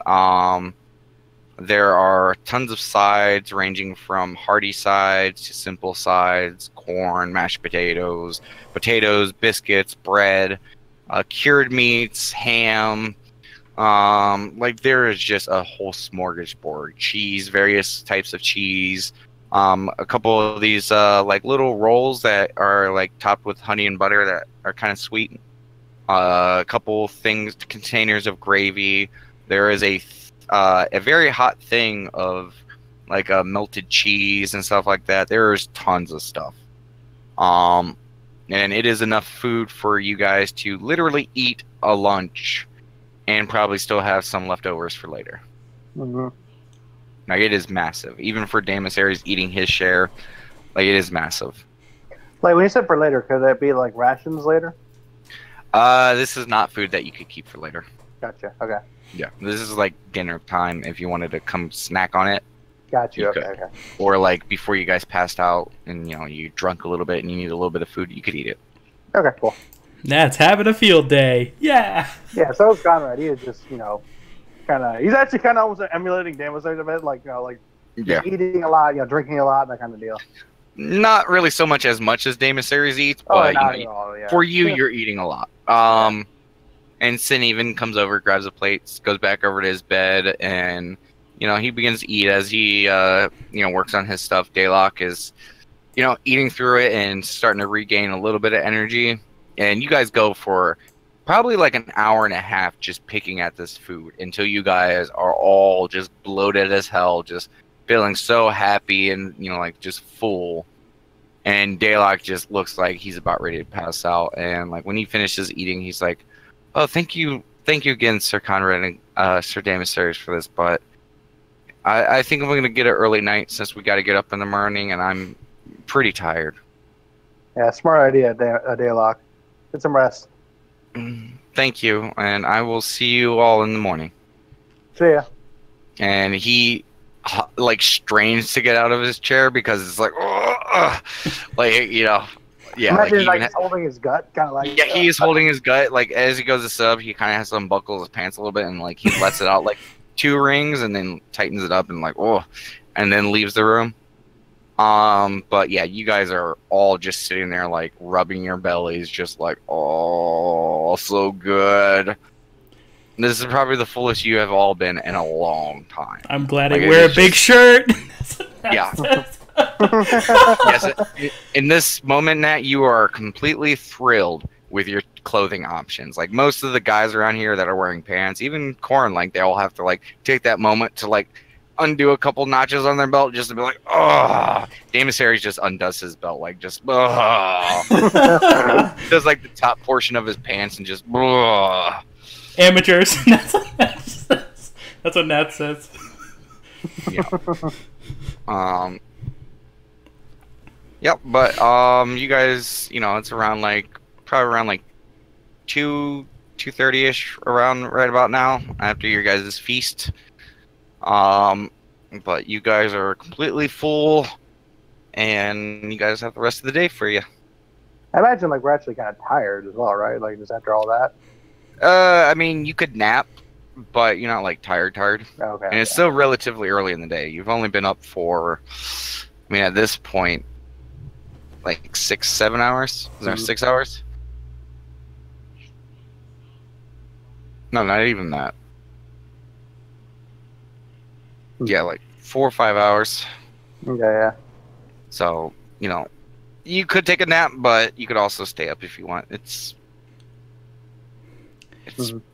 There are tons of sides, ranging from hearty sides to simple sides: corn, mashed potatoes, biscuits, bread, cured meats, ham. Like, there is just a whole smorgasbord. Cheese, various types of cheese. A couple of these like little rolls that are like topped with honey and butter that are kind of sweet. A couple containers of gravy. There is a very hot thing of like melted cheese and stuff like that. There's tons of stuff. And it is enough food for you guys to literally eat a lunch and probably still have some leftovers for later. Mm-hmm. Like, it is massive. Even for Damas Aries eating his share, like, it is massive. Like, when you said for later, could that be like rations later? This is not food that you could keep for later. Gotcha. Okay. Yeah, this is like dinner time if you wanted to come snack on it. Got you. You Okay, could. okay. Or like before you guys passed out and you drunk a little bit and you need a little bit of food, you could eat it. Okay, cool. That's having a field day. Yeah. Yeah, so is Conrad. He is just, he's actually kind of almost emulating Damaso's a bit, like, like Yeah. eating a lot, drinking a lot, that kind of deal. Not really so much as Daemosaries eats, but not at all, yeah. for you're eating a lot. And Sin even comes over, grabs a plate, goes back over to his bed, and he begins to eat as he works on his stuff. Daylock is eating through it and starting to regain a little bit of energy. And you guys go for probably like an hour and a half just picking at this food until you guys are all just bloated as hell, just feeling so happy and like just full. And Daylock just looks like he's about ready to pass out. And like when he finishes eating, he's like, "Oh, thank you again, Sir Conrad and Sir Damasaris for this, but I think I'm gonna get an early night since we got to get up in the morning, and I'm pretty tired." Yeah, smart idea, Daylock. Get some rest. Thank you, and I will see you all in the morning. See ya. And he like strains to get out of his chair because it's like, like yeah. Imagine he's holding his gut, kind of like. Yeah, he's holding his gut. Like as he goes to sit up, he kind of has to unbuckle his pants a little bit, and like he lets it out like 2 rings, and then tightens it up, and like and then leaves the room. But yeah, you guys are all just sitting there like rubbing your bellies, just like, oh, so good. This is probably the fullest you have all been in a long time. I'm glad I wear a big shirt. Yeah. Yes. In this moment, Nat, you are completely thrilled with your clothing options. Like most of the guys around here that are wearing pants, even Corn, like they all have to like take that moment to like undo a couple notches on their belt just to be like, oh. Damasaris just undoes his belt, like just, oh. Does like the top portion of his pants and just, oh. Amateurs. That's what Nat says. Yeah. Yep, but you guys, it's around probably around 2:30ish, around right about now after your guys' feast. But you guys are completely full, and you guys have the rest of the day for you. I imagine we're actually kind of tired as well, right? Like just after all that. I mean, you could nap, but you're not tired. Okay. And it's still relatively early in the day. You've only been up for, at this point, 6-7 hours. Is there 6 hours? No, not even that. Yeah, 4 or 5 hours. Okay, yeah. So, you could take a nap, but you could also stay up if you want. It's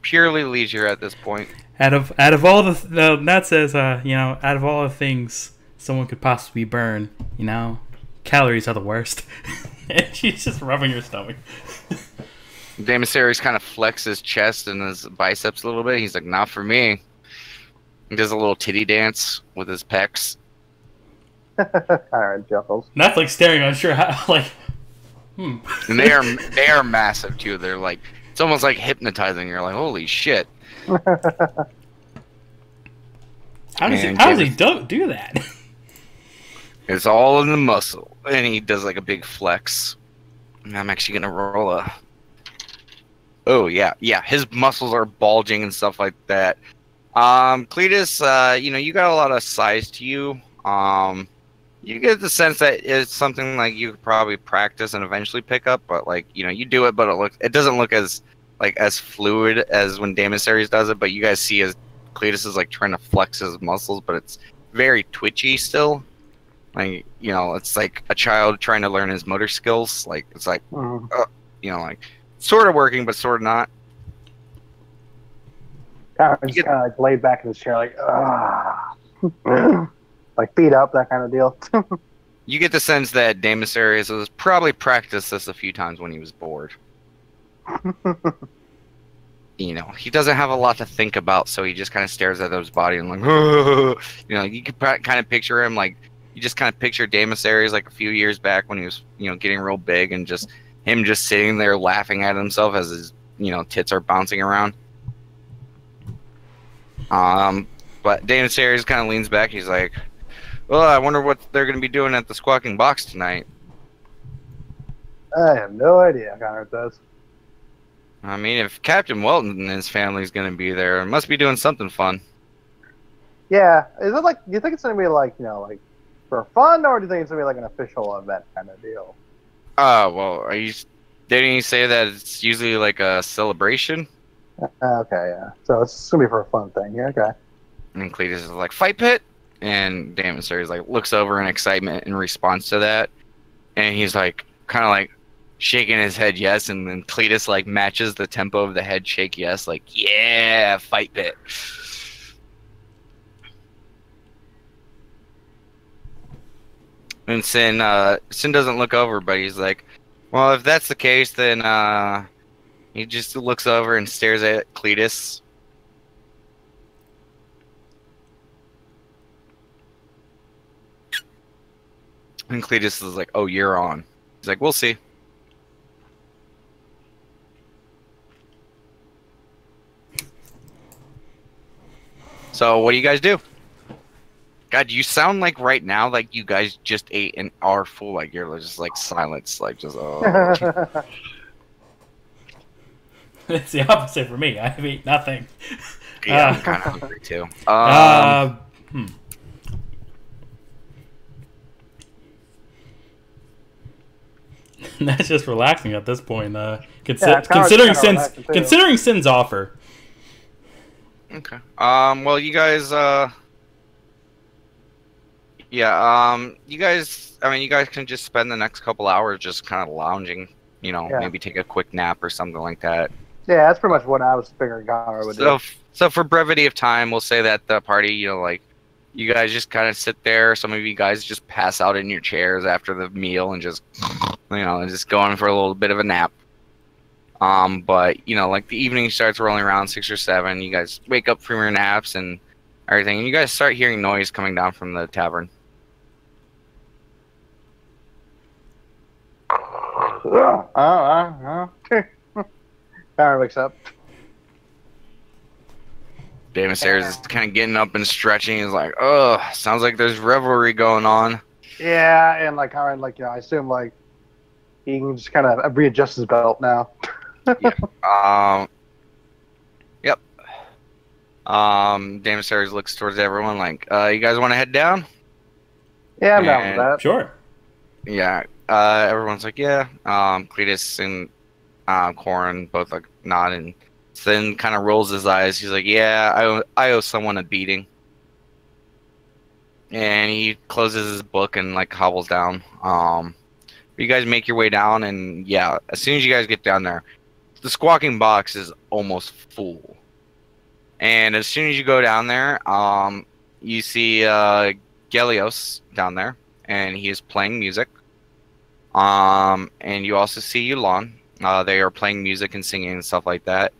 purely leisure at this point. Out of all the Nat says, out of all the things someone could possibly burn, calories are the worst. And she's just rubbing her stomach. Damasaris kind of flexes his chest and his biceps a little bit. He's like, not for me. He does a little titty dance with his pecs. Alright, Juffles. Nat's staring unsure how, And they are massive too. They're it's almost like hypnotizing. You're like, holy shit. How does he do that? It's all in the muscle. And he does a big flex. And I'm actually gonna roll a. Oh yeah, his muscles are bulging and stuff like that. Cletus, you got a lot of size to you. You get the sense that it's something you could probably practice and eventually pick up, but you do it, but it doesn't look as fluid as when Damasaris does it. But you guys see as Cletus is trying to flex his muscles, but it's very twitchy still. It's like a child trying to learn his motor skills. It's sort of working, but sort of not. He's kind of laid back in his chair, feet up, that kind of deal. You get the sense that Damasaris has probably practiced this a few times when he was bored. He doesn't have a lot to think about, so he just kind of stares at his body and you could kind of picture him you just kind of picture Damasaris a few years back when he was getting real big, and just him just sitting there laughing at himself as his tits are bouncing around. But Damasaris kind of leans back. He's like, Well, I wonder what they're going to be doing at the Squawking Box tonight. I have no idea. Connor does. I mean, if Captain Welton and his family is going to be there, must be doing something fun. Yeah, is it like? Do you think it's gonna be like like for fun, or do you think it's gonna be like an official event kind of deal? Well, didn't you say that it's usually like a celebration? Okay, yeah. So it's gonna be for a fun thing. Yeah, okay. And Cletus is like, fight pit? And Damon Sirius like looks over in excitement in response to that. And he's like, kind of like shaking his head yes. And then Cletus like matches the tempo of the head shake yes. Like, yeah, fight pit. And Sin doesn't look over, but he's like, well, if that's the case, then he just looks over and stares at Cletus. And Cletus is like, oh, you're on. He's like, we'll see. So what do you guys do? God, you sound like right now like you guys just ate an hour full. Like you're just like silence, like just oh. It's the opposite for me. I've eaten nothing. Yeah, I'm kind of hungry too. That's just relaxing at this point. Considering Sin's offer. Okay. Well, you guys. Yeah. You guys. I mean, you guys can just spend the next couple hours just kind of lounging. You know, maybe take a quick nap or something like that. Yeah, that's pretty much what I was figuring Connor would do. So for brevity of time, we'll say that the party, like, you guys just kind of sit there. Some of you guys just pass out in your chairs after the meal and just, just go on for a little bit of a nap. But, like the evening starts rolling around 6 or 7. You guys wake up from your naps and everything. And you guys start hearing noise coming down from the tavern. Connor wakes up. Damon Sayers is kind of getting up and stretching. He's like, oh, sounds like there's revelry going on. Yeah, and like Connor, like I assume like he can just kind of readjust his belt now. Yeah. Yep. Damon Sayers looks towards everyone like, you guys want to head down? Yeah, I'm down with that. Sure. Yeah. Everyone's like, yeah. Cletus and Corin both like nod, and then kind of rolls his eyes. He's like, yeah, I owe someone a beating. And he closes his book and like hobbles down. You guys make your way down, and yeah, as soon as you guys get down there, the Squawking Box is almost full. And as soon as you go down there, you see Gelios down there, and he is playing music. And you also see Yulan. They are playing music and singing and stuff like that.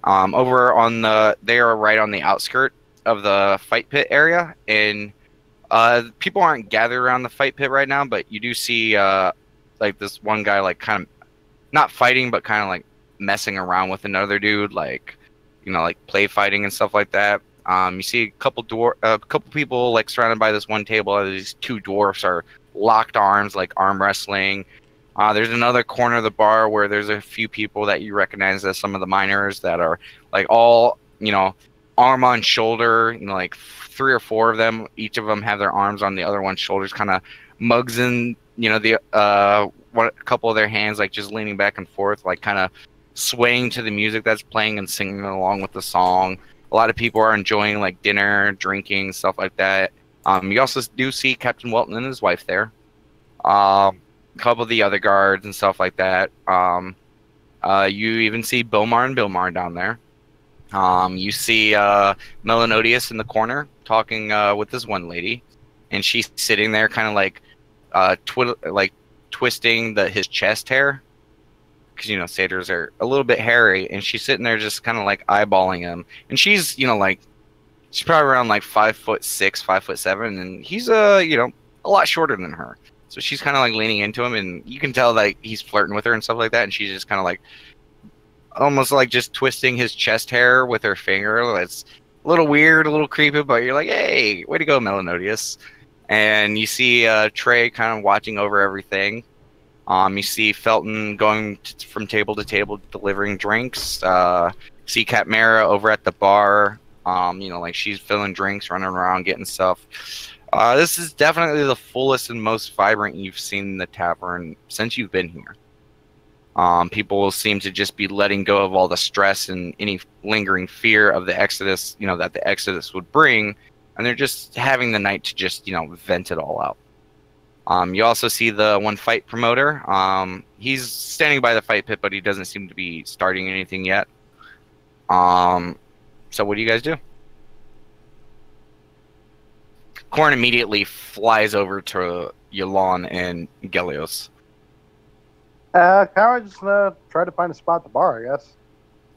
They are right on the outskirt of the fight pit area, and people aren't gathered around the fight pit right now, but you do see like this one guy like kind of not fighting, but kind of like messing around with another dude, like like play fighting and stuff like that. You see a couple people like surrounded by this one table. These two dwarfs are locked arms, like arm wrestling. There's another corner of the bar where there's a few people that you recognize as some of the miners that are like all, arm on shoulder, like 3 or 4 of them. Each of them have their arms on the other one's shoulders, kind of mugs in, a couple of their hands, like just leaning back and forth, like kind of swaying to the music that's playing and singing along with the song. A lot of people are enjoying like dinner, drinking, stuff like that. You also do see Captain Welton and his wife there. A couple of the other guards and stuff like that. You even see Bilmar and Bilmar down there. You see Melanodius in the corner talking with this one lady, and she's sitting there kind of like twisting his chest hair, because satyrs are a little bit hairy, and she's sitting there just kind of like eyeballing him, and she's she's probably around like 5'6", 5'7", and he's a lot shorter than her. So she's kind of like leaning into him, and you can tell that he's flirting with her and stuff like that. And she's just kind of like, almost like just twisting his chest hair with her finger. It's a little weird, a little creepy, but you're like, hey, way to go, Melanodius. And you see Trey kind of watching over everything. You see Felton going from table to table delivering drinks. See Katmera over at the bar. Like she's filling drinks, running around, getting stuff. This is definitely the fullest and most vibrant you've seen the tavern since you've been here. People seem to just be letting go of all the stress and any lingering fear of the Exodus, that the Exodus would bring, and they're just having the night to just, vent it all out. You also see the one fight promoter. He's standing by the fight pit, but he doesn't seem to be starting anything yet. So what do you guys do? Korn immediately flies over to Yolon and Gelios. Kyra just try to find a spot at the bar, I guess.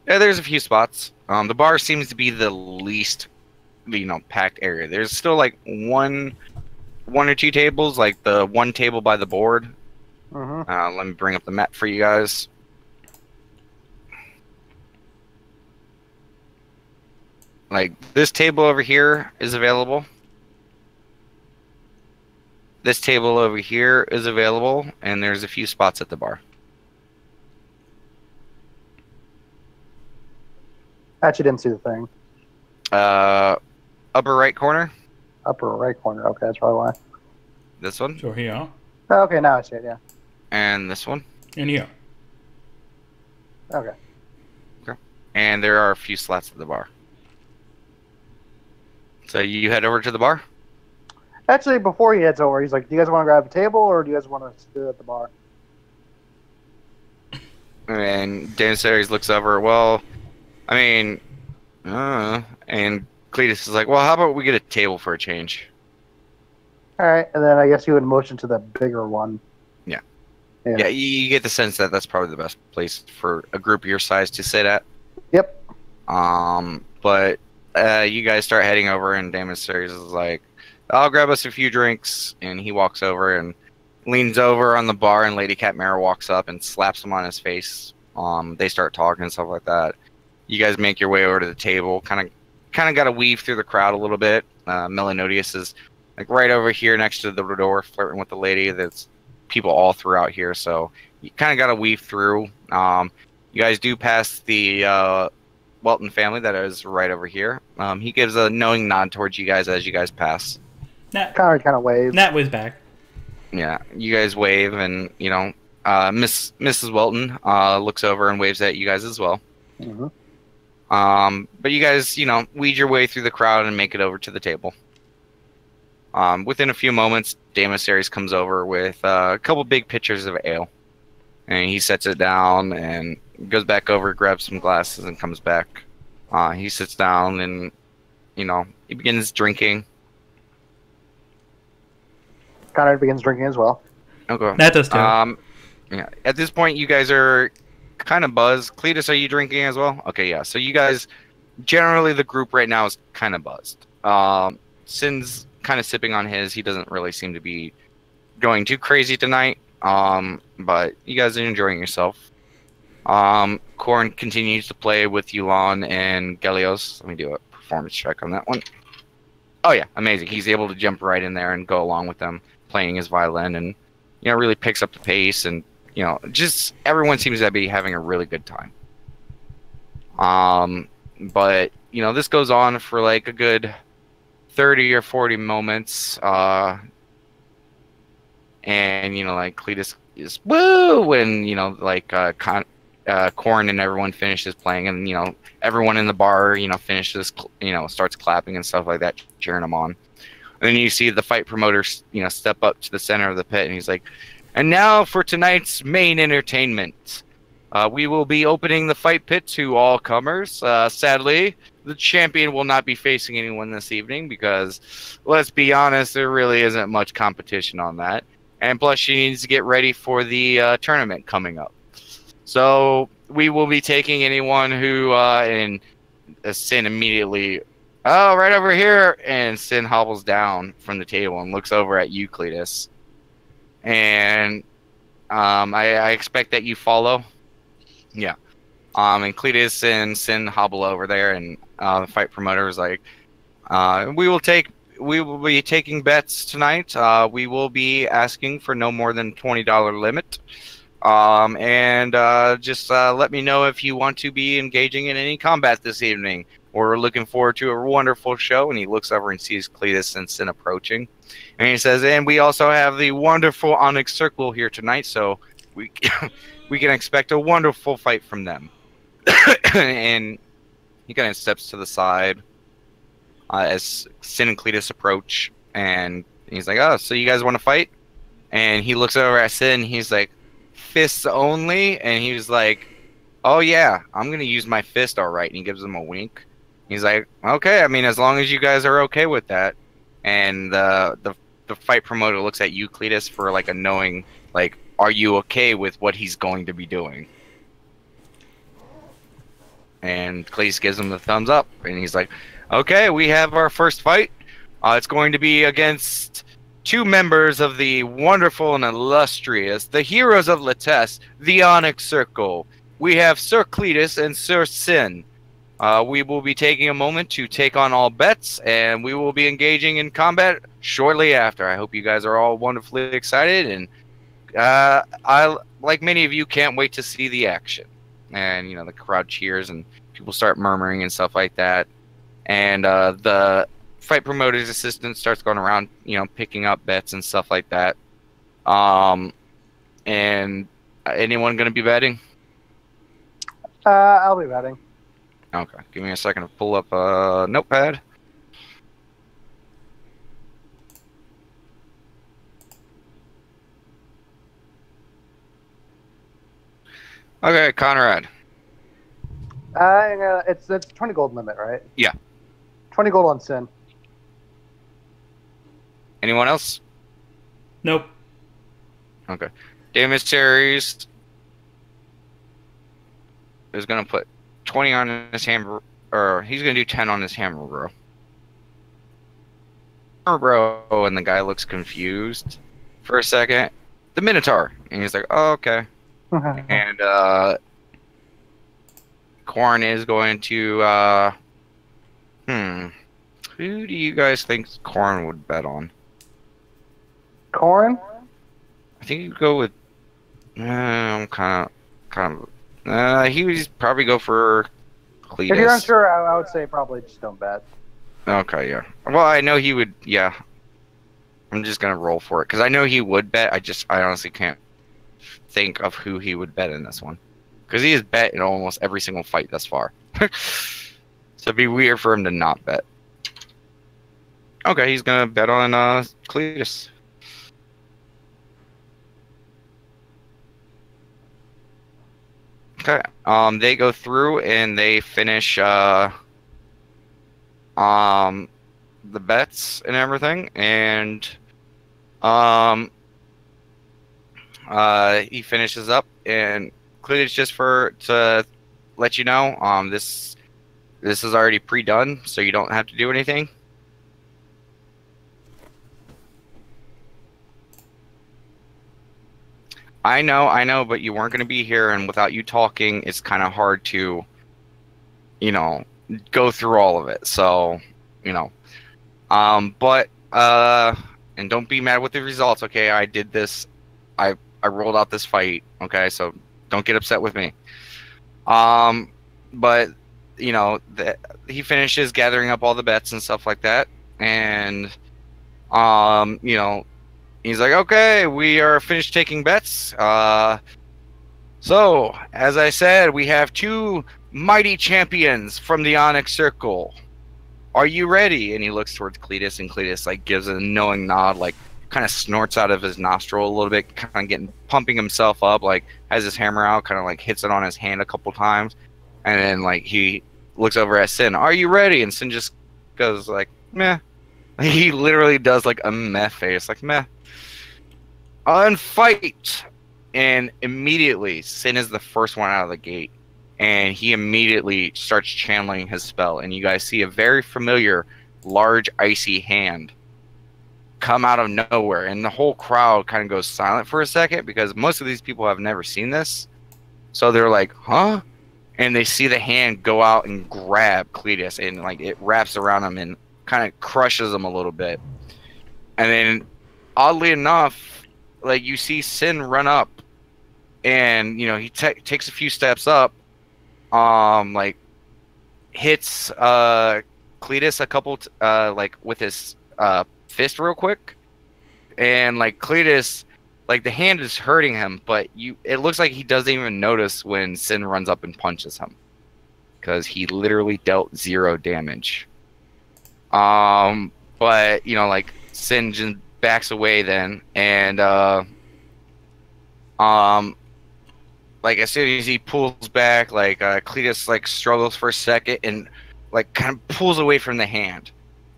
Yeah, there's a few spots. The bar seems to be the least, packed area. There's still like one or two tables, like the one table by the board. Let me bring up the map for you guys. Like this table over here is available. This table over here is available, and there's a few spots at the bar. Actually, didn't see the thing. Upper right corner. Upper right corner. Okay, that's probably why. This one. So here. Oh, okay, now I see it. Yeah. And this one. And here. Okay. Okay. And there are a few slots at the bar. So you head over to the bar? Actually, before he heads over, he's like, do you guys want to grab a table, or do you guys want to sit at the bar? And Daenerys looks over, well, I mean, and Cletus is like, well, how about we get a table for a change? All right, and then I guess you would motion to the bigger one. Yeah, you get the sense that that's probably the best place for a group your size to sit at. Yep. But you guys start heading over, and Daenerys is like, I'll grab us a few drinks, and he walks over and leans over on the bar, and Lady Katmera walks up and slaps him on his face. They start talking and stuff like that. You guys make your way over to the table, kind of got to weave through the crowd a little bit. Melanodius is like right over here next to the door, flirting with the lady. That's people all throughout here, so you kind of got to weave through. You guys do pass the Welton family that is right over here. He gives a knowing nod towards you guys as you guys pass. Kind of waves. Nat was back. Yeah, you guys wave, and Mrs. Welton looks over and waves at you guys as well. But you guys, weed your way through the crowd and make it over to the table. Within a few moments, Daenerys comes over with a couple big pitchers of ale, and he sets it down and goes back over, grabs some glasses, and comes back. He sits down and he begins drinking. Connor begins drinking as well. Okay. That does too. Yeah. At this point, you guys are kind of buzzed. Cletus, are you drinking as well? Okay, yeah. So you guys, generally the group right now is kind of buzzed. Sin's kind of sipping on his. He doesn't really seem to be going too crazy tonight. But you guys are enjoying yourself. Korn continues to play with Yulon and Gelios. Let me do a performance check on that one. Oh yeah, amazing. He's able to jump right in there and go along with them, playing his violin, and really picks up the pace, and just everyone seems to be having a really good time. But this goes on for like a good 30 or 40 moments, and like Cletus is woo, and Korn and everyone finishes playing, and everyone in the bar finishes, starts clapping and stuff like that, cheering them on. And then you see the fight promoter step up to the center of the pit, and he's like, and now for tonight's main entertainment, we will be opening the fight pit to all comers. Sadly, the champion will not be facing anyone this evening because, let's be honest, there really isn't much competition on that. And plus, she needs to get ready for the tournament coming up. So we will be taking anyone who, and Sin immediately, oh, right over here. And Sin hobbles down from the table and looks over at you, Cletus. And I expect that you follow. Yeah. And Cletus and Sin hobble over there, and the fight promoter is like, we will take we will be taking bets tonight. We will be asking for no more than $20 limit. And just let me know if you want to be engaging in any combat this evening. We're looking forward to a wonderful show. And he looks over and sees Cletus and Sin approaching. And he says, and we also have the wonderful Onyx Circle here tonight, so we we can expect a wonderful fight from them. And he kind of steps to the side as Sin and Cletus approach. And he's like, oh, so you guys want to fight? And he looks over at Sin. He's like, fists only? And he was like, oh yeah, I'm gonna use my fist, all right. And he gives him a wink. He's like, okay, I mean, as long as you guys are okay with that. And the fight promoter looks at you, Cletus, for like a knowing, like, are you okay with what he's going to be doing? And Cletus gives him the thumbs up, and he's like, okay, we have our first fight. It's going to be against two members of the wonderful and illustrious, the heroes of Latesse, the Onyx Circle. We have Sir Cletus and Sir Sin. We will be taking a moment to take on all bets, and we will be engaging in combat shortly after. I hope you guys are all wonderfully excited, and I, like many of you, can't wait to see the action. And, you know, the crowd cheers, and people start murmuring and stuff like that. And the fight promoter's assistant starts going around, you know, picking up bets and stuff like that. And anyone going to be betting? I'll be betting. Okay, give me a second to pull up a notepad. Okay, Conrad. It's 20 gold limit, right? Yeah. 20 gold on Sin. Anyone else? Nope. Okay. Damus Series is going to put 20 on his hammer, or he's going to do 10 on his hammer, bro. Hammer, bro, and the guy looks confused for a second. The Minotaur. And he's like, oh, okay. And Corn is going to, who do you guys think Corn would bet on? Corn? I think you'd go with, I'm he would probably go for Cletus. If you're unsure, I would say probably just don't bet. Okay, yeah. Well, I know he would, yeah. I'm just going to roll for it, because I know he would bet. I honestly can't think of who he would bet in this one. Because he has bet in almost every single fight thus far. So it'd be weird for him to not bet. Okay, he's going to bet on Cletus. Okay, they go through and they finish the bets and everything, and he finishes up, and Cletus, just to let you know, this is already pre-done, so you don't have to do anything. I know, but you weren't going to be here, and without you talking, it's kind of hard to, you know, go through all of it. So, you know, but and don't be mad with the results, okay? I did this, I rolled out this fight, okay? So don't get upset with me. But you know, he finishes gathering up all the bets and stuff like that, and you know. He's like, okay, we are finished taking bets. So, as I said, we have two mighty champions from the Onyx Circle. Are you ready? And he looks towards Cletus, and Cletus like gives a knowing nod, like kind of snorts out of his nostril a little bit, kind of pumping himself up, like has his hammer out, kind of like hits it on his hand a couple times, and then like he looks over at Sin. Are you ready? And Sin just goes like, meh. He literally does like a meh face, like meh. And fight! And immediately, Sin is the first one out of the gate. And he immediately starts channeling his spell. And you guys see a very familiar, large, icy hand come out of nowhere. And the whole crowd kind of goes silent for a second, because most of these people have never seen this. So they're like, huh? And they see the hand go out and grab Cletus. And like it wraps around him. And kind of crushes him a little bit. And then, oddly enough, like you see Sin run up, and you know he takes a few steps up, like hits Cletus a couple like with his fist real quick, and like Cletus, like the hand is hurting him, but it looks like he doesn't even notice when Sin runs up and punches him, because he literally dealt 0 damage. But you know, like Sin just backs away then, and like as soon as he pulls back, like Cletus like struggles for a second and like kind of pulls away from the hand,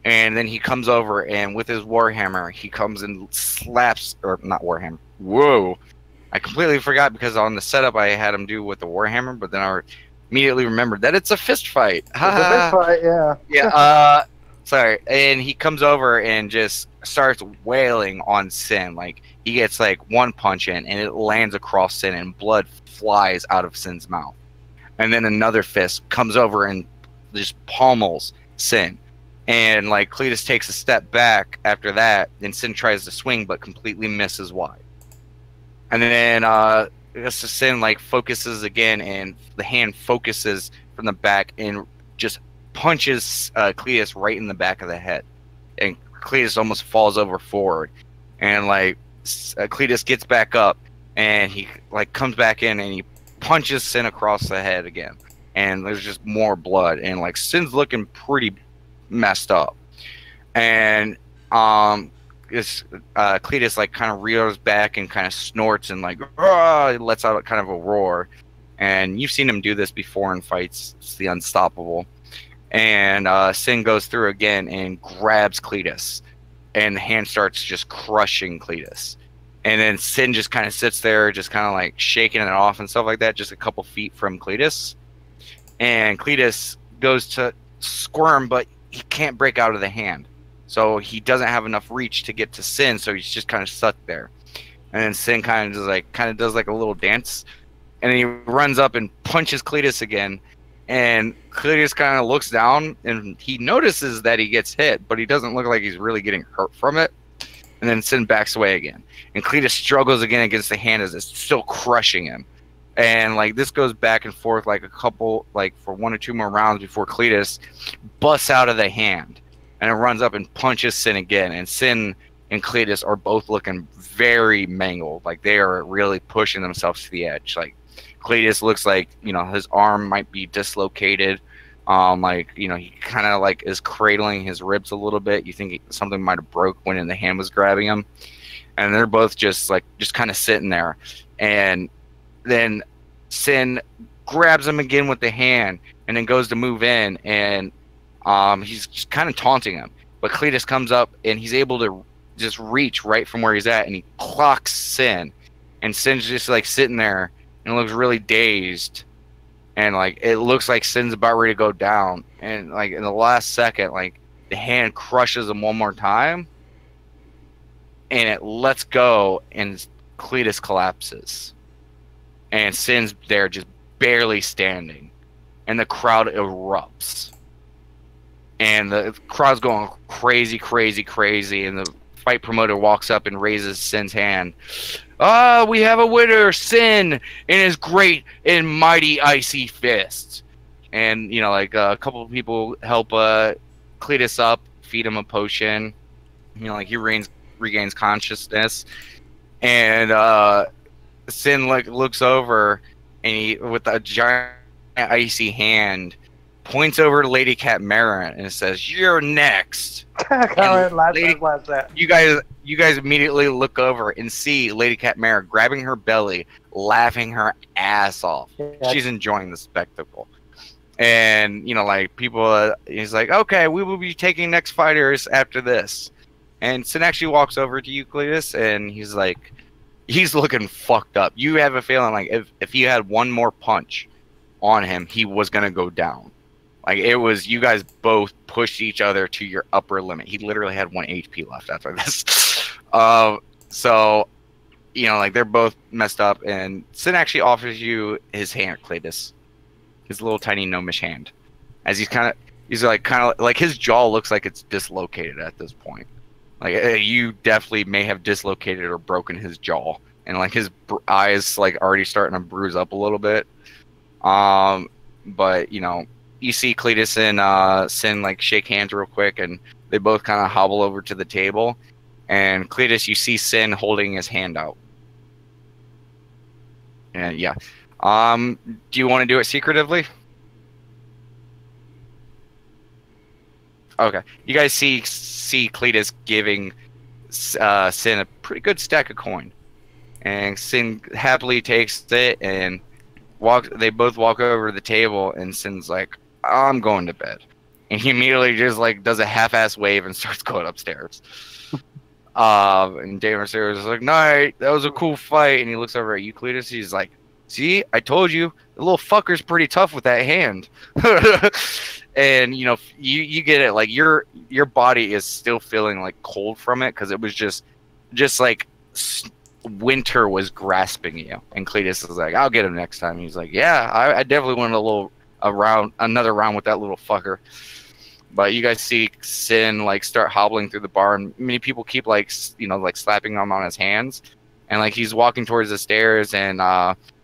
and then he comes over and with his warhammer he comes and slaps, or not warhammer. Whoa, I completely forgot because on the setup I had him do with the warhammer, but then I immediately remembered that it's a fist fight. It's a fist fight, yeah. Yeah. Sorry, and he comes over and just starts wailing on Sin. Like he gets like one punch in, and it lands across Sin, and blood flies out of Sin's mouth. And then another fist comes over and just pummels Sin. And like Cletus takes a step back after that, and Sin tries to swing but completely misses wide. And then Sin like focuses again, and the hand focuses from the back and just punches Cletus right in the back of the head, and Cletus almost falls over forward, and like Cletus gets back up, and he like comes back in and he punches Sin across the head again, and there's just more blood, and like Sin's looking pretty messed up, and Cletus like kind of rears back and kind of snorts and like lets out kind of a roar, and you've seen him do this before in fights. It's the Unstoppable. And Sin goes through again and grabs Cletus, and the hand starts just crushing Cletus. And then Sin just kind of sits there, just kind of like shaking it off and stuff like that, just a couple feet from Cletus. And Cletus goes to squirm, but he can't break out of the hand. So he doesn't have enough reach to get to Sin, so he's just kind of stuck there. And then Sin kind of does like a little dance, and then he runs up and punches Cletus again. And Cletus kind of looks down, and he notices that he gets hit, but he doesn't look like he's really getting hurt from it. And then Sin backs away again, and Cletus struggles again against the hand as it's still crushing him. And like this goes back and forth like a couple, like for 1 or 2 more rounds before Cletus busts out of the hand, and it runs up and punches Sin again. And Sin and Cletus are both looking very mangled, like they are really pushing themselves to the edge. Like Cletus looks like, you know, his arm might be dislocated. Like, you know, he kind of like is cradling his ribs a little bit. You think something might have broke when the hand was grabbing him. And they're both just kind of sitting there. And then Sin grabs him again with the hand and then goes to move in. And he's just kind of taunting him. But Cletus comes up and he's able to just reach right from where he's at. And he clocks Sin. And Sin's just like sitting there and looks really dazed, and like it looks like Sin's about ready to go down, and like in the last second, like the hand crushes him one more time, and it lets go, and Cletus collapses, and Sin's there just barely standing, and the crowd erupts, and the crowd's going crazy, and the fight promoter walks up and raises Sin's hand. We have a winner, Sin, in his great and mighty icy fist. And, you know, like a couple of people help Cletus up, feed him a potion. You know, like he regains consciousness. And Sin like looks over, and he, with a giant icy hand, points over to Lady Cat Mara and says, "You're next." You guys immediately look over and see Lady Cat Mara grabbing her belly, laughing her ass off. Yeah. She's enjoying the spectacle. And, you know, like people, he's like, "Okay, we will be taking next fighters after this." And Sin actually walks over to you, Cletus, and he's like, he's looking fucked up. You have a feeling like if he had one more punch on him, he was going to go down. Like, it was, you guys both pushed each other to your upper limit. He literally had 1 HP left after this. So, you know, like, they're both messed up, and Sin actually offers you his hand, Cletus. His little tiny gnomish hand. As he's kind of, He's like kind of like his jaw looks like it's dislocated at this point. Like you definitely may have dislocated or broken his jaw, and like his eyes like already starting to bruise up a little bit. But you know, you see Cletus and Sin like shake hands real quick, and they both kind of hobble over to the table. And Cletus, you see Sin holding his hand out. And yeah, do you want to do it secretively? Okay, you guys see Cletus giving Sin a pretty good stack of coin, and Sin happily takes it and they both walk over to the table, and Sin's like, I'm going to bed. And he immediately just like does a half-ass wave and starts going upstairs. And Damon Sarah's is like, night, that was a cool fight. And he looks over at you, Cletus. He's like, see, I told you, the little fucker's pretty tough with that hand. And you know, you get it, like your body is still feeling like cold from it, because it was just like winter was grasping you. And Cletus is like, I'll get him next time. He's like, yeah, I definitely wanted another round with that little fucker. But you guys see Sin like start hobbling through the bar, and many people keep like, you know, like slapping him on his hands, and like he's walking towards the stairs, and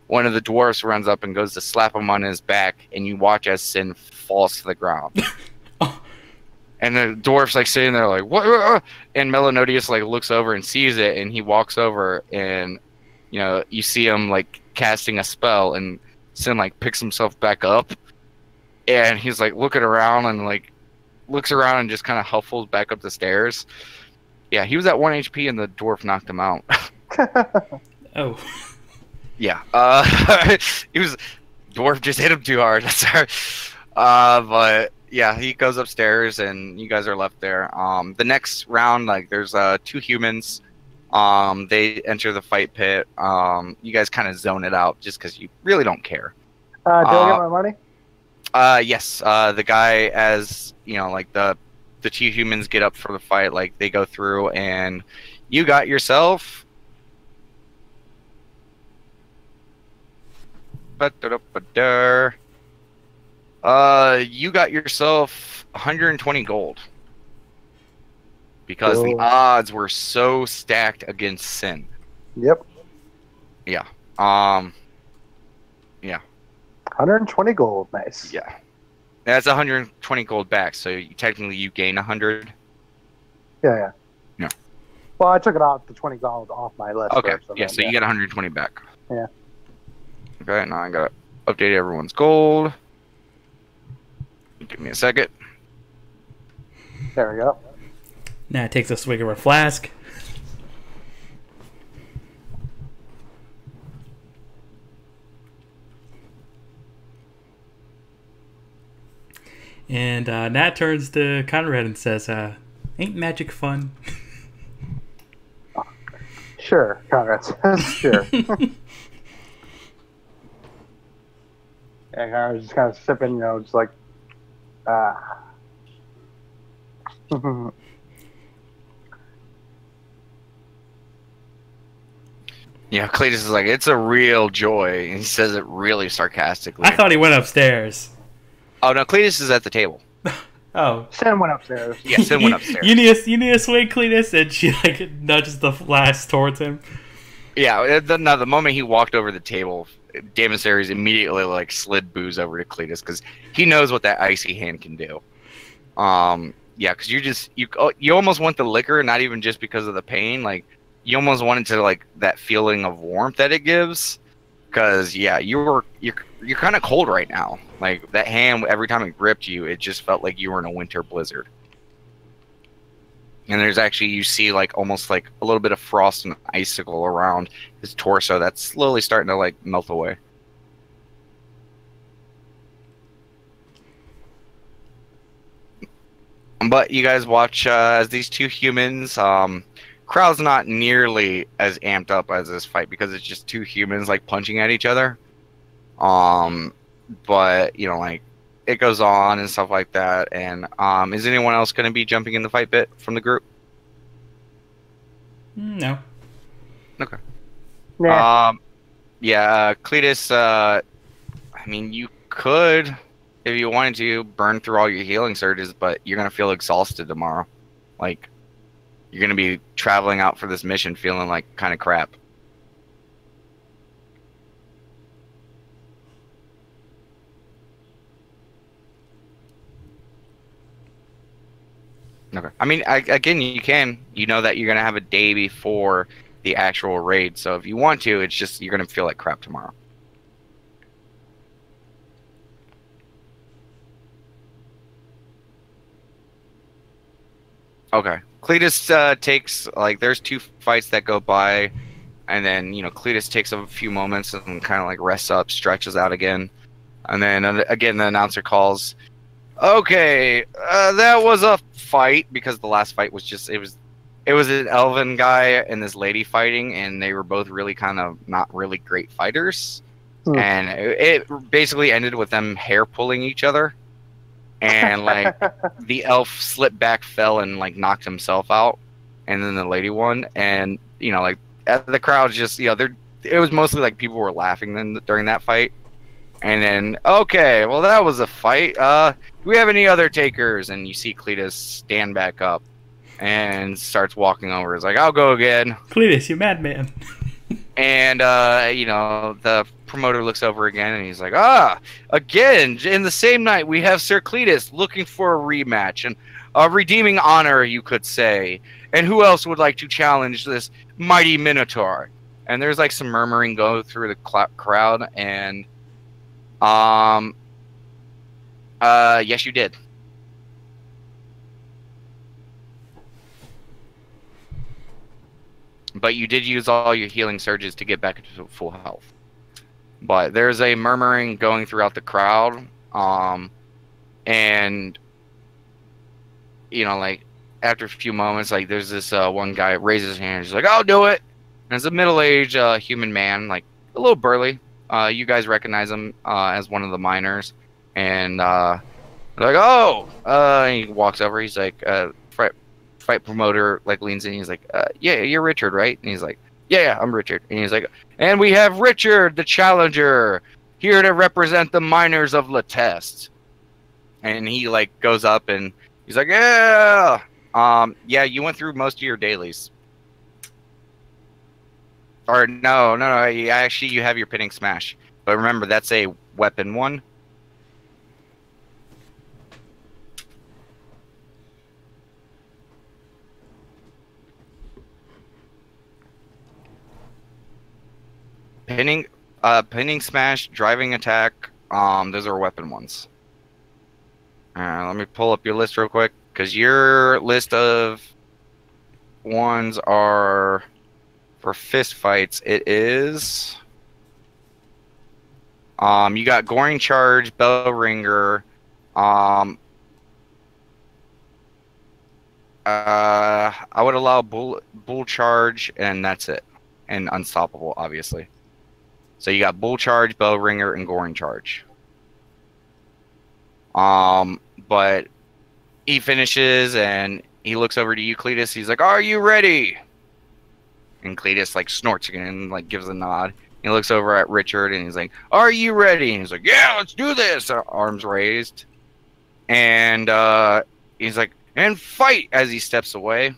one of the dwarfs runs up and goes to slap him on his back, and you watch as Sin falls to the ground. And the dwarf's like sitting there like, what? And Melonodius like looks over and sees it, and he walks over, and you know, you see him like casting a spell, and Sin like picks himself back up, and he's like looking around and like looks around and just kind of huffles back up the stairs. Yeah, he was at 1 HP and the dwarf knocked him out. Oh. Yeah. He was dwarf just hit him too hard. But yeah, he goes upstairs and you guys are left there. The next round, like there's 2 humans. They enter the fight pit. You guys kind of zone it out just because you really don't care. Do I get my money? Yes. The guy, as you know, like the 2 humans get up for the fight, like they go through, and you got yourself. You got yourself 120 gold because the odds were so stacked against Sin. Yep. Yeah. Yeah. 120 gold, nice. Yeah. That's 120 gold back, so technically you gain 100. Yeah. Yeah. Well, I took it off the 20 gold off my list. Okay. First, Yeah, so you get 120 back. Yeah. Okay, now I gotta update everyone's gold. Give me a second. There we go. Now it takes a swig of a flask. And Nat turns to Conrad and says, ain't magic fun? Sure, Conrad says, sure. And Conrad's just kind of sipping, you know, just like, Yeah, Cletus is like, it's a real joy, and he says it really sarcastically. I thought he went upstairs. Oh no, Cletus is at the table. Oh. Sin went upstairs. Yeah, Sin went upstairs. You need a swig, Cletus? And she like nudges the flask towards him. Yeah, the moment he walked over the table, Damon Series immediately like slid booze over to Cletus because he knows what that icy hand can do. Yeah, because you almost want the liquor, not even just because of the pain. Like you almost want it to like that feeling of warmth that it gives. Because yeah, you're kind of cold right now. Like that hand, every time it gripped you, it just felt like you were in a winter blizzard. And there's actually, you see like almost like a little bit of frost and icicle around his torso that's slowly starting to like melt away. But you guys watch as these 2 humans, crowd's not nearly as amped up as this fight because it's just 2 humans like punching at each other. But you know, like it goes on and stuff like that. And is anyone else going to be jumping in the fight bit from the group? No. Okay. Nah. Yeah, Cletus. I mean, you could if you wanted to, burn through all your healing surges, but you're gonna feel exhausted tomorrow. Like, you're gonna be traveling out for this mission feeling like kind of crap. Okay. I mean, again, you can. You know that you're gonna have a day before the actual raid, so if you want to, it's just you're gonna feel like crap tomorrow. Okay. Cletus takes, like, there's 2 fights that go by, and then, Cletus takes a few moments and kind of, like, rests up, stretches out again. And then, again, the announcer calls, okay, that was a fight, because the last fight was just, it was an elven guy and this lady fighting, and they were both really kind of not really great fighters. And it basically ended with them hair pulling each other. And like the elf slipped back, fell, and like knocked himself out, and then the lady won. And like the crowd just it was mostly like people were laughing then during that fight. And then okay, well that was a fight. Do we have any other takers? And you see Cletus stand back up and starts walking over. He's like, I'll go again. Cletus, you madman. And the promoter looks over again and he's like, again, in the same night we have Sir Cletus looking for a rematch and a redeeming honor, you could say. And who else would like to challenge this mighty Minotaur? And there's like some murmuring go through the crowd, and yes, you did. But you did use all your healing surges to get back into full health. But there's a murmuring going throughout the crowd. And, like, after a few moments, like, there's this one guy raises his hand. He's like, I'll do it. And it's a middle-aged human man, like, a little burly. You guys recognize him as one of the miners. And they're like, oh! And he walks over. He's like, fight promoter like leans in. He's like, yeah, you're Richard, right? And he's like, yeah, I'm Richard. And he's like, and we have Richard the challenger here to represent the miners of Letest. And he like goes up and he's like, yeah, yeah, you went through most of your dailies. Or no, actually you have your pinning smash, but remember that's a weapon one. Pinning smash, driving attack, those are weapon ones. Let me pull up your list real quick, because your list of ones are for fist fights. It is you got Goring Charge, Bell Ringer, I would allow Bull Charge, and that's it. And Unstoppable, obviously. So you got Bull Charge, Bell Ringer, and Goring Charge. But he finishes and he looks over to you, Cletus. He's like, "Are you ready?" And Cletus like snorts again and like gives a nod. He looks over at Richard and he's like, "Are you ready?" And he's like, "Yeah, let's do this." Arms raised. And he's like, "And fight!" as he steps away.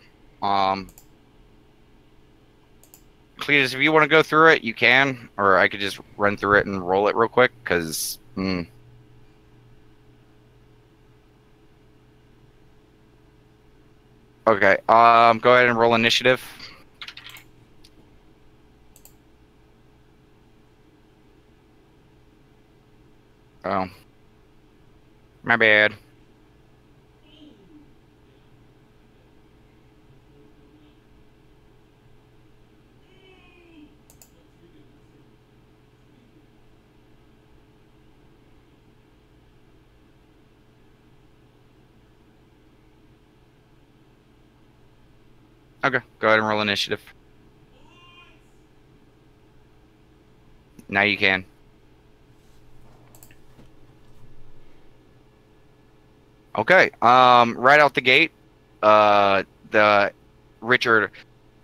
Cletus, if you want to go through it, you can, or I could just run through it and roll it real quick, because... Okay, go ahead and roll initiative. Oh. My bad. Okay, go ahead and roll initiative. Now you can. Okay, right out the gate, the Richard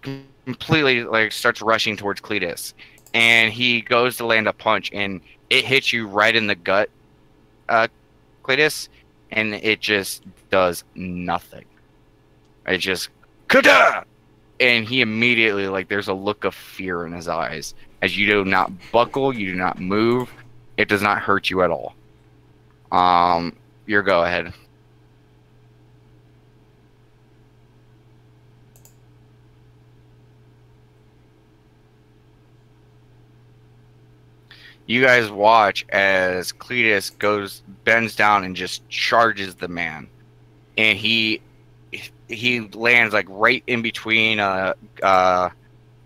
completely like starts rushing towards Cletus, and he goes to land a punch, and it hits you right in the gut, Cletus, and it just does nothing. It just Kada! And he immediately, like, there's a look of fear in his eyes as you do not buckle, you do not move. It does not hurt you at all. Your go ahead. You guys watch as Cletus bends down and just charges the man, and he lands like right in between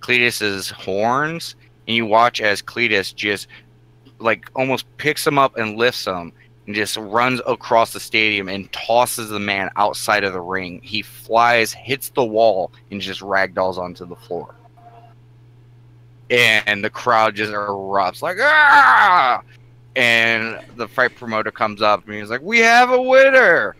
Cletus's horns, and you watch as Cletus just like almost picks him up and lifts him and just runs across the stadium and tosses the man outside of the ring. He flies, hits the wall, and just ragdolls onto the floor. And the crowd just erupts like, ah! And the fight promoter comes up and he's like, "We have a winner!"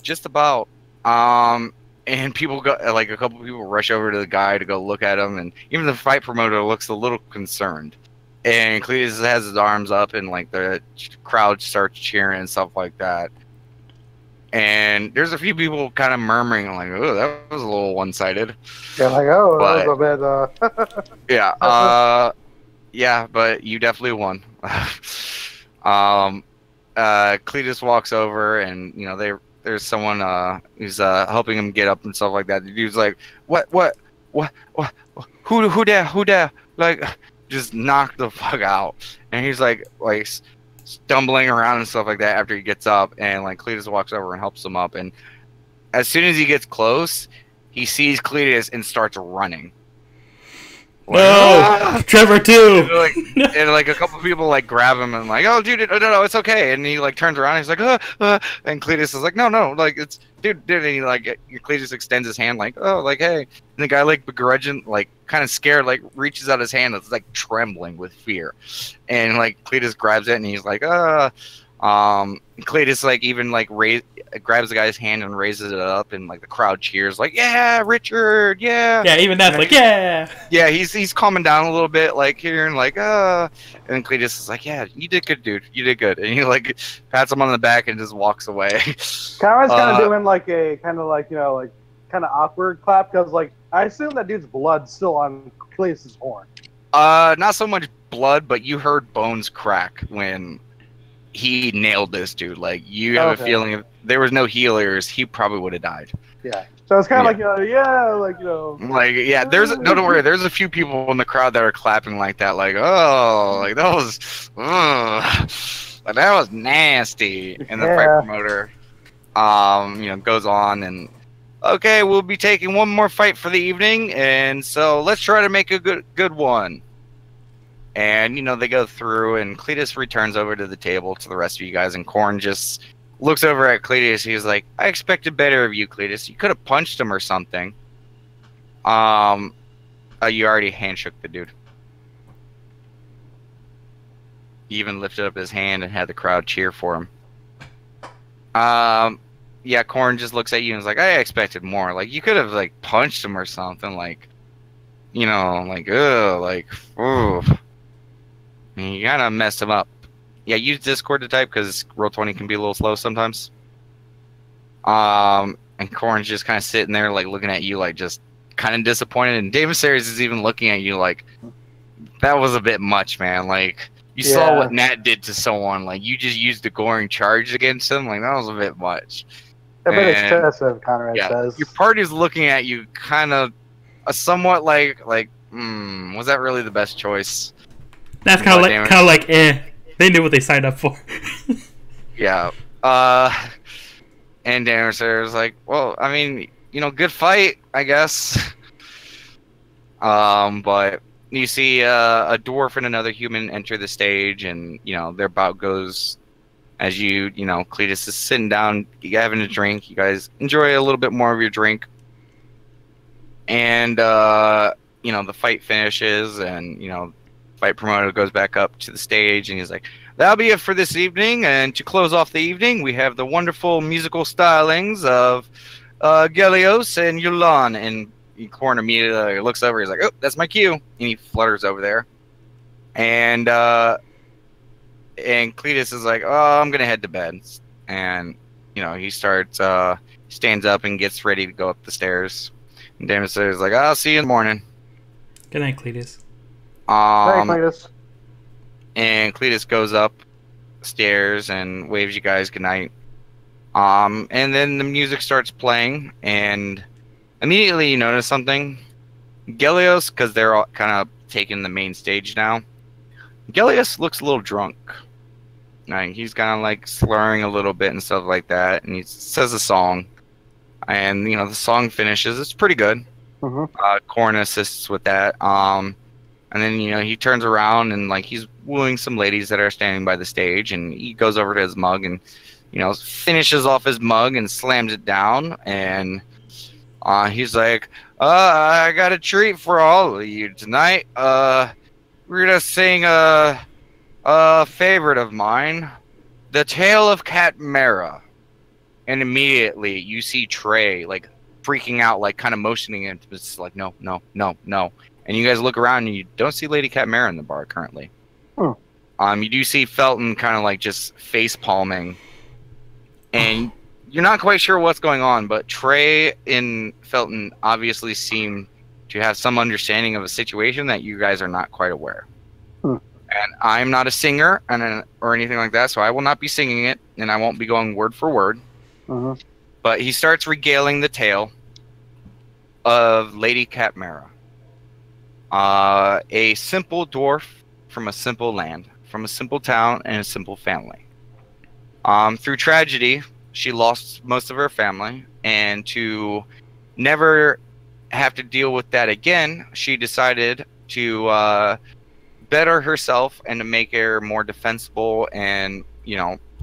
Just about. And people go, like, a couple people rush over to the guy to go look at him, and even the fight promoter looks a little concerned. And Cletus has his arms up, and like the crowd starts cheering and stuff like that. And there's a few people kind of murmuring, like, "Oh, that was a little one-sided." Yeah, like, oh, But, that was a bit. Yeah, yeah, but you definitely won. Cletus walks over, and you know there's someone who's helping him get up and stuff like that. The dude's like, what, who there, like, just knocked the fuck out. And he's like stumbling around and stuff like that after he gets up, and like Cletus walks over and helps him up, and as soon as he gets close, he sees Cletus and starts running. Like, no, Trevor too. And like a couple people like grab him and like, "Oh, dude, no, it's okay." And he like turns around, and he's like, and Cletus is like, "No, like it's dude." And he like Cletus extends his hand like, "Oh, like hey." And the guy like begrudging, like kind of scared, like reaches out his hand. It's like trembling with fear, and like Cletus grabs it and he's like, Cletus like even like grabs the guy's hand and raises it up, and like the crowd cheers like, "Yeah, Richard, yeah." Yeah, even that's like, yeah. Yeah, he's calming down a little bit, like here and like, and then Cletus is like, "Yeah, you did good, dude. You did good." And he like pats him on the back and just walks away. Conrad's kind of doing like a kind of like, you know, like kind of awkward clap, because like I assume that dude's blood's still on Cletus's horn. Not so much blood, but you heard bones crack when he nailed this dude. Like, you have a feeling if there was no healers, he probably would have died. Yeah. So it's kind of like, like, you know. Like, yeah, don't worry. There's a few people in the crowd that are clapping like that. Like, oh, like that was nasty. And the fight promoter, you know, goes on and, okay, we'll be taking one more fight for the evening, and so let's try to make a good one. And, you know, they go through, and Cletus returns over to the table to the rest of you guys, and Korn just looks over at Cletus. He's like, "I expected better of you, Cletus. You could have punched him or something." You already handshook the dude. He even lifted up his hand and had the crowd cheer for him. Yeah, Korn just looks at you and is like, "I expected more. Like, you could have, like, punched him or something. Like, you know, like, ugh, like, ooh. You kind of messed him up." Yeah, use Discord to type, because Roll20 can be a little slow sometimes. And Korn's just kind of sitting there, like, looking at you, like, just kind of disappointed. And David Series is even looking at you like, that was a bit much, man. Like, you saw what Nat did to someone. Like, you just used a goring charge against him. Like, that was a bit much. A bit excessive, Conrad says. Your party's looking at you kind of somewhat like, was that really the best choice? That's kind of like, they knew what they signed up for. Yeah. And David was like, "Well, I mean, you know, good fight, I guess." But you see a dwarf and another human enter the stage, and, you know, their bout goes as you know, Cletus is sitting down, you having a drink. You guys enjoy a little bit more of your drink. And, you know, the fight finishes, and, you know, fight promoter goes back up to the stage, and he's like, "That'll be it for this evening. And to close off the evening, we have the wonderful musical stylings of Gelios and Yulan." And Korn immediately looks over. He's like, "Oh, that's my cue." And he flutters over there. And and Cletus is like, "Oh, I'm gonna head to bed," and he stands up and gets ready to go up the stairs. And Demeter is like, "I'll see you in the morning." Good night, Cletus. Hey, Um, Cletus. and Cletus goes up stairs and waves you guys goodnight. And then the music starts playing, and immediately you notice something. Gelios, because they're all kind of taking the main stage now. Gelios looks a little drunk. Like, he's kind of like slurring a little bit and stuff like that, and he says a song, and the song finishes. It's pretty good. Korn assists with that. And then he turns around and like he's wooing some ladies that are standing by the stage, and he goes over to his mug and finishes off his mug and slams it down, and he's like, I got a treat for all of you tonight. We're gonna sing a favorite of mine, The Tale of Cat Mara. And immediately you see Trey like freaking out, like kind of motioning him to just like, no, no, no, no. And you guys look around and you don't see Lady Cat Mara in the bar currently. You do see Felton kind of like just face palming, and you're not quite sure what's going on, but Trey and Felton obviously seem to have some understanding of a situation that you guys are not quite aware. And I'm not a singer or anything like that, so I will not be singing it, and I won't be going word for word. But he starts regaling the tale of Lady Cat Mara, a simple dwarf from a simple land, from a simple town and a simple family. Through tragedy, she lost most of her family, and to never have to deal with that again, she decided to better herself and to make her more defensible and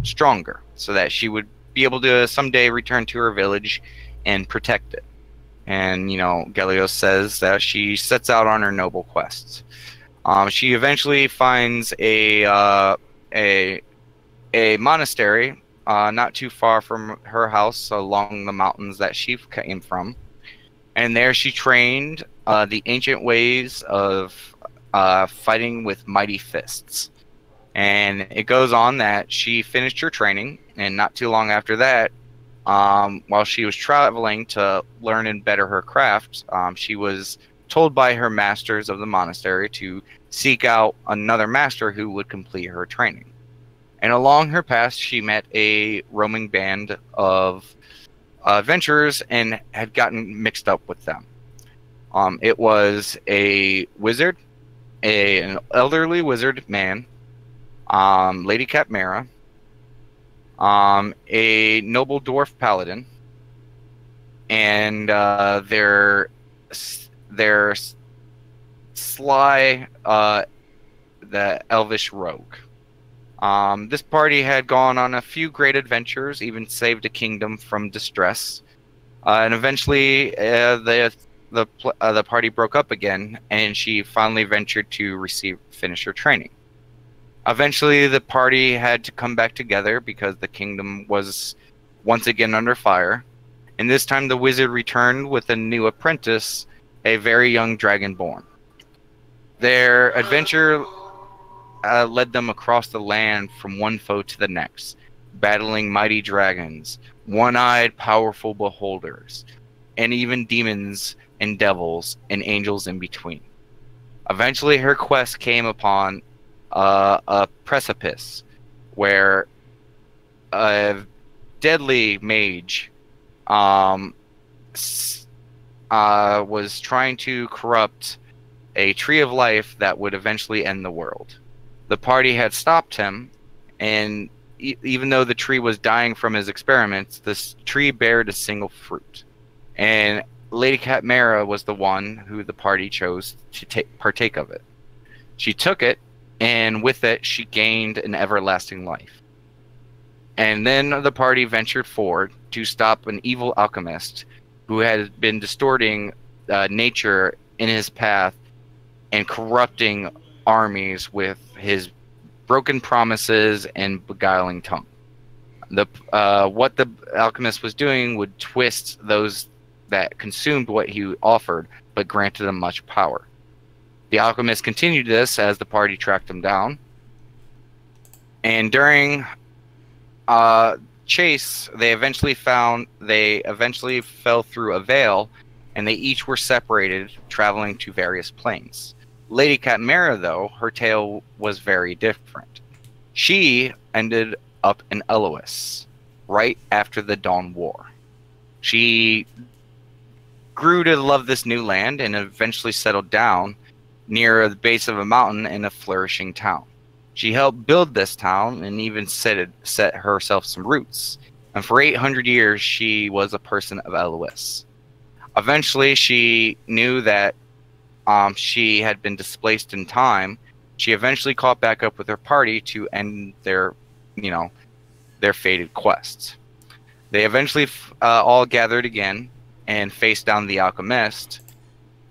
stronger, so that she would be able to someday return to her village and protect it. And Gelios says that she sets out on her noble quests. She eventually finds a monastery not too far from her house, along the mountains that she came from, and there she trained the ancient ways of fighting with mighty fists. And it goes on that she finished her training, and not too long after that, while she was traveling to learn and better her craft, she was told by her masters of the monastery to seek out another master who would complete her training. And along her path, she met a roaming band of adventurers and had gotten mixed up with them. It was a wizard, an elderly wizard man, Lady Cat Mara, a noble dwarf paladin, and their sly, the elvish rogue. This party had gone on a few great adventures, even saved a kingdom from distress, and eventually the party broke up again, and she finally ventured to finish her training. Eventually, the party had to come back together because the kingdom was once again under fire, and this time the wizard returned with a new apprentice, a very young dragonborn. Their adventure led them across the land from one foe to the next, battling mighty dragons, one-eyed powerful beholders, and even demons and devils and angels in between. Eventually, her quest came upon a precipice where a deadly mage was trying to corrupt a tree of life that would eventually end the world. The party had stopped him, and even though the tree was dying from his experiments, this tree bared a single fruit. And Lady Cat Mara was the one who the party chose to partake of it. She took it, and with it, she gained an everlasting life. And then the party ventured forward to stop an evil alchemist who had been distorting nature in his path and corrupting armies with his broken promises and beguiling tongue. What the alchemist was doing would twist those that consumed what he offered, but granted them much power. The alchemist continued this as the party tracked him down. And during chase, they eventually fell through a veil, and they each were separated, traveling to various planes. Lady Catmera, though, her tale was very different. She ended up in Elois right after the Dawn War. She grew to love this new land and eventually settled down near the base of a mountain in a flourishing town. She helped build this town and even set herself some roots. And for 800 years, she was a person of Elois. Eventually, she knew that she had been displaced in time. She eventually caught back up with her party to end their fated quest. They eventually all gathered again and faced down the alchemist.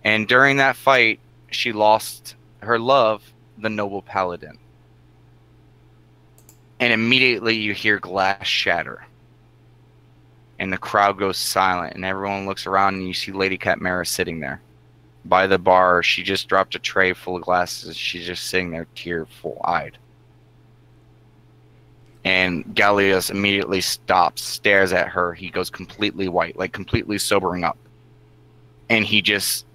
And during that fight, she lost her love, the noble paladin. And immediately you hear glass shatter. And the crowd goes silent, and everyone looks around, and you see Lady Catmera sitting there. By the bar, she just dropped a tray full of glasses. She's just sitting there, tearful-eyed. And Gallius immediately stops, stares at her. He goes completely white, like completely sobering up. And he just,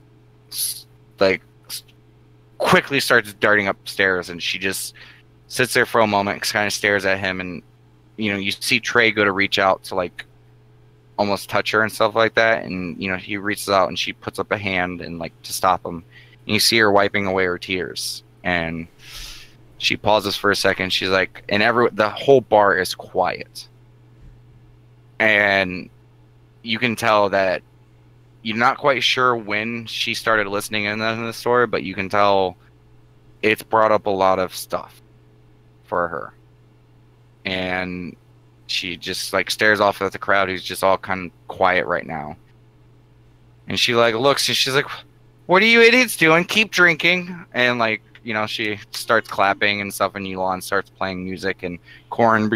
like, quickly starts darting upstairs, and she just sits there for a moment, kind of stares at him, and, you see Trey go to reach out to, like, almost touch her and stuff like that, and, he reaches out, and she puts up a hand, and, like, to stop him. And you see her wiping away her tears, and she pauses for a second. She's like, and the whole bar is quiet. And you can tell that you're not quite sure when she started listening in the story, but you can tell it's brought up a lot of stuff for her. And she just, like, stares off at the crowd who's just all kind of quiet right now. And she, like, looks, and she's like, "What are you idiots doing? Keep drinking." And, like, she starts clapping and stuff, and Yulon starts playing music, and Corin,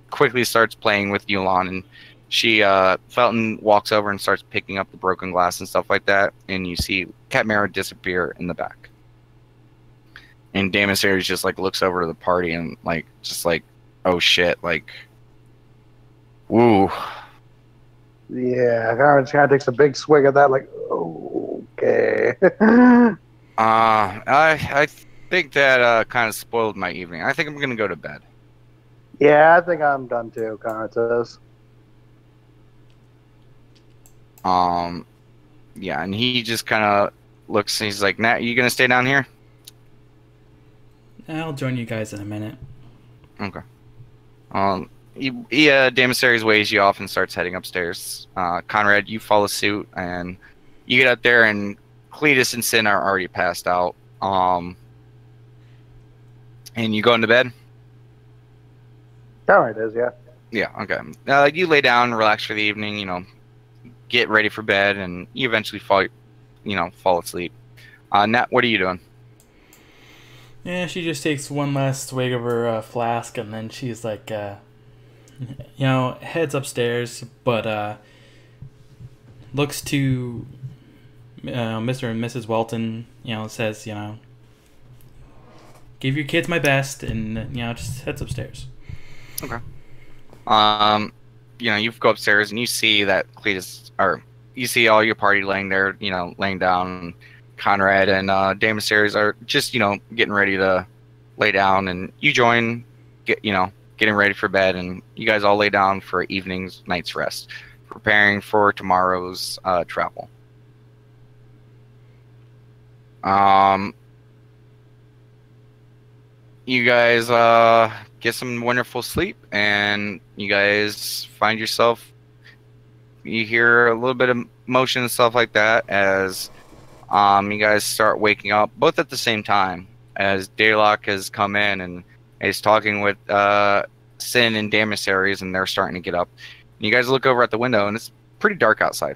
quickly starts playing with Yulon, and Felton walks over and starts picking up the broken glass and stuff like that, and you see Catmera disappear in the back. And Daemon Series just, like, looks over to the party and, like, just like, oh shit, like, woo. Yeah, Conrad's kind of takes a big swig at that, like, okay. I think that kind of spoiled my evening. I think I'm gonna go to bed. Yeah, I think I'm done too, Conrad says. Yeah, and he just kind of looks, and he's like, "Nat, you gonna stay down here?" I'll join you guys in a minute. Okay. Daemosaries waves you off and starts heading upstairs. Conrad, you follow suit, and you get up there, and Cletus and Sin are already passed out. And you go into bed? Conrad is, yeah. Yeah, okay. You lay down, relax for the evening, get ready for bed, and you eventually fall asleep. Nat, what are you doing? Yeah, she just takes one last swig of her flask, and then she's like, heads upstairs, but looks to Mr. and Mrs. Welton, says, give your kids my best, and, just heads upstairs. Okay. You go upstairs, and you see that you see all your party laying there, laying down. Conrad and Daemosaries are just, getting ready to lay down, and you join, getting ready for bed, and you guys all lay down for night's rest, preparing for tomorrow's travel. You guys get some wonderful sleep, and you guys find yourself, you hear a little bit of motion and stuff like that as you guys start waking up, both at the same time, as Daylock has come in and is talking with Sin and Daemosaries, and they're starting to get up. And you guys look over at the window, and it's pretty dark outside.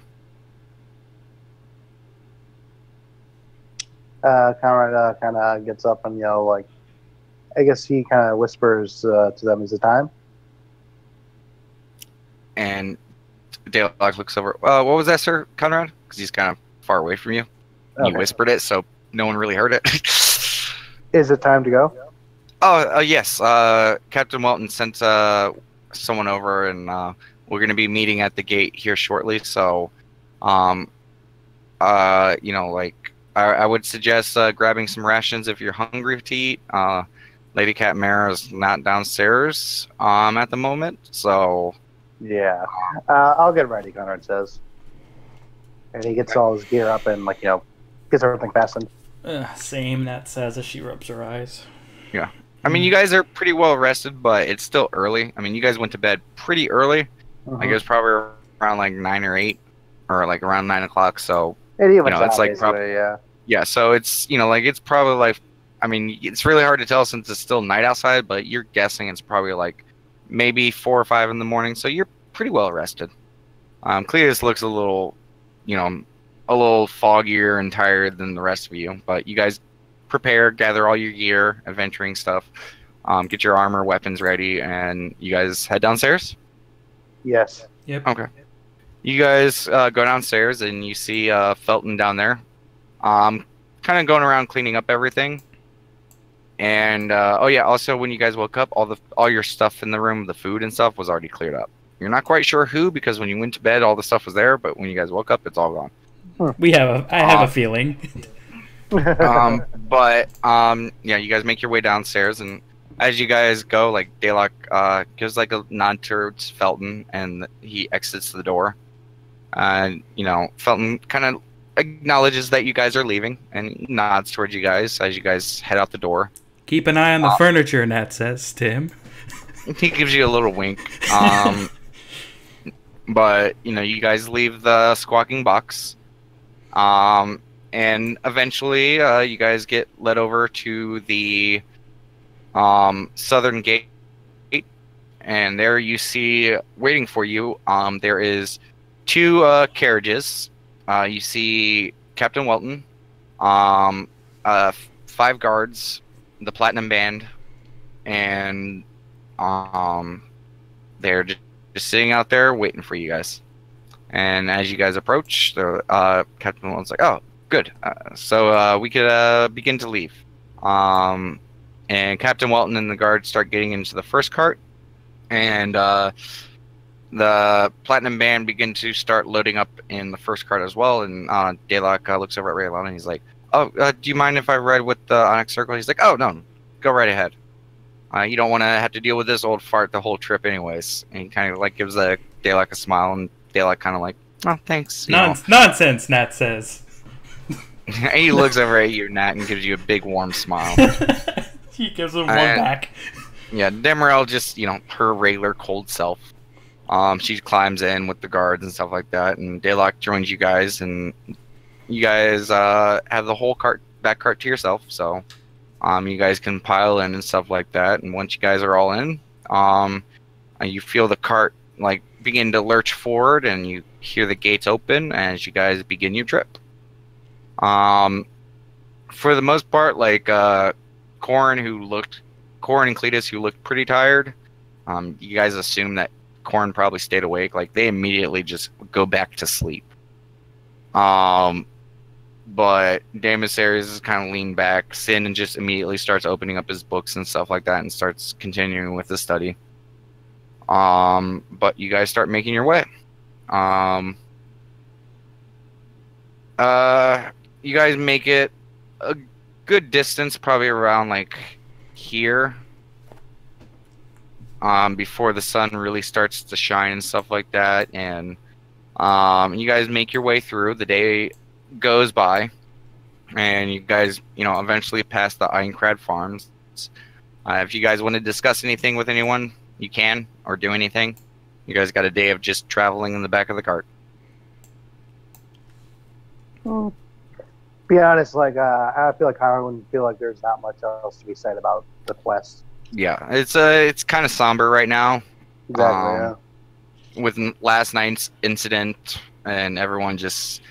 Conrad kind of gets up and, I guess he kind of whispers to them, "Is it time?" And Daylock looks over. What was that, sir, Conrad? Because he's kind of far away from you. Okay. You whispered it, so no one really heard it. Is it time to go? Oh, yes. Captain Welton sent someone over, and we're going to be meeting at the gate here shortly. So, um, like I would suggest grabbing some rations if you're hungry to eat. Lady Cat Mara's not downstairs at the moment, so Yeah. I'll get ready, Conrad says. And he gets all his gear up and, like, gets everything fastened. Same, Nat says as she rubs her eyes. yeah. I mean, you guys are pretty well rested, but it's still early. I mean, you guys went to bed pretty early. Like it was probably around like 9 or 8, or like around 9 o'clock. So it's like probably yeah. So it's like it's probably like, I mean, it's really hard to tell since it's still night outside, but you're guessing it's probably like maybe 4 or 5 in the morning. So you're pretty well rested. Cletus looks a little, a little foggier and tired than the rest of you, but you guys prepare, gather all your gear, adventuring stuff, get your armor, weapons ready, and you guys head downstairs? Yes. Yep. Okay. You guys go downstairs and you see Felton down there, kind of going around cleaning up everything. And oh yeah, also when you guys woke up, all your stuff in the room, the food and stuff was already cleared up. You're not quite sure who, because when you went to bed, all the stuff was there, but when you guys woke up, it's all gone. I have a feeling. But yeah, you guys make your way downstairs, and as you guys go, like Daylock gives like a nod towards Felton, and he exits the door. And Felton kind of acknowledges that you guys are leaving, and nods towards you guys as you guys head out the door. Keep an eye on the furniture, Nat says, Tim. He gives you a little wink. But you guys leave the squawking box. And eventually, you guys get led over to the southern gate, and there you see, waiting for you, there is 2 carriages. You see Captain Welton, 5 guards, the Platinum Band, and they're just sitting out there waiting for you guys. And as you guys approach, the Captain Welton's like, "Oh, good. So we could begin to leave." And Captain Welton and the guards start getting into the first cart, and the Platinum Band begin to start loading up in the first cart as well. And Daylock looks over at Raylon and he's like, "Oh, do you mind if I ride with the Onyx Circle?" He's like, "Oh, no, go right ahead. You don't want to have to deal with this old fart the whole trip anyways." And he kind of like gives Daylock a smile, and Daylock kind of like, "Oh, thanks." Nonsense, Nat says. He looks over at you, Nat, and gives you a big warm smile. He gives him one back. Yeah, Demerel just, her regular cold self. She climbs in with the guards and stuff like that, and Daylock joins you guys, and you guys have the whole back cart to yourself, so you guys can pile in and stuff like that. And once you guys are all in, you feel the cart like begin to lurch forward, and you hear the gates open as you guys begin your trip. For the most part, like Corin and Cletus, who looked pretty tired, you guys assume that Corin probably stayed awake. Like they immediately just go back to sleep. But Damus Ares is kind of leaned back. Sin just immediately starts opening up his books and stuff like that, and starts continuing with the study. But you guys start making your way. You guys make it a good distance, probably around like here, before the sun really starts to shine and stuff like that. And you guys make your way through. The day goes by, and you guys, eventually pass the Ironcrad Farms. If you guys want to discuss anything with anyone, you can, or do anything. You guys got a day of just traveling in the back of the cart. Be honest, like I feel like I wouldn't feel like there's not much else to be said about the quest. Yeah, it's kind of somber right now. Exactly. Yeah. With last night's incident, and everyone just,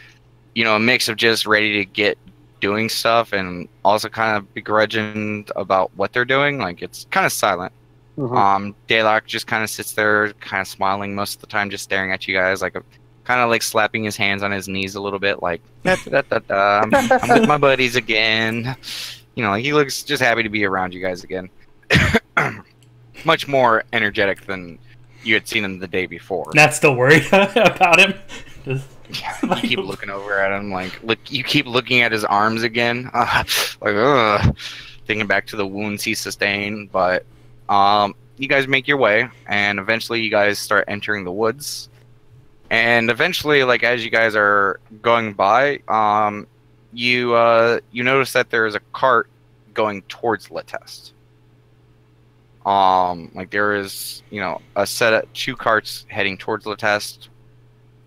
a mix of just ready to get doing stuff, and also kind of begrudging about what they're doing. Like it's kind of silent. Mm-hmm. Daylock just kind of sits there, kind of smiling most of the time, just staring at you guys, like kind of like slapping his hands on his knees a little bit, like I'm with my buddies again. He looks just happy to be around you guys again. much more energetic than you had seen him the day before. Not still worried about him. Just, You keep looking over at him, like you keep looking at his arms again, like ugh, thinking back to the wounds he sustained. But you guys make your way, and eventually you guys start entering the woods. And eventually, like as you guys are going by, you notice that there is a cart going towards Letest. Like there is, a set of 2 carts heading towards Letest.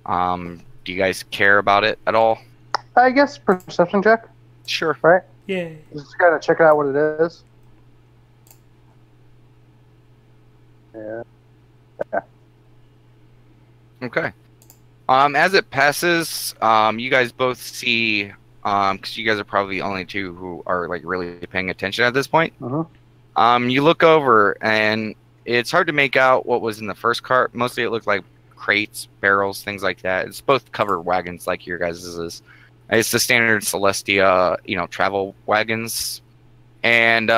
Do you guys care about it at all? I guess perception check, Sure. right? yeah. Just kind of check out what it is. Yeah. Okay. As it passes, you guys both see, because you guys are probably the only 2 who are like really paying attention at this point. You look over, and it's hard to make out what was in the first cart. Mostly, it looked like crates, barrels, things like that. It's both covered wagons, like your guys' is. It's the standard Celestia, travel wagons. And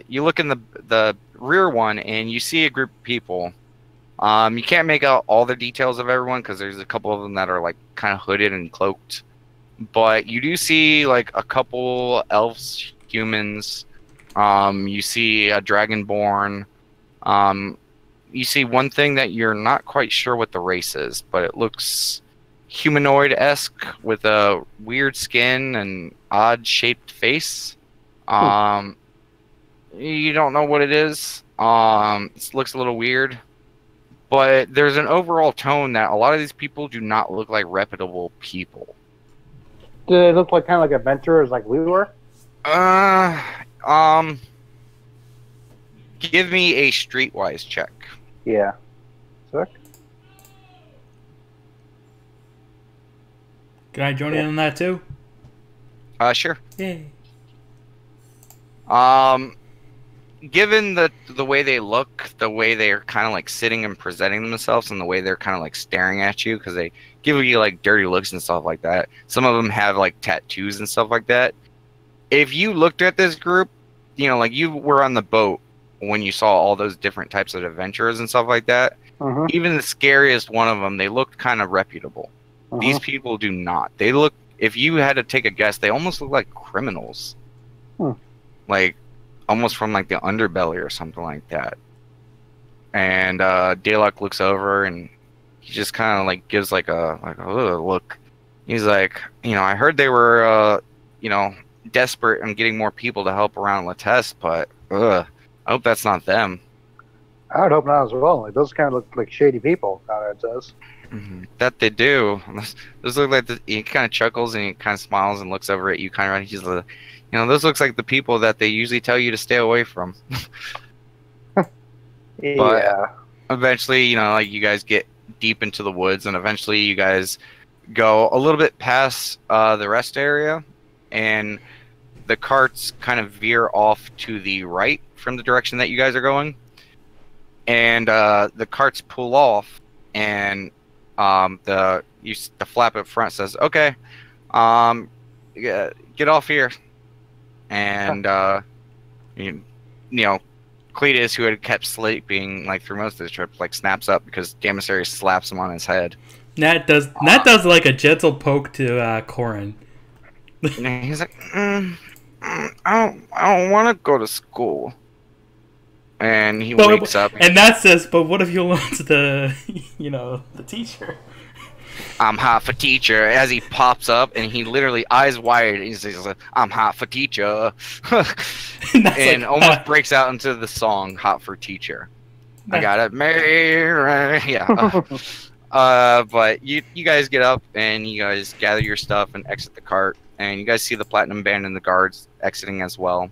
you look in the rear one, and you see a group of people. You can't make out all the details of everyone because there's a couple of them that are like kind of hooded and cloaked. But you do see like a couple elves, humans. You see a dragonborn. You see one thing that you're not quite sure what the race is, but it looks humanoid-esque with a weird skin and odd-shaped face. You don't know what it is. It looks a little weird. But there's an overall tone that a lot of these people do not look like reputable people. Do they look like kind of like adventurers like we were? Give me a streetwise check. Yeah. Sick. Can I join in on that too? Sure. Yay. Given the way they look, the way they're kind of like sitting and presenting themselves, and the way they're kind of like staring at you, because they give you like dirty looks and stuff like that. Some of them have like tattoos and stuff like that. If you looked at this group, like you were on the boat when you saw all those different types of adventurers and stuff like that. Even the scariest one of them, they looked kind of reputable. These people do not. They look, if you had to take a guess, they almost look like criminals. Like, almost from like the underbelly or something like that. And Daylock looks over, and he just kind of like gives like a look. He's like, I heard they were, desperate and getting more people to help around Letest, but I hope that's not them. I would hope not as well. Like, those kind of look like shady people, it says. That they do. Those look like he kind of chuckles and he kind of smiles and looks over at you, kind of. He's like, those looks like the people that they usually tell you to stay away from. Yeah. But eventually, like you guys get deep into the woods, and eventually you guys go a little bit past the rest area, and the carts kind of veer off to the right from the direction that you guys are going. And the carts pull off, and the flap up front says, "Okay, get off here." And Cletus, who had kept sleeping like through most of the trip, like snaps up because Gamissary slaps him on his head. Nat does like a gentle poke to Corin. And he's like, I don't want to go to school. And he wakes up. And Nat says, but what if you learn to the teacher? I'm hot for teacher. As he pops up, and he literally eyes wide, he says, I'm hot for teacher. And almost breaks out into the song Hot for Teacher. I got it. Yeah. But you guys get up, and you guys gather your stuff and exit the cart. And you guys see the Platinum Band and the guards exiting as well.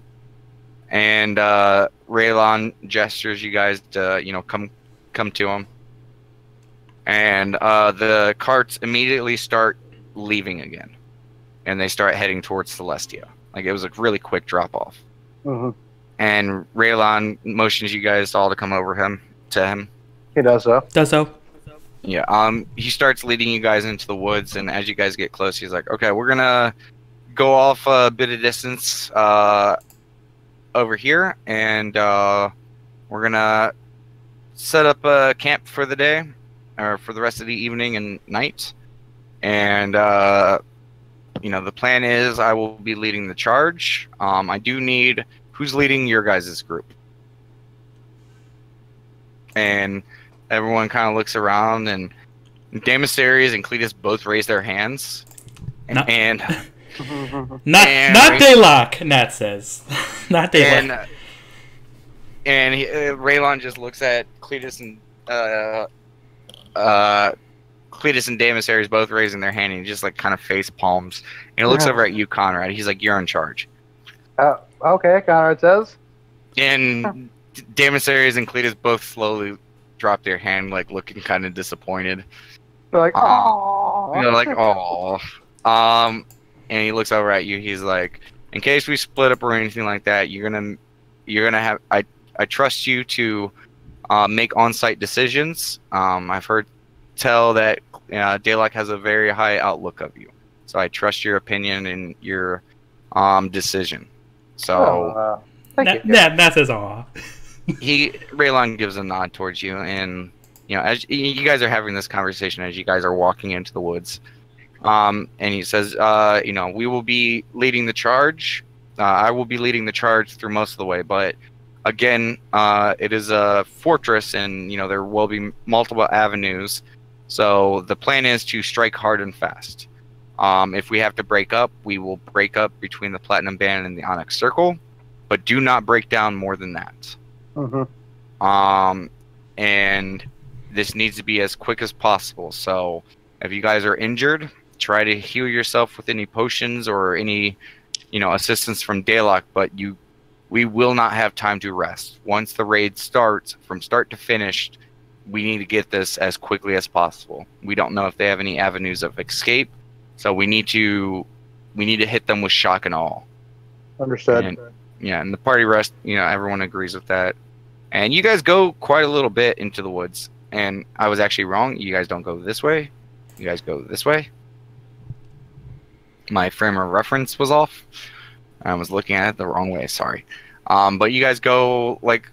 And Raylon gestures you guys to, come to him. And the carts immediately start leaving again. And they start heading towards Celestia. Like, it was a really quick drop-off. And Raylon motions you guys all to come over to him. He does so. Yeah, he starts leading you guys into the woods, and as you guys get close, he's like, okay, we're gonna go off a bit of distance over here, and we're gonna set up a camp for the day, or for the rest of the evening and night. And the plan is I will be leading the charge. I do need who's leading your guys' group, and everyone kind of looks around, and Damasaries and Cletus both raise their hands, Not and Daylock, Nat says. Not Daylock. And Raylon just looks at Cletus and Damasaries both raising their hand, and he just like kind of face palms. And he looks over at you, Conrad. He's like, "You're in charge." Okay, Conrad says. And Damasaries and Cletus both slowly drop their hand, like looking kind of disappointed. They're like, "Oh." They're like, "Oh." And he looks over at you. He's like, "In case we split up or anything like that, you're gonna have. I trust you to make on-site decisions. I've heard tell that Daylock has a very high outlook of you, so I trust your opinion and your decision." So that says aw. Raylon gives a nod towards you, and as you guys are having this conversation as you guys are walking into the woods, and he says, we will be leading the charge. I will be leading the charge through most of the way, but again, it is a fortress, and there will be multiple avenues. So the plan is to strike hard and fast. If we have to break up, we will break up between the Platinum Band and the Onyx Circle, but do not break down more than that. And this needs to be as quick as possible. So if you guys are injured, try to heal yourself with any potions or any, assistance from Daylock, but we will not have time to rest. Once the raid starts, from start to finish, we need to get this as quickly as possible. We don't know if they have any avenues of escape, so we need to hit them with shock and awe. Understood. And the party rest, everyone agrees with that. And you guys go quite a little bit into the woods, and I was actually wrong. You guys don't go this way. You guys go this way. My frame of reference was off. I was looking at it the wrong way. Sorry. But you guys go like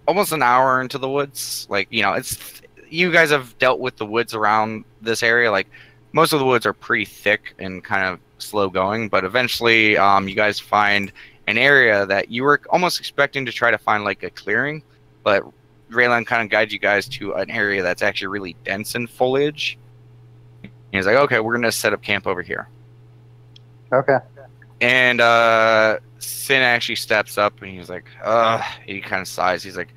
almost an hour into the woods. Like, it's you guys have dealt with the woods around this area. Like, most of the woods are pretty thick and kind of slow going, but eventually you guys find an area that you were almost expecting to try to find like a clearing, but Raylan kind of guides you guys to an area that's actually really dense in foliage. And he's like, "Okay, we're gonna set up camp over here." Okay. And Sin actually steps up, and he's like, he kind of sighs. He's like,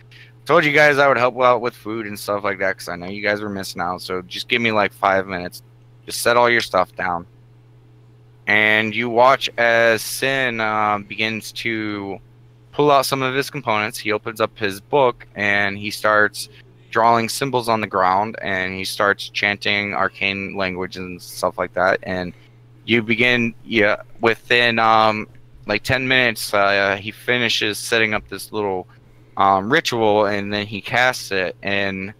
"Told you guys I would help out with food and stuff like that, because I know you guys were missing out, so just give me like 5 minutes. Just set all your stuff down." And you watch as Sin begins to pull out some of his components. He opens up his book, and he starts drawing symbols on the ground, and he starts chanting arcane language and stuff like that. And you begin, within like 10 minutes, he finishes setting up this little ritual, and then he casts it, and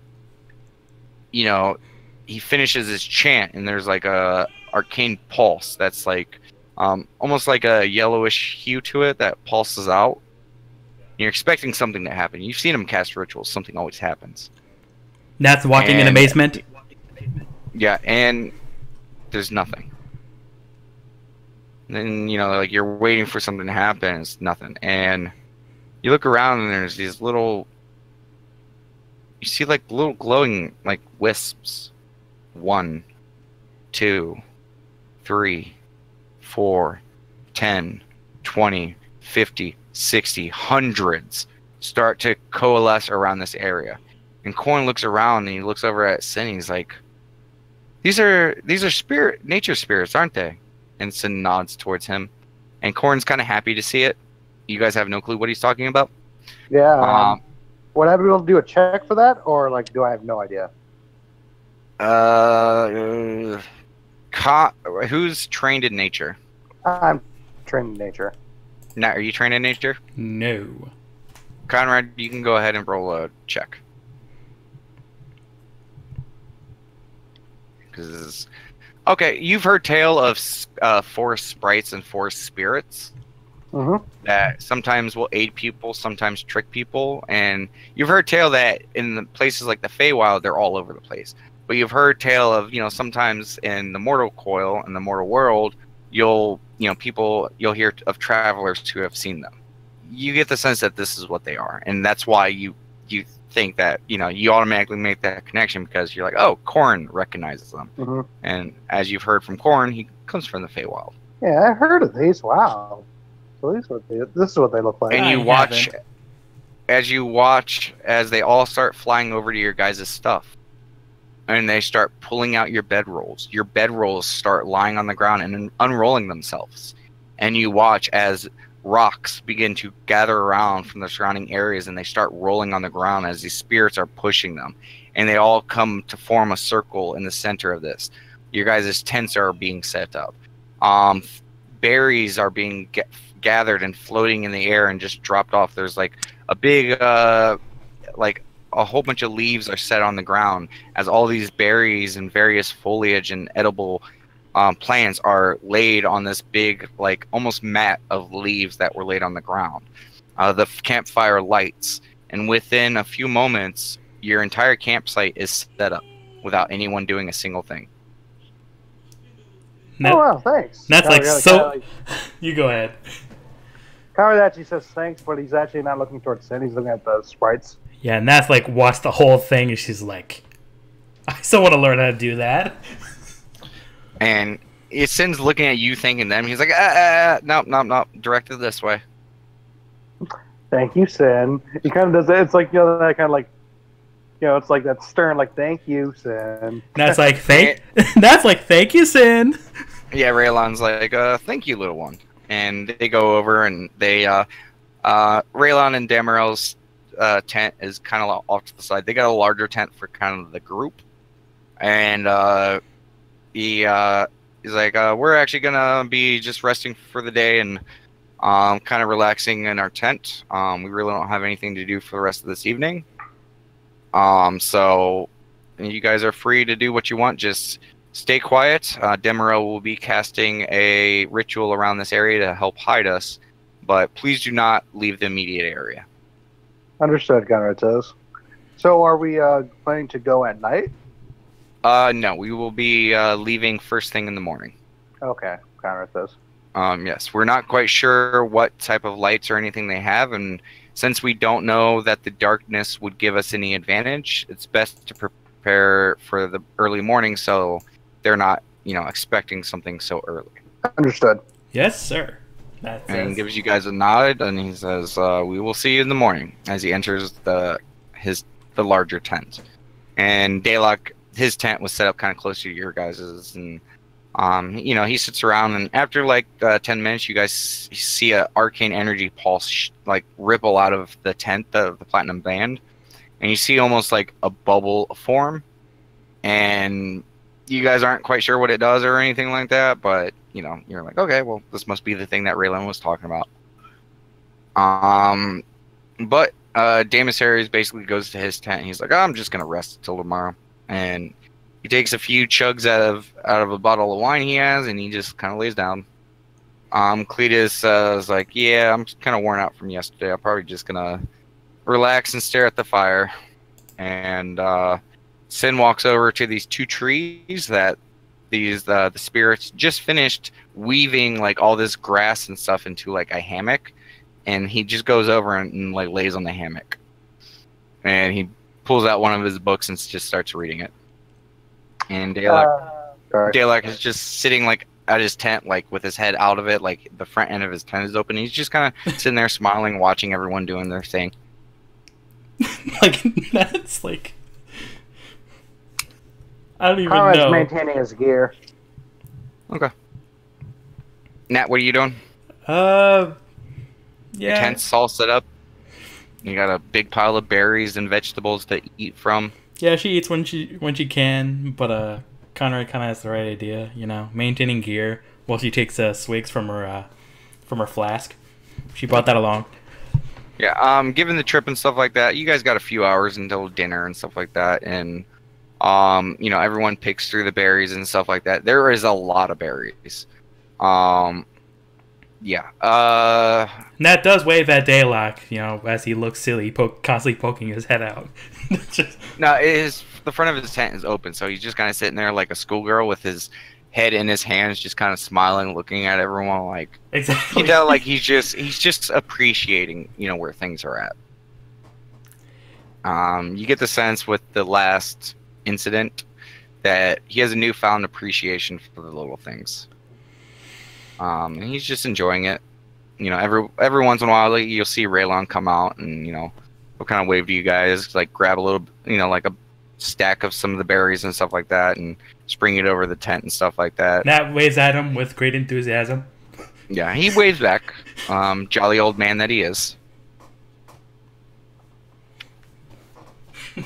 he finishes his chant, and there's like a arcane pulse that's like almost like a yellowish hue to it that pulses out. You're expecting something to happen. You've seen him cast rituals. Something always happens. That's walking in amazement. Yeah, and there's nothing. And then, like you're waiting for something to happen, it's nothing. And you look around, and there's these little, you see like little glowing like wisps. 1, 2, 3, 4, 10, 20, 50, 60, hundreds start to coalesce around this area. And Corn looks around, and he looks over at Sin, and he's like, These are nature spirits, aren't they?" And Sin nods towards him. And Corn's kind of happy to see it. You guys have no clue what he's talking about? Yeah. Would I be able to do a check for that, or like, do I have no idea? Who's trained in nature? I'm trained in nature. Now, are you trained in nature? No. Conrad, you can go ahead and roll a check. Okay, you've heard tale of forest sprites and forest spirits. that sometimes will aid people, sometimes trick people. And you've heard tale that in the places like the Feywild, they're all over the place. But you've heard tale of, sometimes in the mortal coil, in the mortal world, you'll hear of travelers who have seen them. You get the sense that this is what they are, and that's why you think that you automatically make that connection, because you're like, oh, Korn recognizes them, and as you've heard from Korn, he comes from the Feywild. Yeah, I heard of these. Wow, so this is what they look like. And you watch as they all start flying over to your guys' stuff, and they start pulling out your bedrolls. Your bedrolls start lying on the ground and unrolling themselves, and you watch as rocks begin to gather around from the surrounding areas, and they start rolling on the ground as these spirits are pushing them, and they all come to form a circle in the center of this. Your guys' tents are being set up. Berries are being gathered and floating in the air and just dropped off. There's like a big like a whole bunch of leaves are set on the ground as all these berries and various foliage and edible plants are laid on this big, like, almost mat of leaves that were laid on the ground. The campfire lights, and within a few moments, your entire campsite is set up without anyone doing a single thing. Oh, wow, thanks. That's you go ahead. Conrad actually says thanks, but he's actually not looking towards Sin. He's looking at the sprites. Yeah, and that's like, watch the whole thing, and she's like, I still want to learn how to do that. And Sin's looking at you, thanking them. He's like, nope, directed this way. Thank you, Sin. He kind of does it. It's like, that kind of like, it's like that stern, like, thank you, Sin. That's like, thank you, Sin. Yeah, Raylon's like, thank you, little one. And they go over, and they, Raylon and Damarel's tent is kind of off to the side. They got a larger tent for kind of the group. And, he's like, we're actually gonna be just resting for the day and kind of relaxing in our tent. We really don't have anything to do for the rest of this evening. So you guys are free to do what you want. Just stay quiet. Demeril will be casting a ritual around this area to help hide us, but please do not leave the immediate area. Understood, Conrad says. So are we planning to go at night? No, we will be leaving first thing in the morning. Okay, Conrad says. Yes, we're not quite sure what type of lights or anything they have, and since we don't know that the darkness would give us any advantage, it's best to prepare for the early morning so they're not, expecting something so early. Understood. Yes, sir. And he gives you guys a nod, and he says, "We will see you in the morning." As he enters the larger tent, and Daylock, his tent was set up kind of closer to your guys's, and he sits around, and after like 10 minutes, you guys see a arcane energy pulse like ripple out of the tent, the platinum band, and you see almost like a bubble form, and you guys aren't quite sure what it does or anything like that, but you're like, okay, well, this must be the thing that Raylan was talking about. But Damasaries basically goes to his tent, and he's like, oh, I'm just gonna rest till tomorrow, and he takes a few chugs out of a bottle of wine he has, and he just kind of lays down. Cletus is like, yeah, I'm kind of worn out from yesterday. I'm probably just gonna relax and stare at the fire. And Sin walks over to these two trees that the spirits just finished weaving like all this grass and stuff into like a hammock, and he just goes over and like lays on the hammock, and he pulls out one of his books and just starts reading it. And Daylock is just sitting like at his tent, like with his head out of it, like the front end of his tent is open. He's just kind of sitting there smiling, watching everyone doing their thing. Like, that's like, I don't even Conrad's know. maintaining his gear. Okay. Nat, what are you doing? Yeah. Your tent's all set up. You got a big pile of berries and vegetables to eat from. Yeah, she eats when she can, but Conrad kind of has the right idea, maintaining gear while she takes swigs from her flask. She brought that along. Yeah, given the trip and stuff like that, you guys got a few hours until dinner and stuff like that, and everyone picks through the berries and stuff like that. There is a lot of berries. Yeah. And that does wave at Daylock, you know, as he looks silly, constantly poking his head out. Just, No, the front of his tent is open, so he's just kind of sitting there like a schoolgirl with his head in his hands, just kind of smiling, looking at everyone like. exactly. You know, like he's just appreciating, you know, where things are at. You get the sense with the last incident that he has a newfound appreciation for the little things. And he's just enjoying it. You know, every once in a while, like, you'll see Raylon come out and, you know, he'll kind of wave to you guys, like grab a little, you know, like a stack of some of the berries and stuff like that, and spring it over the tent and stuff like that. Nat waves at him with great enthusiasm. Yeah, he waves back. Jolly old man that he is.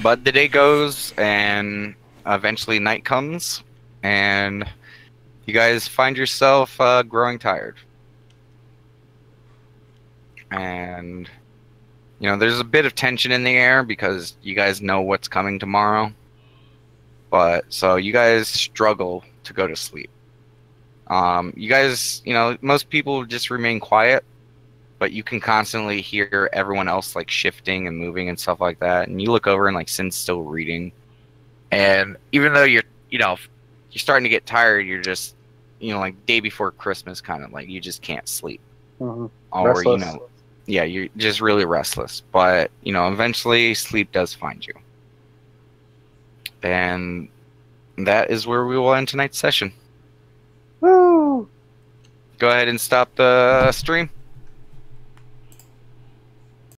But the day goes, and eventually night comes, and you guys find yourself growing tired. And, you know, there's a bit of tension in the air because you guys know what's coming tomorrow. But, so you guys struggle to go to sleep. You guys, you know, most people just remain quiet, but you can constantly hear everyone else like shifting and moving and stuff like that. And you look over and like Sin's still reading. And even though you're starting to get tired, you're just, you know, like day before Christmas kind of like you just can't sleep. Mm-hmm. Or, Restless. you know, yeah, you're just really restless. But, you know, eventually sleep does find you. And that is where we will end tonight's session. Woo! Go ahead and stop the stream.